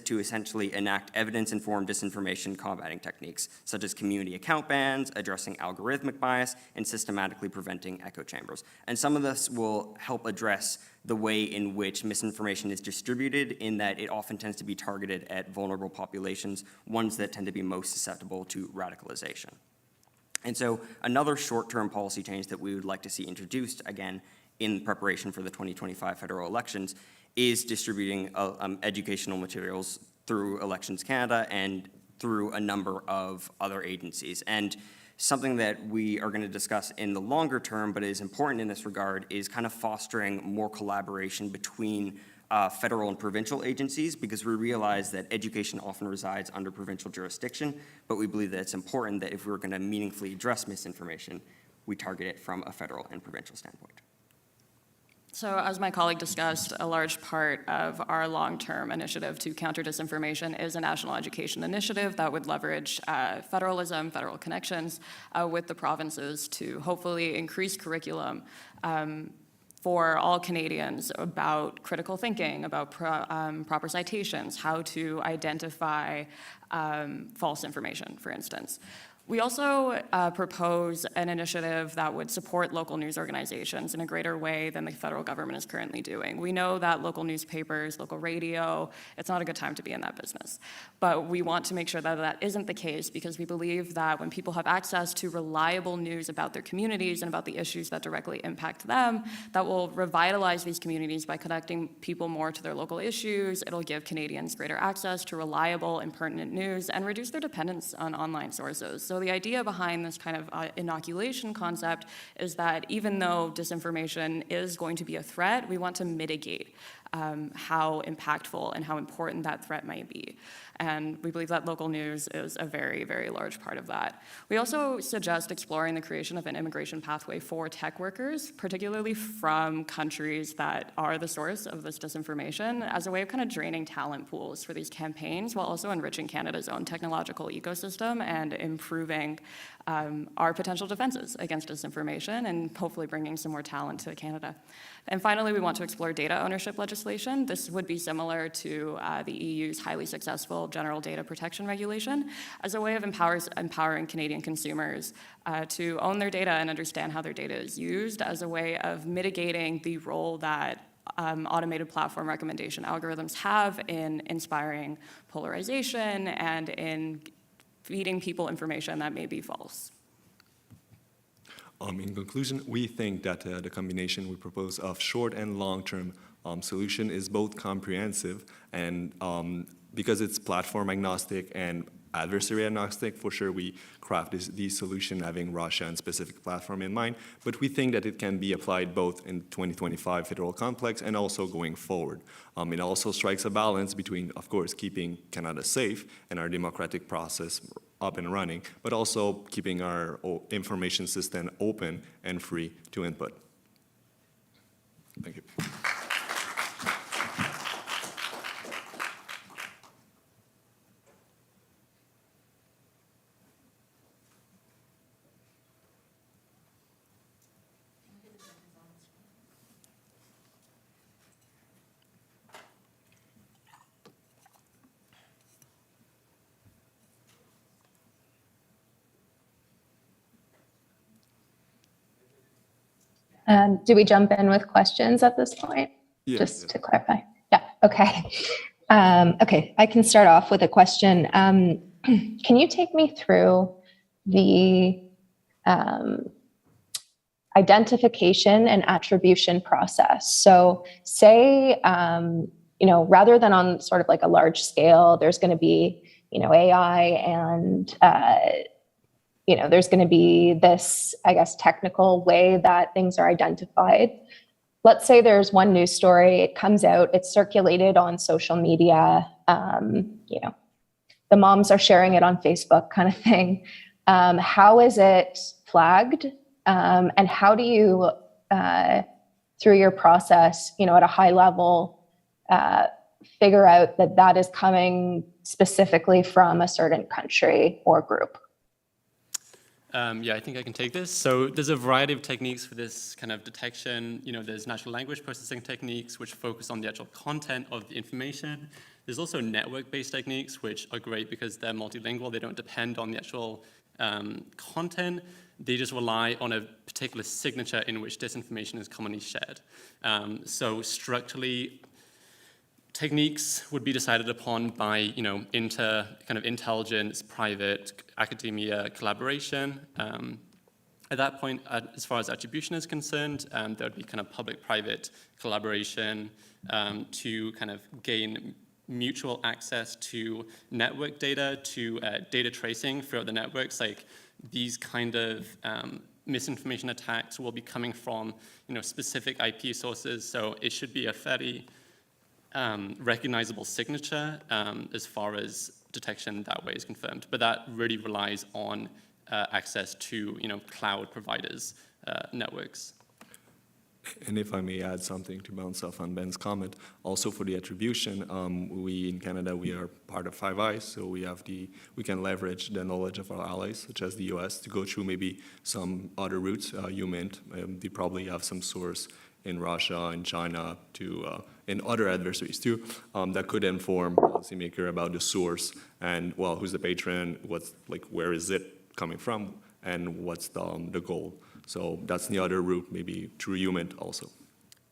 [SPEAKER 15] to essentially enact evidence-informed disinformation combating techniques, such as community account bans, addressing algorithmic bias, and systematically preventing echo chambers. And some of this will help address the way in which misinformation is distributed, in that it often tends to be targeted at vulnerable populations, ones that tend to be most susceptible to radicalization. And so another short-term policy change that we would like to see introduced, again, in preparation for the 2025 federal elections, is distributing educational materials through Elections Canada and through a number of other agencies. And something that we are going to discuss in the longer term, but is important in this regard, is kind of fostering more collaboration between federal and provincial agencies, because we realize that education often resides under provincial jurisdiction, but we believe that it's important that if we're going to meaningfully address misinformation, we target it from a federal and provincial standpoint.
[SPEAKER 16] So as my colleague discussed, a large part of our long-term initiative to counter disinformation is a national education initiative that would leverage federalism, federal connections with the provinces to hopefully increase curriculum for all Canadians about critical thinking, about proper citations, how to identify false information, for instance. We also propose an initiative that would support local news organizations in a greater way than the federal government is currently doing. We know that local newspapers, local radio, it's not a good time to be in that business. But we want to make sure that that isn't the case, because we believe that when people have access to reliable news about their communities and about the issues that directly impact them, that will revitalize these communities by connecting people more to their local issues. It'll give Canadians greater access to reliable and pertinent news and reduce their dependence on online sources. So the idea behind this kind of inoculation concept is that even though disinformation is going to be a threat, we want to mitigate how impactful and how important that threat might be. And we believe that local news is a very, very large part of that. We also suggest exploring the creation of an immigration pathway for tech workers, particularly from countries that are the source of this disinformation, as a way of kind of draining talent pools for these campaigns, while also enriching Canada's own technological ecosystem and improving
[SPEAKER 14] improving our potential defenses against disinformation and hopefully bringing some more talent to Canada. And finally, we want to explore data ownership legislation. This would be similar to the EU's highly successful General Data Protection Regulation as a way of empowering Canadian consumers to own their data and understand how their data is used as a way of mitigating the role that automated platform recommendation algorithms have in inspiring polarization and in feeding people information that may be false.
[SPEAKER 15] In conclusion, we think that the combination we propose of short and long-term solution is both comprehensive and because it's platform agnostic and adversary agnostic, for sure we craft these solution having Russia and specific platform in mind, but we think that it can be applied both in 2025 federal complex and also going forward. It also strikes a balance between, of course, keeping Canada safe and our democratic process up and running, but also keeping our information system open and free to input. Thank you.
[SPEAKER 16] Do we jump in with questions at this point?
[SPEAKER 15] Yes,
[SPEAKER 16] Just to clarify. Yeah, okay. Okay, I can start off with a question. Can you take me through the identification and attribution process? So say, rather than on sort of like a large scale, there's going to be, AI and there's going to be this, I guess, technical way that things are identified. Let's say there's one news story, it comes out, it's circulated on social media, the moms are sharing it on Facebook kind of thing. How is it flagged? And how do you, through your process, at a high level, figure out that that is coming specifically from a certain country or group?
[SPEAKER 1] Yeah, I think I can take this. So there's a variety of techniques for this kind of detection. There's natural language processing techniques, which focus on the actual content of the information. There's also network-based techniques, which are great because they're multilingual. They don't depend on the actual content. They just rely on a particular signature in which disinformation is commonly shared. So structurally, techniques would be decided upon by, intelligence, private, academia collaboration. At that point, as far as attribution is concerned, there would be kind of public-private collaboration to kind of gain mutual access to network data, to data tracing throughout the networks. Like these kind of misinformation attacks will be coming from, specific IP sources. So it should be a fairly recognizable signature as far as detection that way is confirmed. But that really relies on access to, cloud providers' networks.
[SPEAKER 15] And if I may add something to bounce off on Ben's comment, also for the attribution, we in Canada, we are part of Five Eyes, so we can leverage the knowledge of our allies, such as the US, to go through maybe some other routes. You meant they probably have some source in Russia and China and other adversaries too, that could inform policymaker about the source and, well, who's the patron, where is it coming from, and what's the goal. So that's the other route, maybe through HUMINT also.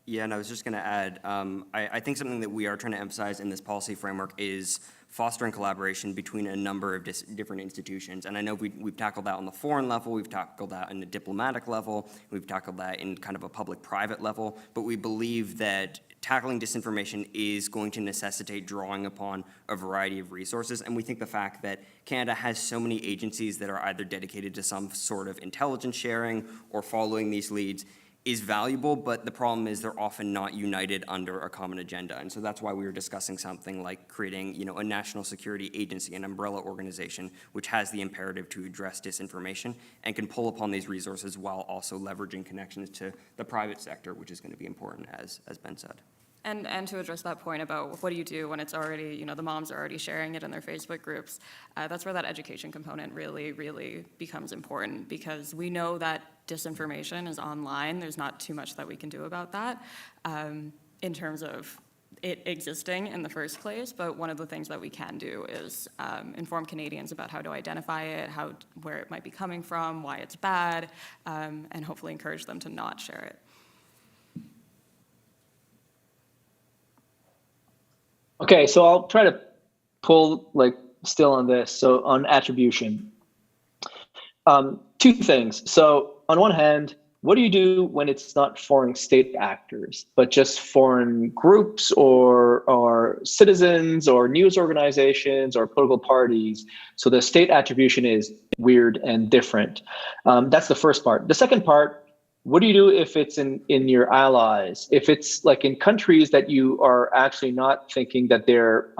[SPEAKER 17] Yeah, and I was just going to add, I think something that we are trying to emphasize in this policy framework is fostering collaboration between a number of different institutions. And I know we've tackled that on the foreign level, we've tackled that in the diplomatic level, we've tackled that in kind of a public-private level, but we believe that tackling disinformation is going to necessitate drawing upon a variety of resources. And we think the fact that Canada has so many agencies that are either dedicated to some sort of intelligence sharing or following these leads is valuable, but the problem is they're often not united under a common agenda. And so that's why we were discussing something like creating, a national security agency, an umbrella organization, which has the imperative to address disinformation and can pull upon these resources while also leveraging connections to the private sector, which is going to be important, as Ben said.
[SPEAKER 14] And to address that point about what do you do when it's already, the moms are already sharing it in their Facebook groups, that's where that education component really, really becomes important, because we know that disinformation is online. There's not too much that we can do about that in terms of it existing in the first place, but one of the things that we can do is inform Canadians about how to identify it, where it might be coming from, why it's bad, and hopefully encourage them to not share it.
[SPEAKER 15] Okay, so I'll try to pull still on this. So on attribution, two things. So on one hand, what do you do when it's not foreign state actors, but just foreign groups or citizens or news organizations or political parties? So the state attribution is weird and different. That's the first part. The second part, what do you do if it's in your allies? If it's in countries that you are actually not thinking that they're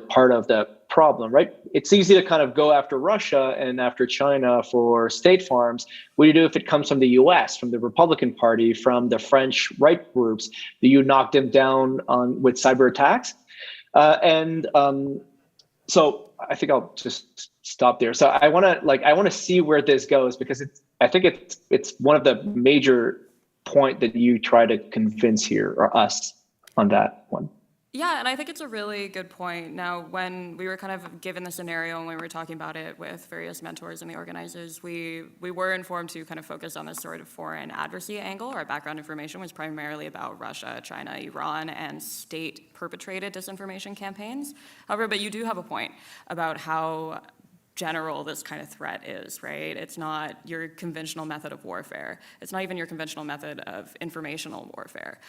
[SPEAKER 15] part of the problem, right? It's easy to kind of go after Russia and after China for state farms. What do you do if it comes from the US, from the Republican Party, from the French right groups? Do you knock them down with cyber attacks? So I think I'll just stop there. So I want to see where this goes, because I think it's one of the major point that you try to convince here, or us, on that one.
[SPEAKER 14] Yeah, and I think it's a really good point. Now, when we were kind of given the scenario and we were talking about it with various mentors and the organizers, we were informed to kind of focus on this sort of foreign advocacy angle. Our background information was primarily about Russia, China, Iran, and state-perpetrated disinformation campaigns. However, but you do have a point about how general this kind of threat is, right? It's not your conventional method of warfare. It's not even your conventional method of informational warfare.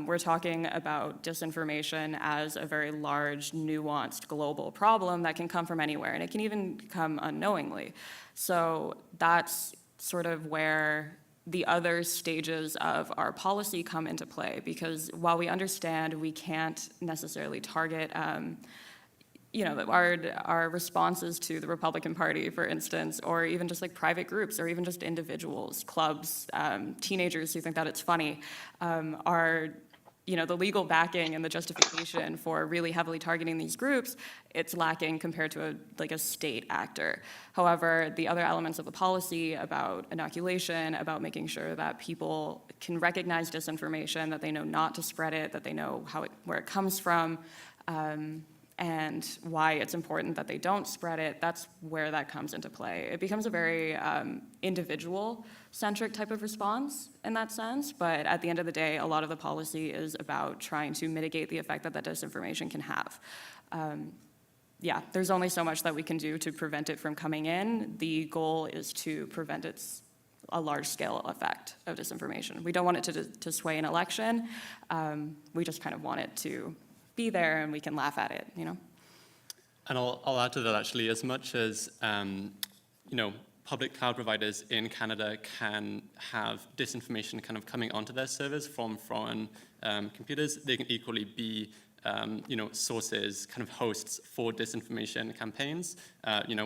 [SPEAKER 14] We're talking about disinformation as a very large, nuanced, global problem that can come from anywhere, and it can even come unknowingly. So that's sort of where the other stages of our policy come into play, because while we understand we can't necessarily target our responses to the Republican Party, for instance, or even just private groups, or even just individuals, clubs, teenagers who think that it's funny, the legal backing and the justification for really heavily targeting these groups, it's lacking compared to a state actor. However, the other elements of the policy about inoculation, about making sure that people can recognize disinformation, that they know not to spread it, that they know where it comes from, and why it's important that they don't spread it, that's where that comes into play. It becomes a very individual-centric type of response in that sense, but at the end of the day, a lot of the policy is about trying to mitigate the effect that disinformation can have. There's only so much that we can do to prevent it from coming in. The goal is to prevent a large-scale effect of disinformation. We don't want it to sway an election. We just kind of want it to be there and we can laugh at it, And
[SPEAKER 17] I'll add to that, actually, as much as, public cloud providers in Canada can have disinformation kind of coming onto their servers from foreign computers, they can equally be, sources, kind of hosts for disinformation campaigns.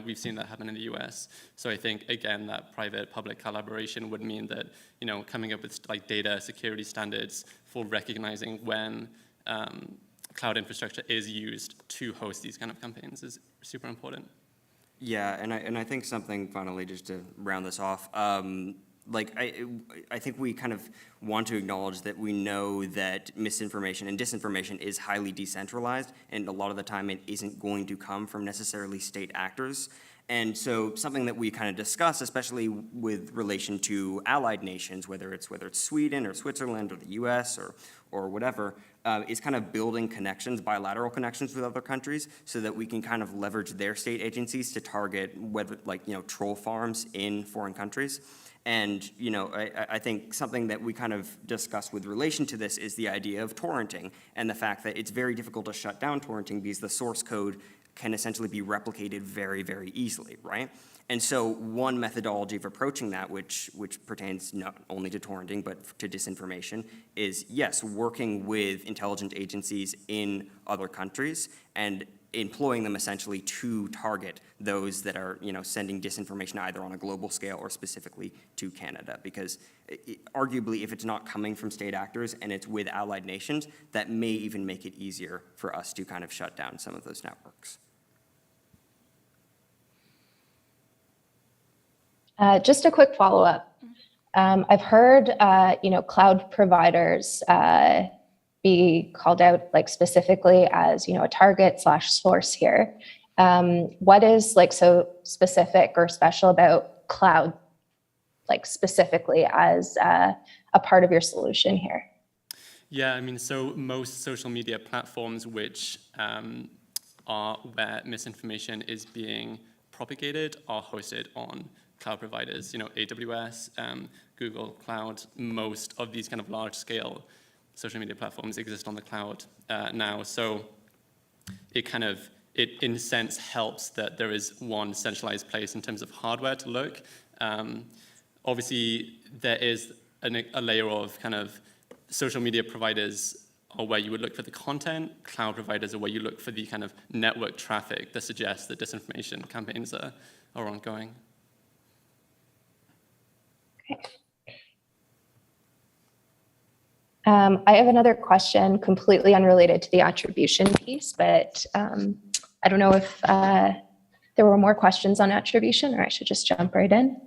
[SPEAKER 17] We've seen that happen in the US. So I think, again, that private-public collaboration would mean that, coming up with data security standards for recognizing when cloud infrastructure is used to host these kind of campaigns is super important.
[SPEAKER 16] Yeah, and I think something finally, just to round this off, I think we kind of want to acknowledge that we know that misinformation and disinformation is highly decentralized, and a lot of the time it isn't going to come from necessarily state actors. And so something that we kind of discuss, especially with relation to allied nations, whether it's Sweden or Switzerland or the US or whatever, is kind of building connections, bilateral connections with other countries, so that we can kind of leverage their state agencies to target troll farms in foreign countries. And, I think something that we kind of discussed with relation to this is the idea of torrenting, and the fact that it's very difficult to shut down torrenting because the source code can essentially be replicated very, very easily, right? And so one methodology of approaching that, which pertains not only to torrenting, but to disinformation, is, yes, working with intelligence agencies in other countries and
[SPEAKER 14] employing them essentially to target those that are, sending disinformation either on a global scale or specifically to Canada. Because arguably, if it's not coming from state actors and it's with allied nations, that may even make it easier for us to kind of shut down some of those networks.
[SPEAKER 16] Just a quick follow-up. I've heard, cloud providers be called out specifically as, a target/source here. What is so specific or special about cloud, specifically as a part of your solution here?
[SPEAKER 15] Yeah, so most social media platforms which are where misinformation is being propagated are hosted on cloud providers, AWS, Google Cloud. Most of these kind of large-scale social media platforms exist on the cloud now. So it in a sense helps that there is one centralized place in terms of hardware to look. Obviously, there is a layer of kind of social media providers are where you would look for the content. Cloud providers are where you look for the kind of network traffic that suggests that disinformation campaigns are ongoing.
[SPEAKER 16] Okay. I have another question completely unrelated to the attribution piece, but I don't know if there were more questions on attribution, or I should just jump right in.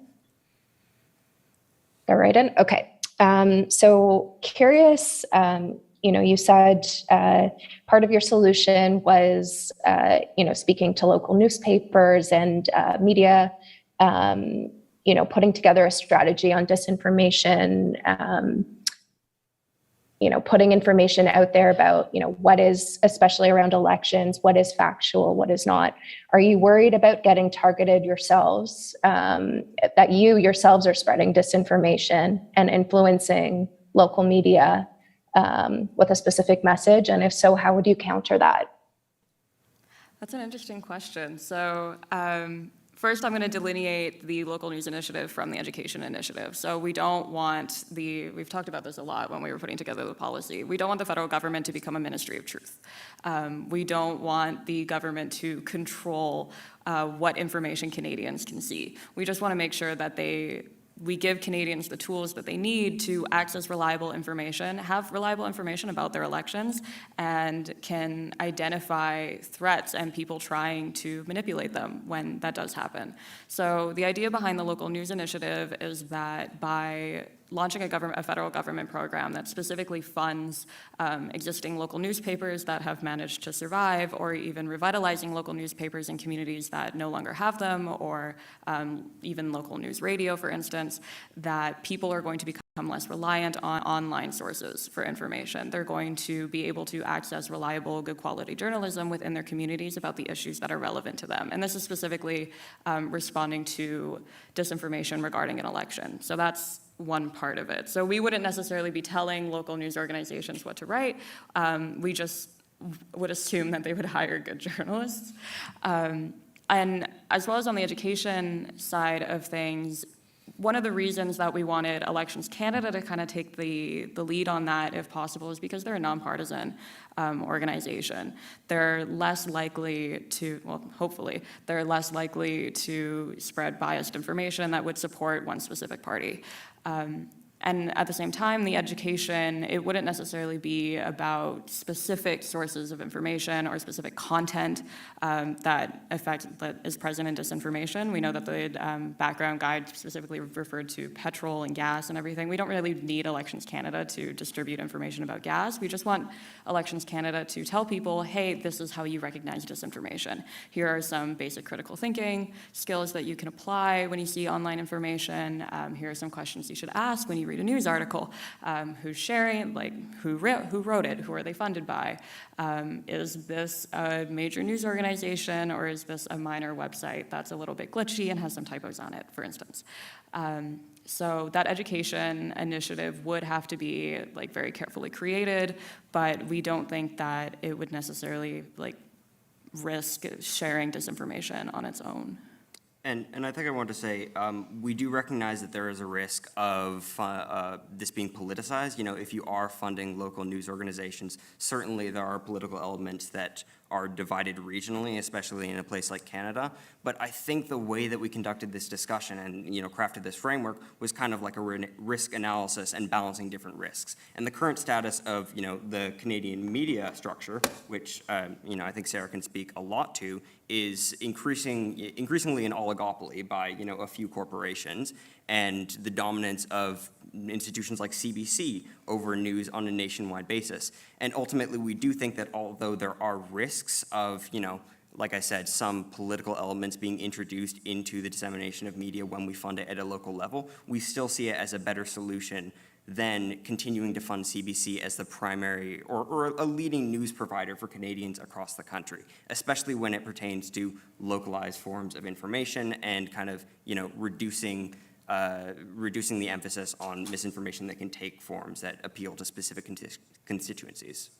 [SPEAKER 16] Go right in? Okay. So curious, you said part of your solution was, speaking to local newspapers and media, putting together a strategy on disinformation, putting information out there about, what is, especially around elections, what is factual, what is not. Are you worried about getting targeted yourselves, that you yourselves are spreading disinformation and influencing local media with a specific message? And if so, how would you counter that?
[SPEAKER 17] That's an interesting question. So first, I'm going to delineate the local news initiative from the education initiative. So we don't want we've talked about this a lot when we were putting together the policy. We don't want the federal government to become a ministry of truth. We don't want the government to control what information Canadians can see. We just want to make sure that we give Canadians the tools that they need to access reliable information, have reliable information about their elections, and can identify threats and people trying to manipulate them when that does happen. So the idea behind the local news initiative is that by launching a federal government program that specifically funds existing local newspapers that have managed to survive, or even revitalizing local newspapers in communities that no longer have them, or even local news radio, for instance, that people are going to become less reliant on online sources for information. They're going to be able to access reliable, good quality journalism within their communities about the issues that are relevant to them. And this is specifically responding to disinformation regarding an election. So that's one part of it. So we wouldn't necessarily be telling local news organizations what to write. We just would assume that they would hire good journalists. And as well as on the education side of things, one of the reasons that we wanted Elections Canada to kind of take the lead on that, if possible, is because they're a nonpartisan organization. They're less likely to, well, hopefully, they're less likely to spread biased information that would support one specific party. And at the same time, the education, it wouldn't necessarily be about specific sources of information or specific content that is present in disinformation. We know that the background guide specifically referred to petrol and gas and everything. We don't really need Elections Canada to distribute information about gas. We just want Elections Canada to tell people, hey, this is how you recognize disinformation. Here are some basic critical thinking skills that you can apply when you see online information. Here are some questions you should ask when you read a news article. Who's sharing, who wrote it, who are they funded by? Is this a major news organization, or is this a minor website that's a little bit glitchy and has some typos on it, for instance? So that education initiative would have to be very carefully created, but we don't think that it would necessarily risk sharing disinformation on its own.
[SPEAKER 14] And I think I want to say, we do recognize that there is a risk of this being politicized. You know, if you are funding local news organizations, certainly there are political elements that are divided regionally, especially in a place like Canada. But I think the way that we conducted this discussion and, you know, crafted this framework was kind of like a risk analysis and balancing different risks. And the current status of, you know, the Canadian media structure, which, you know, I think Sarah can speak a lot to, is increasingly an oligopoly by, you know, a few corporations, and the dominance of institutions like CBC over news on a nationwide basis. And ultimately, we do think that although there are risks of, you know, like I said, some political elements being introduced into the dissemination of media when we fund it at a local level, we still see it as a better solution than continuing to fund CBC as the primary or a leading news provider for Canadians across the country, especially when it pertains to localized forms of information and kind of, you know, reducing the emphasis on misinformation that can take forms that appeal to specific constituencies.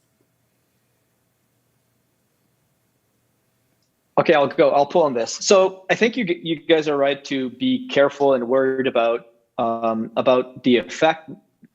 [SPEAKER 15] Okay, I'll pull on this. So I think you guys are right to be careful and worried about the effect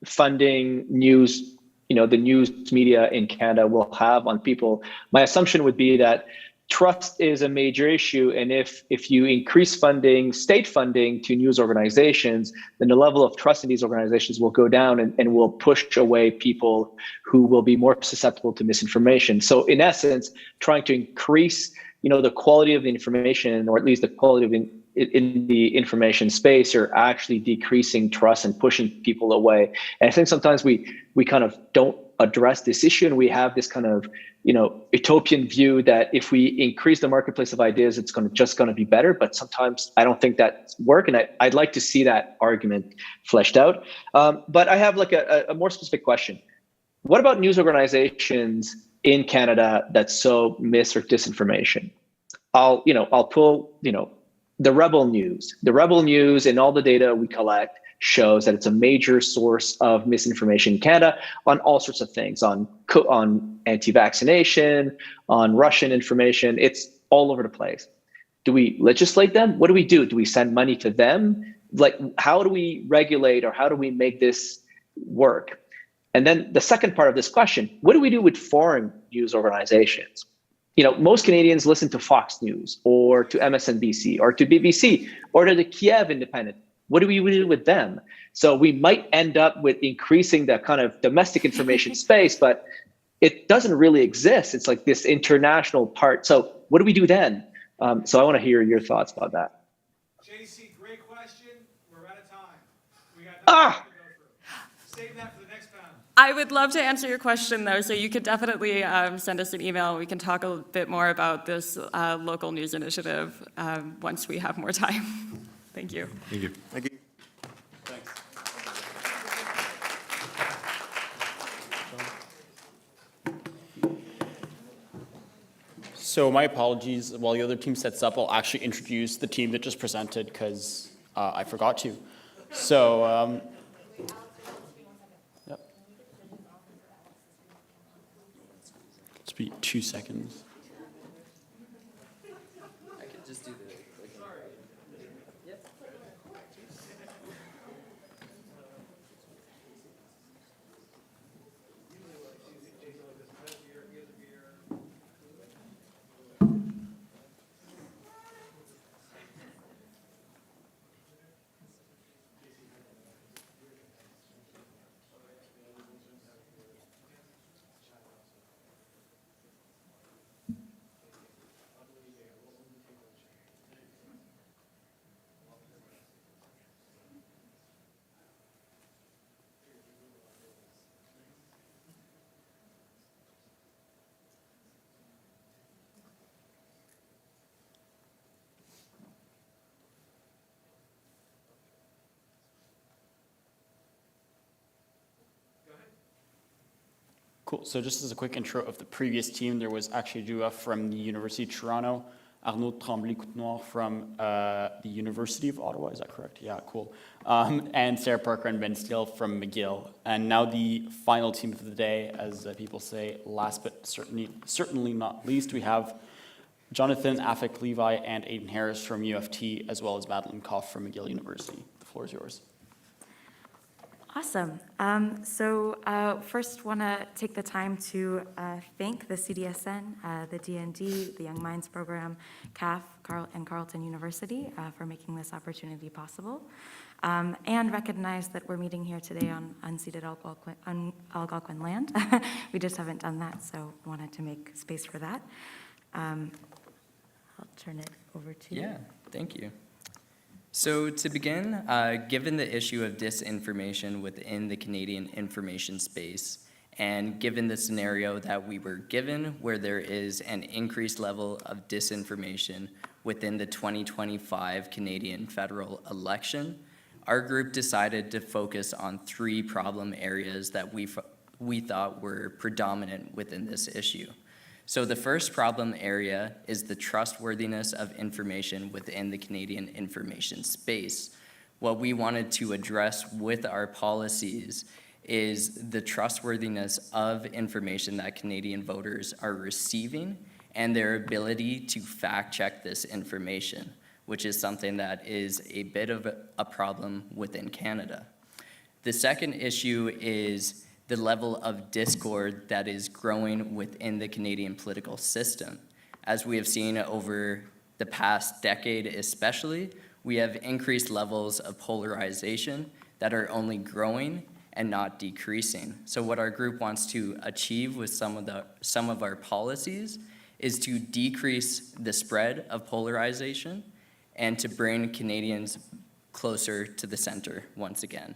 [SPEAKER 15] funding news, you know, the news media in Canada will have on people. My assumption would be that trust is a major issue, and if you increase funding, state funding to news organizations, then the level of trust in these organizations will go down and will push away people who will be more susceptible to misinformation. So in essence, trying to increase, you know, the quality of the information, or at least the quality of in the information space, are actually decreasing trust and pushing people away. And I think sometimes we kind of don't address this issue, and we have this kind of, you know, utopian view that if we increase the marketplace of ideas, it's just going to be better. But sometimes I don't think that works, and I'd like to see that argument fleshed out. But I have like a more specific question. What about news organizations in Canada that sow mis or disinformation? I'll pull, you know, the Rebel News. The Rebel News and all the data we collect shows that it's a major source of misinformation in Canada on all sorts of things, on anti-vaccination, on Russian information. It's all over the place. Do we legislate them? What do we do? Do we send money to them? Like, how do we regulate, or how do we make this work? And then the second part of this question, what do we do with foreign news organizations? You know, most Canadians listen to Fox News or to MSNBC or to BBC or to the Kiev Independent. What do we do with them? So we might end up with increasing the kind of domestic information space, but it doesn't really exist. It's like this international part. So what do we do then? So I want to hear your thoughts about that.
[SPEAKER 3] JC, great question. We're out of time. We got nothing to go through. Save that for the next panel.
[SPEAKER 16] I would love to answer your question, though, so you could definitely send us an email. We can talk a bit more about this local news initiative once we have more time. Thank you.
[SPEAKER 13] Thank you.
[SPEAKER 1] Thank you. Thanks. So my apologies. While the other team sets up, I'll actually introduce the team that just presented, because I forgot to. So, yep. Let's be 2 seconds.
[SPEAKER 14] I could just do the.
[SPEAKER 1] Cool. So just as a quick intro of the previous team, there was actually Dua from the University of Toronto, Arnaud Tremblay-Coutenoir from the University of Ottawa. Is that correct? Yeah, cool. And Sarah Parker and Ben Steele from McGill. And now the final team of the day, as people say, last but certainly not least, we have Jonathan Afik-Levi and Aiden Harris from UFT, as well as Madeline Koff from McGill University. The floor is yours.
[SPEAKER 14] Awesome. First want to take the time to thank the CDSN, the DND, the Young Minds Program, CAF, and Carleton University for making this opportunity possible, and recognize that we're meeting here today on unceded Algonquin land. We just haven't done that, so wanted to make space for that. I'll turn it over to you.
[SPEAKER 15] Yeah, thank you. So to begin, given the issue of disinformation within the Canadian information space, and given the scenario that we were given where there is an increased level of disinformation within the 2025 Canadian federal election, our group decided to focus on 3 problem areas that we thought were predominant within this issue. So the first problem area is the trustworthiness of information within the Canadian information space. What we wanted to address with our policies is the trustworthiness of information that Canadian voters are receiving and their ability to fact check this information, which is something that is a bit of a problem within Canada. The second issue is the level of discord that is growing within the Canadian political system. As we have seen over the past decade especially, we have increased levels of polarization that are only growing and not decreasing. So what our group wants to achieve with some of our policies is to decrease the spread of polarization and to bring Canadians closer to the center once again.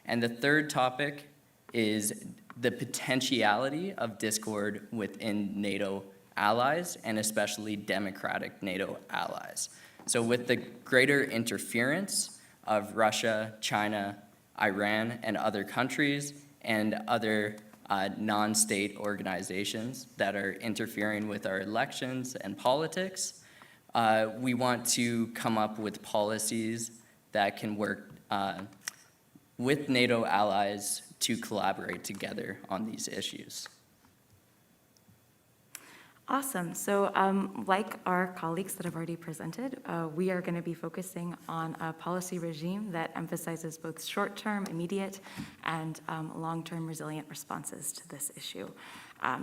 [SPEAKER 15] And the third topic is the potentiality of discord within NATO allies, and especially democratic NATO allies. So with the greater interference of Russia, China, Iran, and other countries, and other non-state organizations that are interfering with our elections and politics, we want to come up with policies that can work with NATO allies to collaborate together on these issues.
[SPEAKER 14] Awesome. So like our colleagues that have already presented, we are going to be focusing on a policy regime that emphasizes both short-term, immediate, and long-term resilient responses to this issue.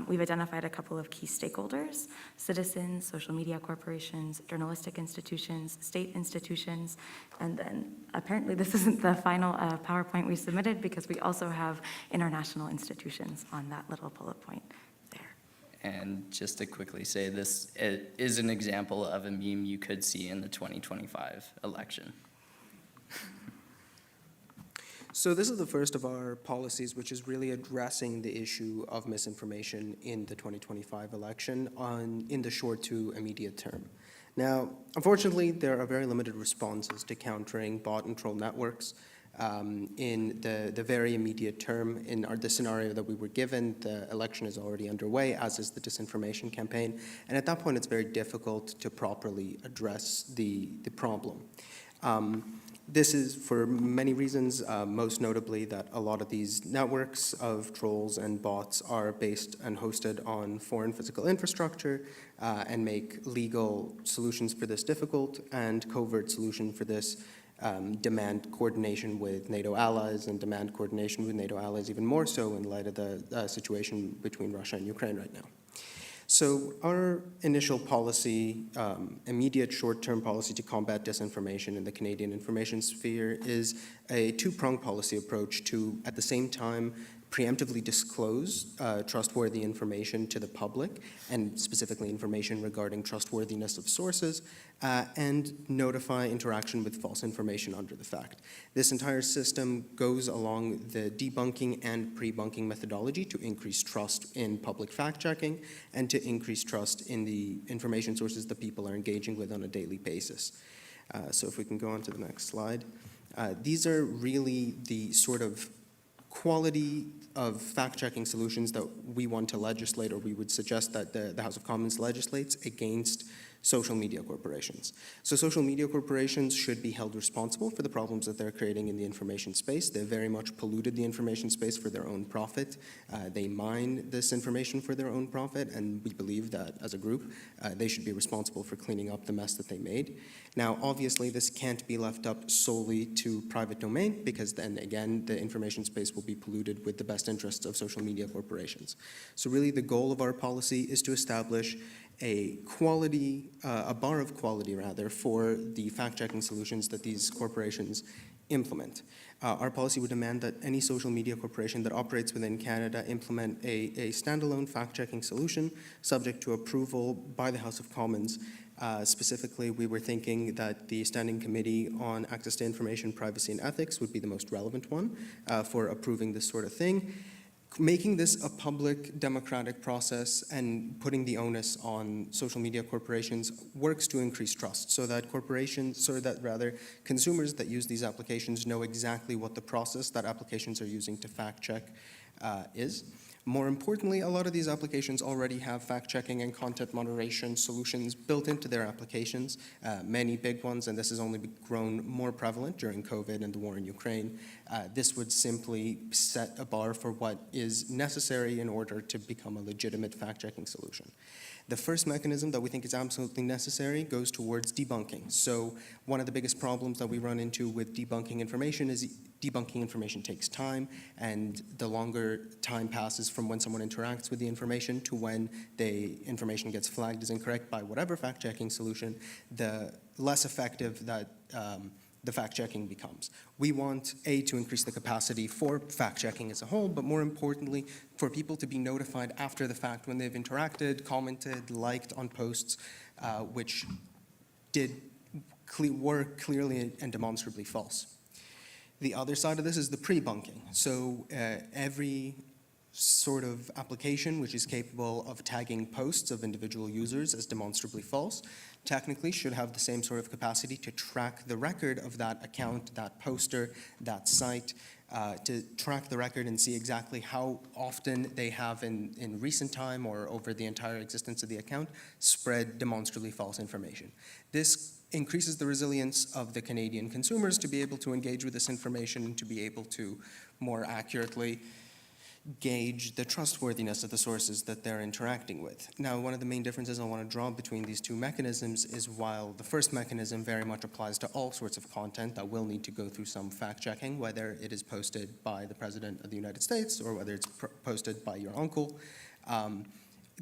[SPEAKER 14] We've identified a couple of key stakeholders: citizens, social media corporations, journalistic institutions, state institutions, and then apparently this isn't the final PowerPoint we submitted because we also have international institutions on that little bullet point there.
[SPEAKER 15] And just to quickly say, this is an example of a meme you could see in the 2025 election.
[SPEAKER 3] So this is the first of our policies which is really addressing the issue of misinformation in the 2025 election in the short to immediate term. Now, unfortunately, there are very limited responses to countering bot and troll networks. In the very immediate term, in the scenario that we were given, the election is already underway, as is the disinformation campaign. And at that point, it's very difficult to properly address the problem. This is for many reasons, most notably that a lot of these networks of trolls and bots are based and hosted on foreign physical infrastructure and make legal solutions for this difficult, and covert solution for this demand coordination with NATO allies, and demand coordination with NATO allies even more so in light of the situation between Russia and Ukraine right now. So our initial policy, immediate short-term policy to combat disinformation in the Canadian information sphere, is a two-pronged policy approach to, at the same time, preemptively disclose trustworthy information to the public, and specifically information regarding trustworthiness of sources, and notify interaction with false information under the fact. This entire system goes along the debunking and pre-bunking methodology to increase trust in public fact-checking and to increase trust in the information sources that people are engaging with on a daily basis. So if we can go on to the next slide. These are really the sort of quality of fact-checking solutions that we want to legislate, or we would suggest that the House of Commons legislates against
[SPEAKER 14] social media corporations. So social media corporations should be held responsible for the problems that they're creating in the information space. They've very much polluted the information space for their own profit. They mine this information for their own profit, and we believe that as a group, they should be responsible for cleaning up the mess that they made. Now, obviously, this can't be left up solely to private domain, because then again, the information space will be polluted with the best interests of social media corporations. So really the goal of our policy is to establish a bar of quality rather, for the fact-checking solutions that these corporations implement. Our policy would demand that any social media corporation that operates within Canada implement a standalone fact-checking solution subject to approval by the House of Commons. Specifically, we were thinking that the Standing Committee on Access to Information, Privacy and Ethics would be the most relevant one for approving this sort of thing. Making this a public democratic process and putting the onus on social media corporations works to increase trust, so that consumers that use these applications know exactly what the process that applications are using to fact check is. More importantly, a lot of these applications already have fact-checking and content moderation solutions built into their applications, many big ones, and this has only grown more prevalent during COVID and the war in Ukraine. This would simply set a bar for what is necessary in order to become a legitimate fact-checking solution. The first mechanism that we think is absolutely necessary goes towards debunking. So one of the biggest problems that we run into with debunking information is debunking information takes time, and the longer time passes from when someone interacts with the information to when the information gets flagged as incorrect by whatever fact-checking solution, the less effective that the fact-checking becomes. We want, to increase the capacity for fact-checking as a whole, but more importantly, for people to be notified after the fact when they've interacted, commented, liked on posts, which were clearly and demonstrably false. The other side of this is the pre-bunking. So every sort of application which is capable of tagging posts of individual users as demonstrably false technically should have the same sort of capacity to track the record of that account, that poster, that site, to track the record and see exactly how often they have in recent time or over the entire existence of the account spread demonstrably false information. This increases the resilience of the Canadian consumers to be able to engage with this information and to be able to more accurately gauge the trustworthiness of the sources that they're interacting with. Now, one of the main differences I want to draw between these two mechanisms is while the first mechanism very much applies to all sorts of content that will need to go through some fact-checking, whether it is posted by the President of the United States or whether it's posted by your uncle,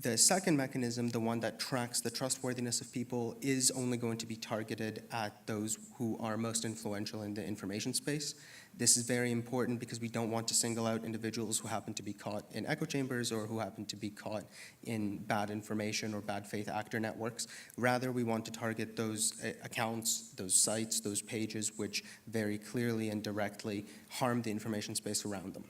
[SPEAKER 14] the second mechanism, the one that tracks the trustworthiness of people, is only going to be targeted at those who are most influential in the information space. This is very important because we don't want to single out individuals who happen to be caught in echo chambers or who happen to be caught in bad information or bad faith actor networks. Rather, we want to target those accounts, those sites, those pages which very clearly and directly harm the information space around them.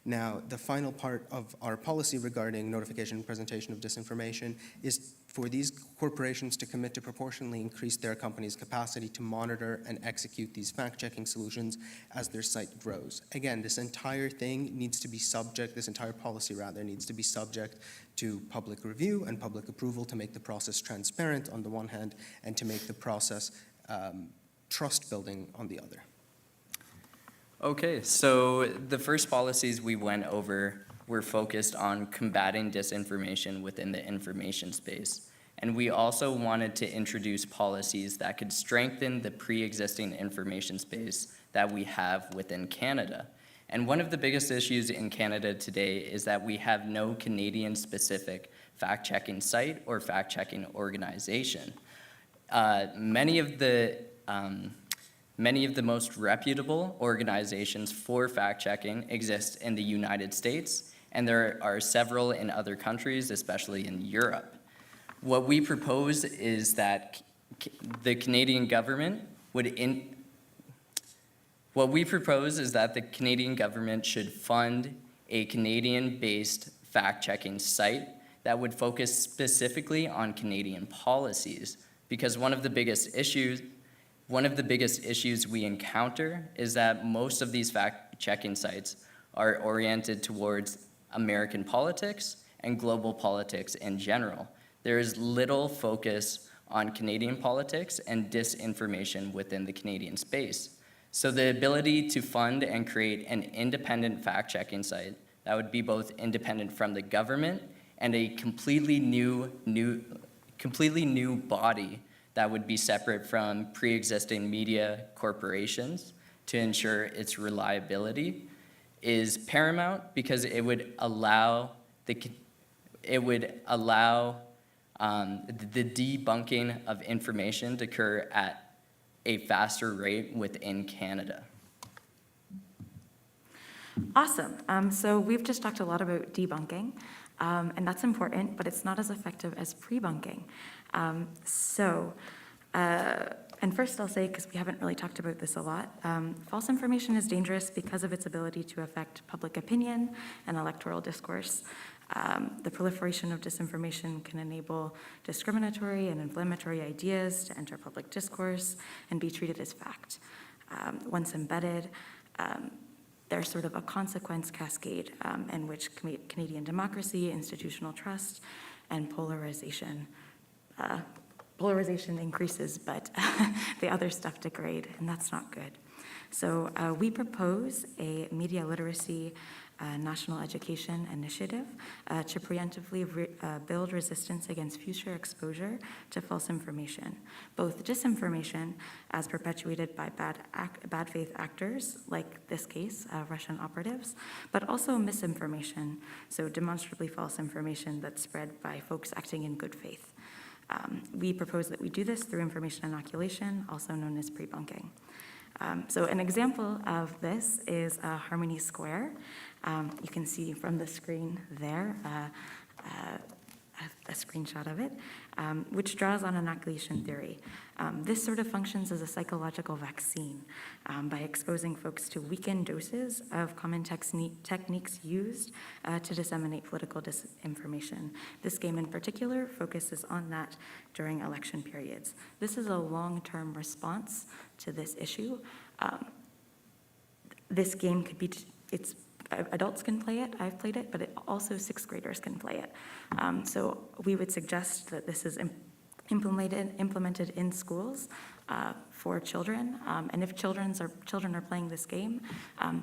[SPEAKER 14] Now, the final part of our policy regarding notification and presentation of disinformation is for these corporations to commit to proportionally increase their company's capacity to monitor and execute these fact-checking solutions as their site grows. Again, this entire thing needs to be subject, this entire policy rather, needs to be subject to public review and public approval to make the process transparent on the one hand and to make the process trust-building on the other.
[SPEAKER 15] Okay, so the first policies we went over were focused on combating disinformation within the information space. And we also wanted to introduce policies that could strengthen the pre-existing information space that we have within Canada. And one of the biggest issues in Canada today is that we have no Canadian-specific fact-checking site or fact-checking organization. Many of the most reputable organizations for fact-checking exist in the United States, and there are several in other countries, especially in Europe. What we propose is that the Canadian government should fund a Canadian-based fact-checking site that would focus specifically on Canadian policies, because one of the biggest issues we encounter is that most of these fact-checking sites are oriented towards American politics and global politics in general. There is little focus
[SPEAKER 14] on Canadian politics and disinformation within the Canadian space. So the ability to fund and create an independent fact-checking site that would be both independent from the government and a completely new body that would be separate from pre-existing media corporations to ensure its reliability is paramount, because it would allow the debunking of information to occur at a faster rate within Canada.
[SPEAKER 15] Awesome. So we've just talked a lot about debunking, and that's important, but it's not as effective as pre-bunking. And first I'll say, because we haven't really talked about this a lot, false information is dangerous because of its ability to affect public opinion and electoral discourse. The proliferation of disinformation can enable discriminatory and inflammatory ideas to enter public discourse and be treated as fact. Once embedded, there's sort of a consequence cascade in which Canadian democracy, institutional trust, and polarization increases, but the other stuff degrade, and that's not good. So we propose a media literacy national education initiative to preemptively build resistance against future exposure to false information, both disinformation as perpetuated by bad faith actors, like this case, Russian operatives, but also misinformation, so demonstrably false information that's spread by folks acting in good faith. We propose that we do this through information inoculation, also known as pre-bunking. So an example of this is Harmony Square. You can see from the screen there a screenshot of it, which draws on inoculation theory. This sort of functions as a psychological vaccine by exposing folks to weakened doses of common techniques used to disseminate political disinformation. This game in particular focuses on that during election periods. This is a long-term response to this issue. This game could be, adults can play it, I've played it, but also sixth graders can play it. So we would suggest that this is implemented in schools for children. And if children are playing this game,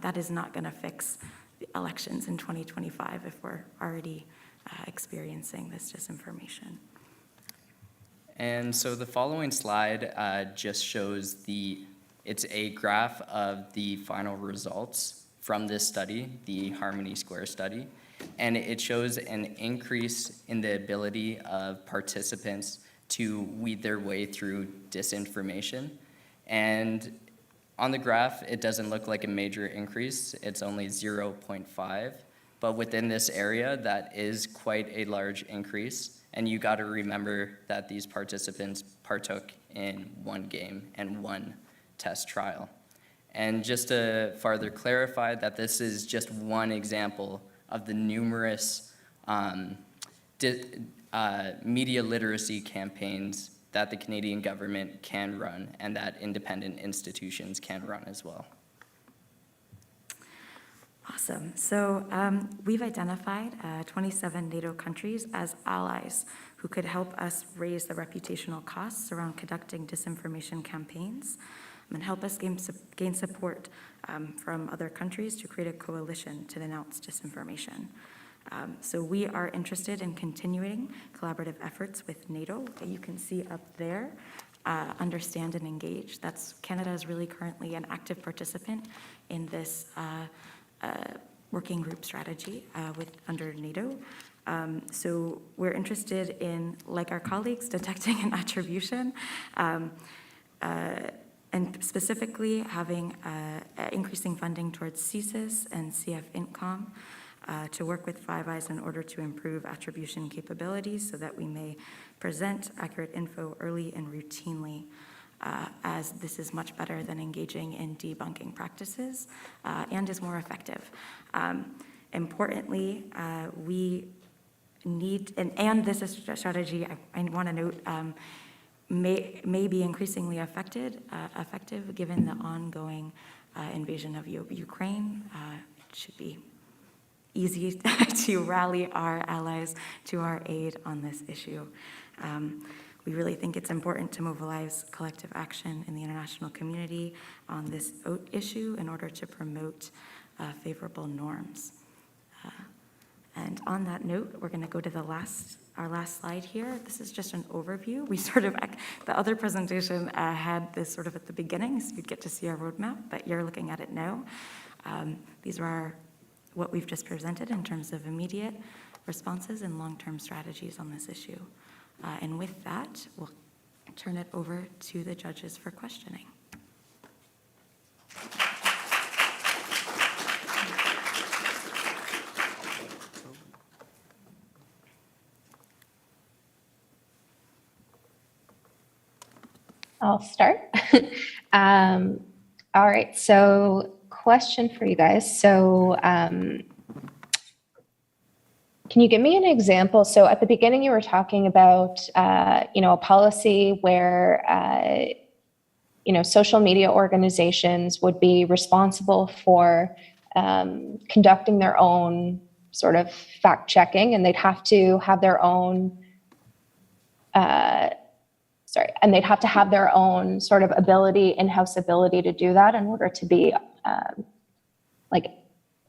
[SPEAKER 15] that is not gonna fix the elections in 2025 if we're already experiencing this disinformation.
[SPEAKER 14] And so the following slide just shows it's a graph of the final results from this study, the Harmony Square study, and it shows an increase in the ability of participants to weed their way through disinformation. And on the graph, it doesn't look like a major increase, it's only 0.5, but within this area, that is quite a large increase, and you gotta remember that these participants partook in one game and one test trial. And just to further clarify that this is just one example of the numerous media literacy campaigns that the Canadian government can run and that independent institutions can run as well.
[SPEAKER 15] Awesome. So we've identified 27 NATO countries as allies who could help us raise the reputational costs around conducting disinformation campaigns and help us gain support from other countries to create a coalition to denounce disinformation. So we are interested in continuing collaborative efforts with NATO that you can see up there, Understand and Engage. Canada is really currently an active participant in this working group strategy under NATO. So we're interested in, like our colleagues, detecting an attribution, and specifically having increasing funding towards CSIS and CF Intcom to work with Five Eyes in order to improve attribution capabilities so that we may present accurate info early and routinely, as this is much better than engaging in debunking practices and is more effective. Importantly, we need, and this is a strategy I want to note, may be increasingly effective given the ongoing invasion of Ukraine. It should be easy to rally our allies to our aid on this issue.
[SPEAKER 14] We really think it's important to mobilize collective action in the international community on this issue in order to promote favorable norms. And on that note, we're going to go to our last slide here. This is just an overview. We the other presentation had this sort of at the beginning, so you'd get to see our roadmap, but you're looking at it now. These are what we've just presented in terms of immediate responses and long-term strategies on this issue. And with that, we'll turn it over to the judges for questioning.
[SPEAKER 16] I'll start. All right, so question for you guys. So can you give me an example? So at the beginning, you were talking about, a policy where, social media organizations would be responsible for conducting their own sort of fact checking, and they'd have to have their own, and they'd have to have their own sort of ability, in-house ability to do that in order to be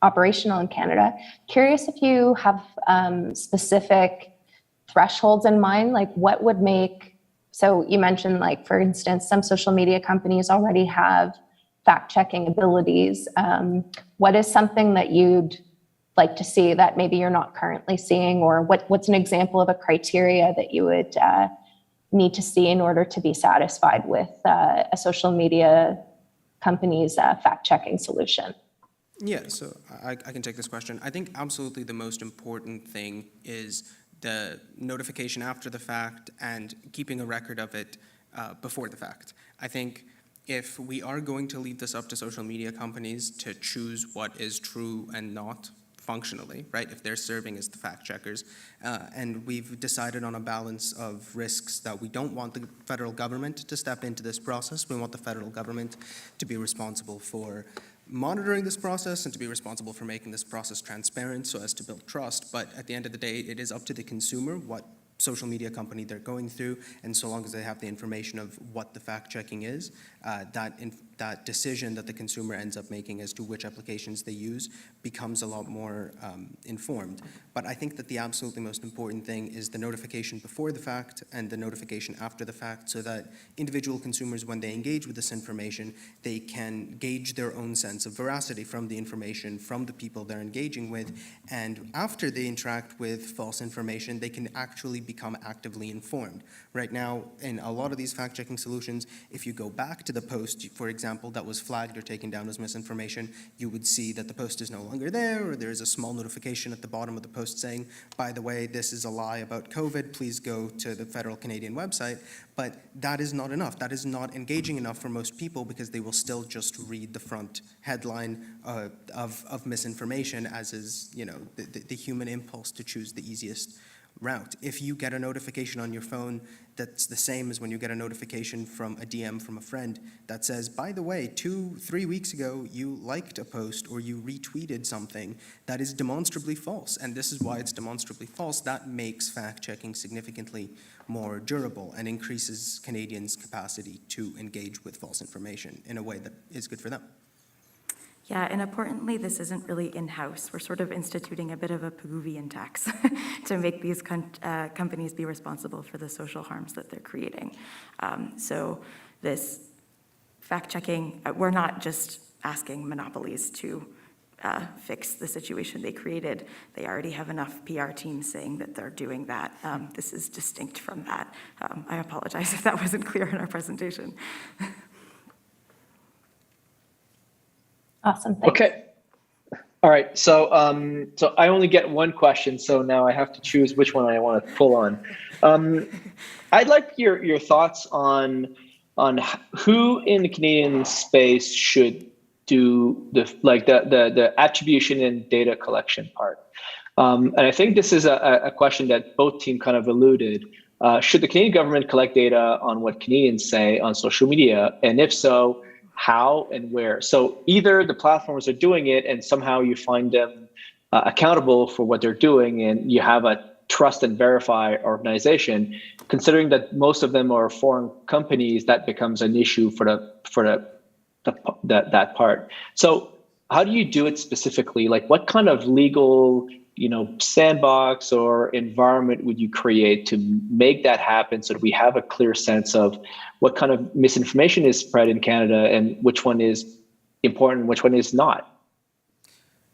[SPEAKER 16] operational in Canada. Curious if you have specific thresholds in mind, like what would make, so you mentioned like, for instance, some social media companies already have fact-checking abilities. What is something that you'd like to see that maybe you're not currently seeing, or what's an example of a criteria that you would need to see in order to be satisfied with a social media company's fact-checking solution?
[SPEAKER 15] Yeah, so I can take this question. I think absolutely the most important thing is the notification after the fact and keeping a record of it before the fact. I think if we are going to leave this up to social media companies to choose what is true and not functionally, right, if they're serving as the fact checkers, and we've decided on a balance of risks that we don't want the federal government to step into this process. We want the federal government to be responsible for monitoring this process and to be responsible for making this process transparent so as to build trust. But at the end of the day, it is up to the consumer what social media company they're going through, and so long as they have the information of what the fact checking is, that decision that the consumer ends up making as to which applications they use becomes a lot more informed. But I think that the absolutely most important thing is the notification before the fact and the notification after the fact, so that individual consumers, when they engage with this information, they can gauge their own sense of veracity from the information, from the people they're engaging with, and after they interact with false information, they can actually become actively informed. Right now, in a lot of these fact-checking solutions, if you go back to the post, for example, that was flagged or taken down as misinformation, you would see that the post is no longer there, or there is a small notification at the bottom of the post saying, by the way, this is a lie about COVID, please go to the federal Canadian website. But that is not enough. That is not engaging enough for most people, because they will still just read the front headline of misinformation, as is, the human impulse to choose the easiest route. If you get a notification on your phone that's the same as when you get a notification from a DM from a friend that says, by the way, 2-3 weeks ago, you liked a post or you retweeted something that is demonstrably false, and this is why it's demonstrably false, that makes fact-checking significantly more durable and increases Canadians' capacity to engage with false information in a way that is good for them.
[SPEAKER 14] Yeah, and importantly, this isn't really in-house. We're sort of instituting a bit of a Peruvian tax to make these companies be responsible for the social harms that they're creating. So this fact-checking, we're not just asking monopolies to fix the situation they created. They already have enough PR teams saying that they're doing that. This is distinct from that. I apologize if that wasn't clear in our presentation.
[SPEAKER 16] Awesome. Thanks.
[SPEAKER 3] Okay. All right. So so I only get one question, so now I have to choose which one I want to pull on. I'd like your thoughts on who in the Canadian space should do the attribution and data collection part. And I think this is a question that both teams kind of alluded. Should the Canadian government collect data on what Canadians say on social media? And if so, how and where? So either the platforms are doing it and somehow you find them accountable for what they're doing, and you have a
[SPEAKER 14] trust and verify organization, considering that most of them are foreign companies, that becomes an issue for that part. So how do you do it specifically? Like, what kind of legal, sandbox or environment would you create to make that happen, so that we have a clear sense of what kind of misinformation is spread in Canada and which one is important, which one is not?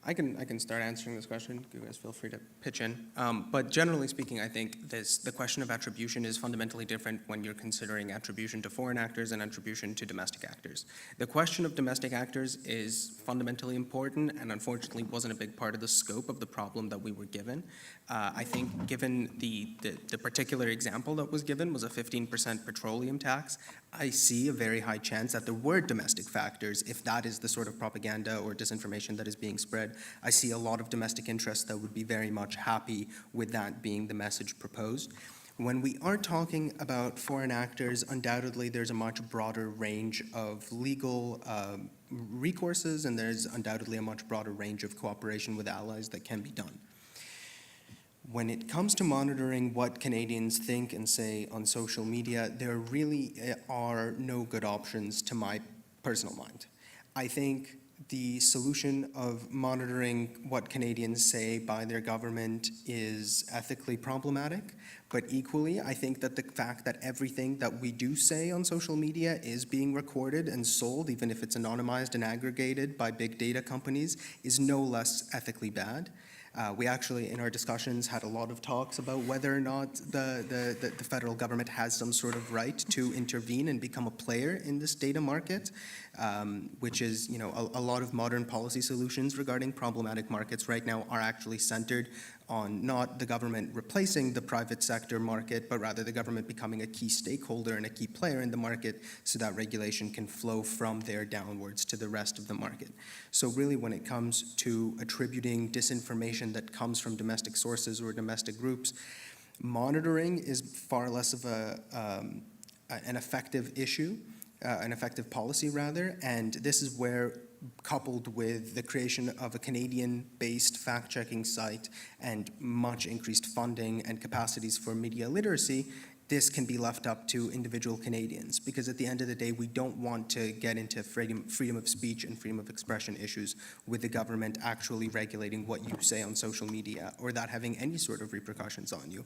[SPEAKER 15] I can start answering this question. You guys feel free to pitch in. But generally speaking, I think the question of attribution is fundamentally different when you're considering attribution to foreign actors and attribution to domestic actors. The question of domestic actors is fundamentally important, and unfortunately wasn't a big part of the scope of the problem that we were given. I think given the particular example that was given was a 15% petroleum tax, I see a very high chance that there were domestic factors. If that is the sort of propaganda or disinformation that is being spread, I see a lot of domestic interests that would be very much happy with that being the message proposed. When we are talking about foreign actors, undoubtedly there's a much broader range of legal recourses, and there's undoubtedly a much broader range of cooperation with allies that can be done. When it comes to monitoring what Canadians think and say on social media, there really are no good options to my personal mind. I think the solution of monitoring what Canadians say by their government is ethically problematic, but equally, I think that the fact that everything that we do say on social media is being recorded and sold, even if it's anonymized and aggregated by big data companies, is no less ethically bad. We actually, in our discussions, had a lot of talks about whether or not the federal government has some sort of right to intervene and become a player in this data market, which is, a lot of modern policy solutions regarding problematic markets right now are actually centered on not the government replacing the private sector market, but rather the government becoming a key stakeholder and a key player in the market, so that regulation can flow from there downwards to the rest of the market. So really, when it comes to attributing disinformation that comes from domestic sources or domestic groups, monitoring is far less of an effective issue, an effective policy rather, and this is where, coupled with the creation of a Canadian-based fact-checking site and much increased funding and capacities for media literacy, this can be left up to individual Canadians, because at the end of the day, we don't want to get into freedom of speech and freedom of expression issues with the government actually regulating what you say on social media, or that having any sort of repercussions on you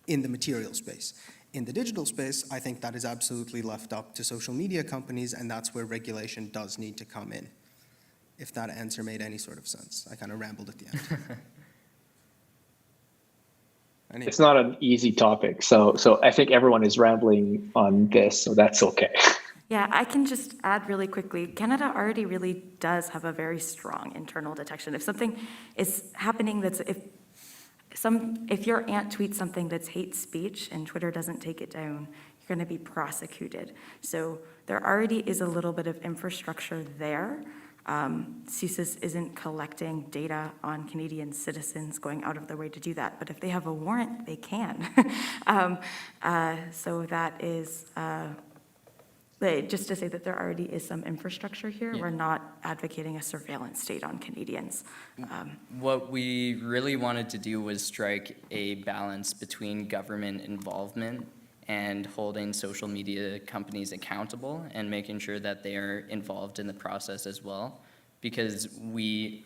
[SPEAKER 15] in the material space. In the digital space, I think that is absolutely left up to social media companies, and that's where regulation does need to come in. If that answer made any sort of sense. I kind of rambled at the end.
[SPEAKER 14] It's not an easy topic, so I think everyone is rambling on this, so that's okay.
[SPEAKER 16] Yeah, I can just add really quickly. Canada already really does have a very strong internal detection. If something is happening if your aunt tweets something that's hate speech and Twitter doesn't take it down, you're going to be prosecuted. So there already is a little bit of infrastructure there. CSIS isn't collecting data on Canadian citizens going out of their way to do that, but if they have a warrant, they can. So that is, just to say that there already is some infrastructure here. Yeah. We're not advocating a surveillance state on Canadians.
[SPEAKER 17] What we really wanted to do was strike a balance between government involvement and holding social media companies accountable and making sure that they are involved in the process as well. Because we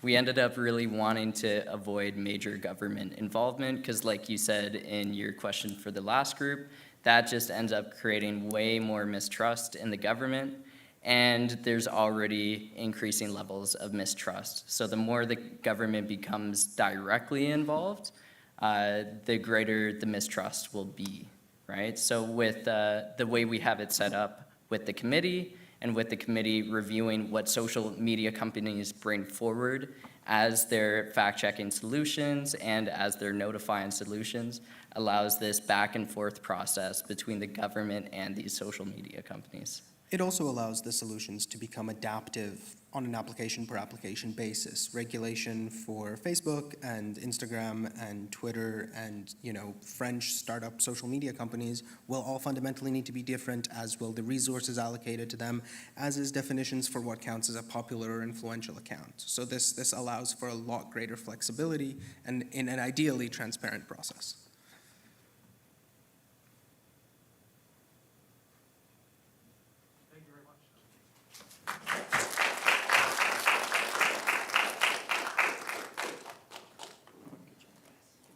[SPEAKER 17] ended up really wanting to avoid major government involvement, because like you said in your question for the last group, that just ends up creating way more mistrust in the government, and there's already increasing levels of mistrust. So the more the government becomes directly involved, the greater the mistrust will be, right? So with the way we have it set up with the committee, and with the committee reviewing what social media companies bring forward as their fact-checking solutions and as their notifying solutions, allows this back and forth process between the government and these social media companies.
[SPEAKER 14] It also allows the solutions to become adaptive on an application per application basis. Regulation for Facebook and Instagram and Twitter and, French startup social media companies will all fundamentally need to be different, as will the resources allocated to them, as is definitions for what counts as a popular or influential account. So this allows for a lot greater flexibility and in an ideally transparent process.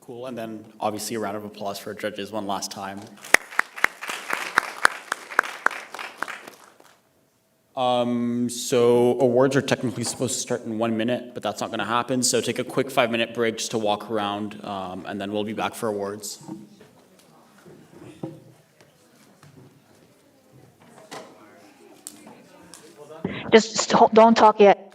[SPEAKER 1] Cool, and then obviously a round of applause for our judges one last time. So awards are technically supposed to start in 1 minute, but that's not going to happen. So take a quick 5-minute break just to walk around, and then we'll be back for awards.
[SPEAKER 15] Just don't talk yet.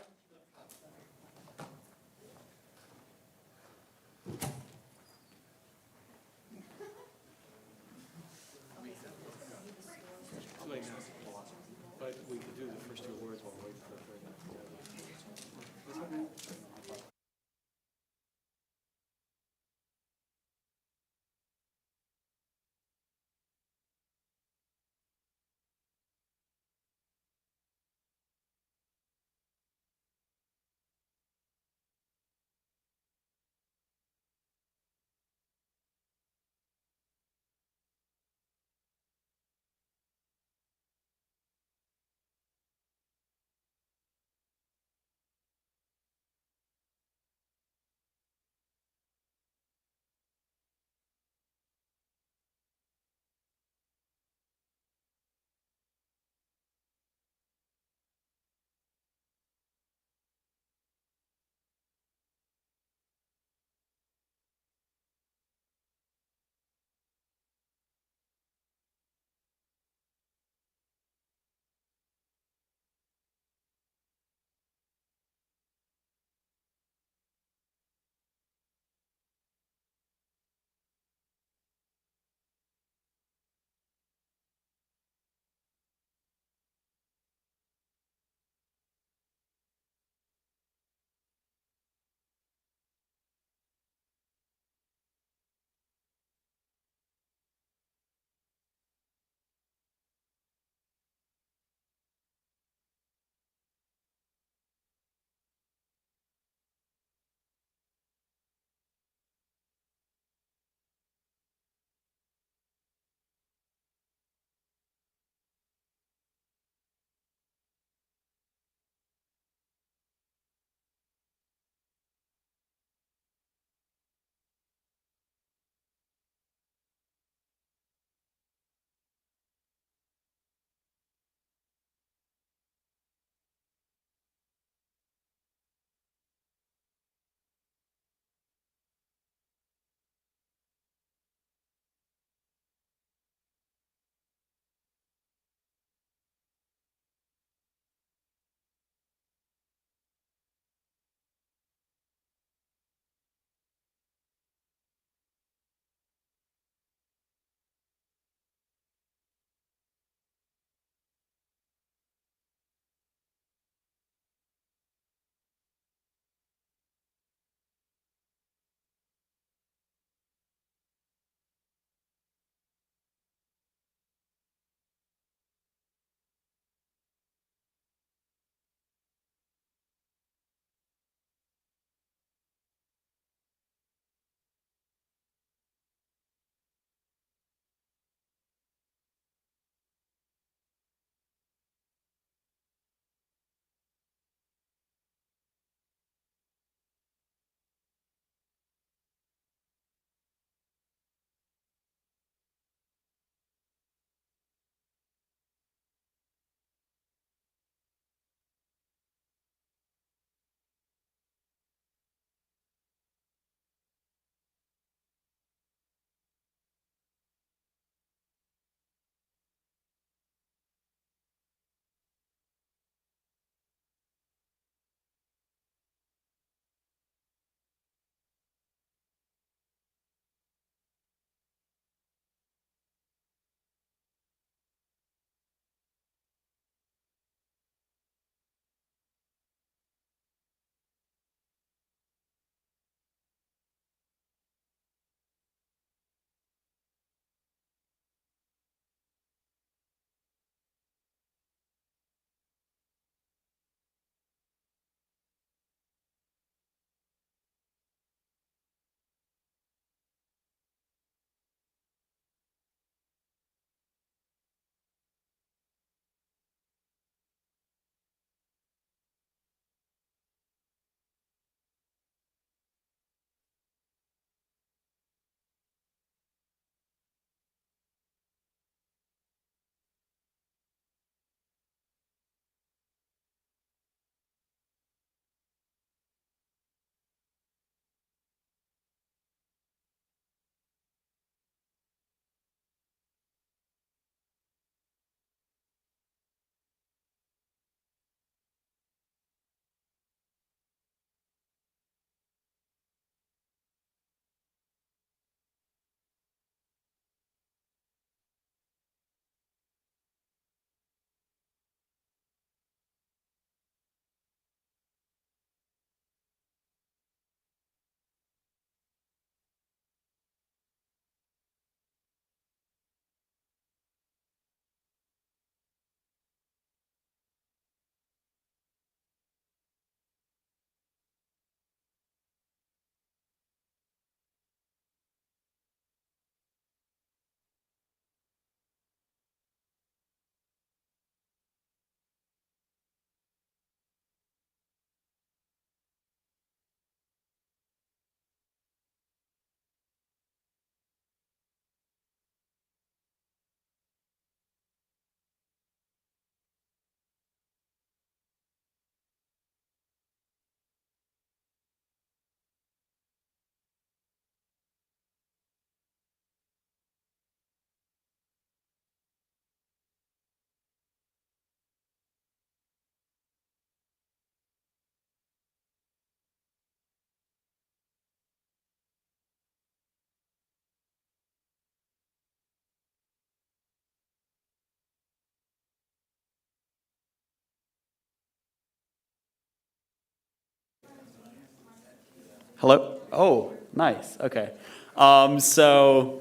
[SPEAKER 1] Hello? Oh, nice. Okay. Well,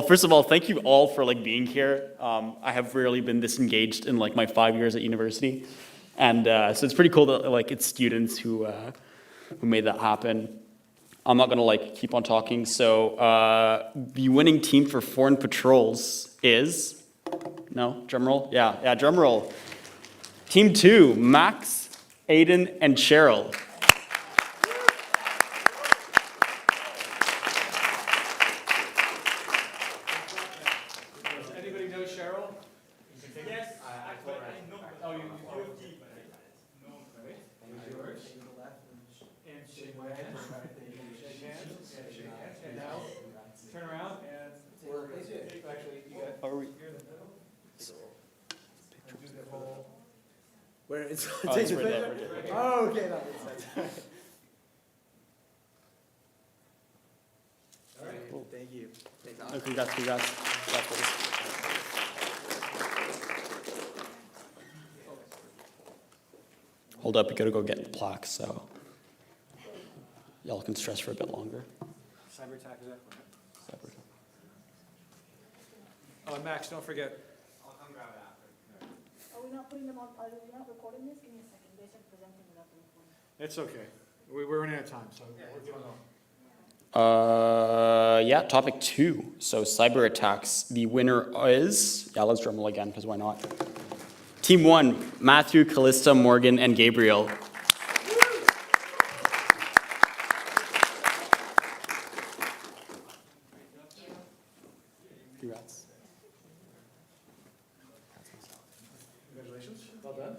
[SPEAKER 1] first of all, thank you all for like being here. I have rarely been this engaged in like my 5 years at university. And so it's pretty cool that like it's students who made that happen. I'm not gonna like keep on talking. So the winning team for foreign patrols is, no, drum roll? Yeah, drum roll. Team 2, Max, Aiden, and Cheryl.
[SPEAKER 14] Anybody know Cheryl? Yes. Oh, you have deep. No, right? Yours. And shake my hand. Shake hands. Shake hands. And now, turn around and. Actually, you got.
[SPEAKER 1] Are we?
[SPEAKER 14] Here in the middle. Do the whole.
[SPEAKER 2] Where it's
[SPEAKER 1] Oh, it's right there.
[SPEAKER 2] Oh, okay, that makes sense.
[SPEAKER 14] All right.
[SPEAKER 2] Cool. Thank you.
[SPEAKER 1] Oh, congrats. Hold up, you gotta go get the plaque, so y'all can stress for a bit longer.
[SPEAKER 14] Cyber attack, is that? Oh, and Max, don't forget.
[SPEAKER 15] I'll come grab it after. Are we not putting them on, are we not recording this? Give me a second, they said presenting without the recording.
[SPEAKER 14] It's okay. We're running out of time, so we're going on.
[SPEAKER 1] Yeah, topic 2. So cyber attacks. The winner is, yeah, let's drum roll again, because why not? Team 1, Matthew, Callista, Morgan, and Gabriel. Congrats.
[SPEAKER 14] Congratulations, well done.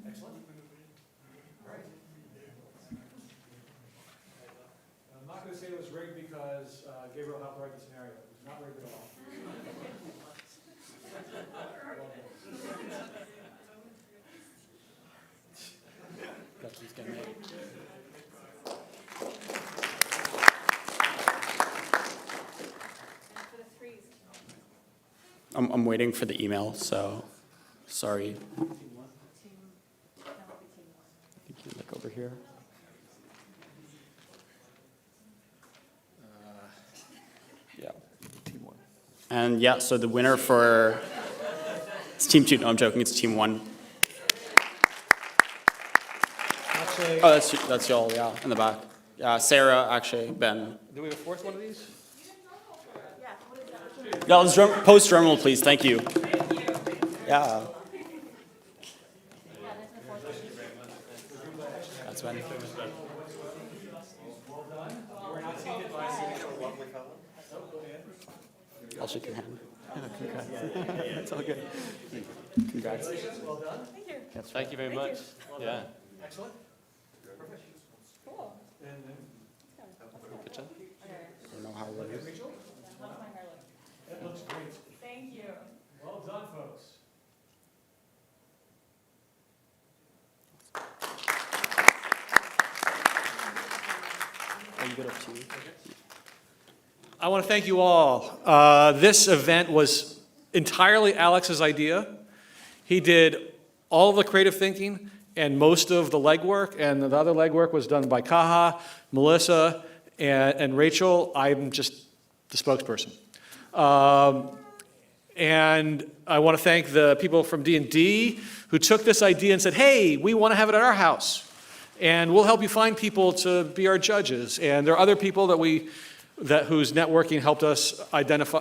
[SPEAKER 14] Excellent. All right. I'm not going to say it was rigged because Gabriel helped write the scenario. It was not rigged at all.
[SPEAKER 1] I'm waiting for the email, so sorry. I think you look over here. Yeah, team 1. And yeah, so the winner for it's team 2. No, I'm joking. It's team 1.
[SPEAKER 14] Actually,
[SPEAKER 1] Oh, that's y'all. Yeah, in the back. Yeah, Sarah, actually, Ben.
[SPEAKER 14] do we have a fourth one of these?
[SPEAKER 1] Yeah, let's post drum roll, please. Thank you. Yeah. That's Ben. I'll shake your hand. Congrats. It's all good. Congrats.
[SPEAKER 14] Well done.
[SPEAKER 3] Thank you very much. Yeah.
[SPEAKER 14] Excellent.
[SPEAKER 15] Cool.
[SPEAKER 1] Good job. I don't know how it is.
[SPEAKER 14] Rachel? That looks great.
[SPEAKER 15] Thank you.
[SPEAKER 14] Well done, folks.
[SPEAKER 1] Are you good up to you?
[SPEAKER 14] I want to thank you all. This event was entirely Alex's idea. He did all the creative thinking and most of the legwork, and the other legwork was done by Kaha, Melissa, and Rachel. I'm just the spokesperson. And I want to thank the people from D&D who took this idea and said, hey, we want to have it at our house. And we'll help you find people to be our judges. And there are other people whose networking helped us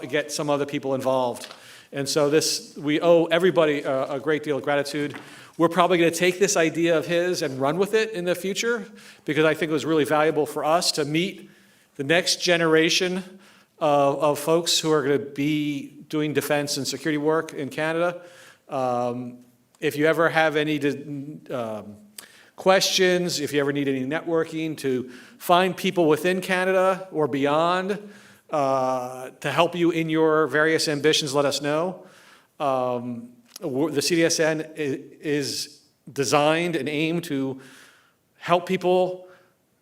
[SPEAKER 14] get some other people involved. And so we owe everybody a great deal of gratitude. We're probably going to take this idea of his and run with it in the future, because I think it was really valuable for us to meet the next generation of folks who are going to be doing defense and security work in Canada. If you ever have any questions, if you ever need any networking, to find people within Canada or beyond to help you in your various ambitions, let us know. The CDSN is designed and aimed to help people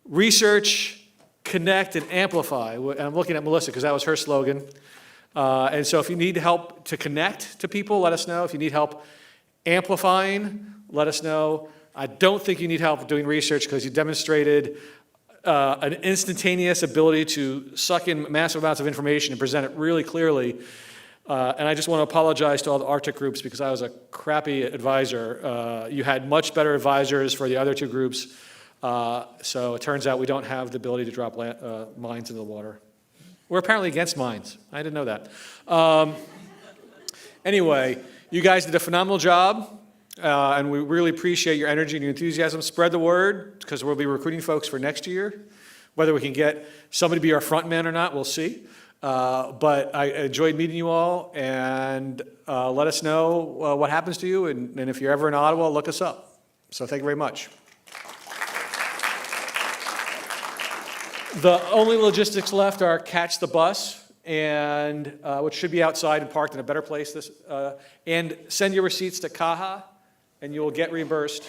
[SPEAKER 14] research, connect, and amplify. And I'm looking at Melissa because that was her slogan. And so if you need help to connect to people, let us know. If you need help amplifying, let us know. I don't think you need help doing research because you demonstrated an instantaneous ability to suck in massive amounts of information and present it really clearly. And I just want to apologize to all the Arctic groups because I was a crappy advisor. You had much better advisors for the other two groups. So it turns out we don't have the ability to drop mines into the water. We're apparently against mines. I didn't know that. Anyway, you guys did a phenomenal job. And we really appreciate your energy and your enthusiasm. Spread the word, because we'll be recruiting folks for next year. Whether we can get somebody to be our front man or not, we'll see. But I enjoyed meeting you all, and let us know what happens to you. And if you're ever in Ottawa, look us up. So thank you very much. The only logistics left are catch the bus, and which should be outside and parked in a better place. And send your receipts to Kaha, and you will get reimbursed.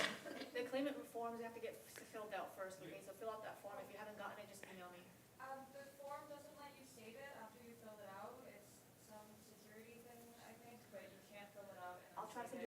[SPEAKER 15] The claimant forms have to get filled out first. Okay, so fill out that form if you haven't gotten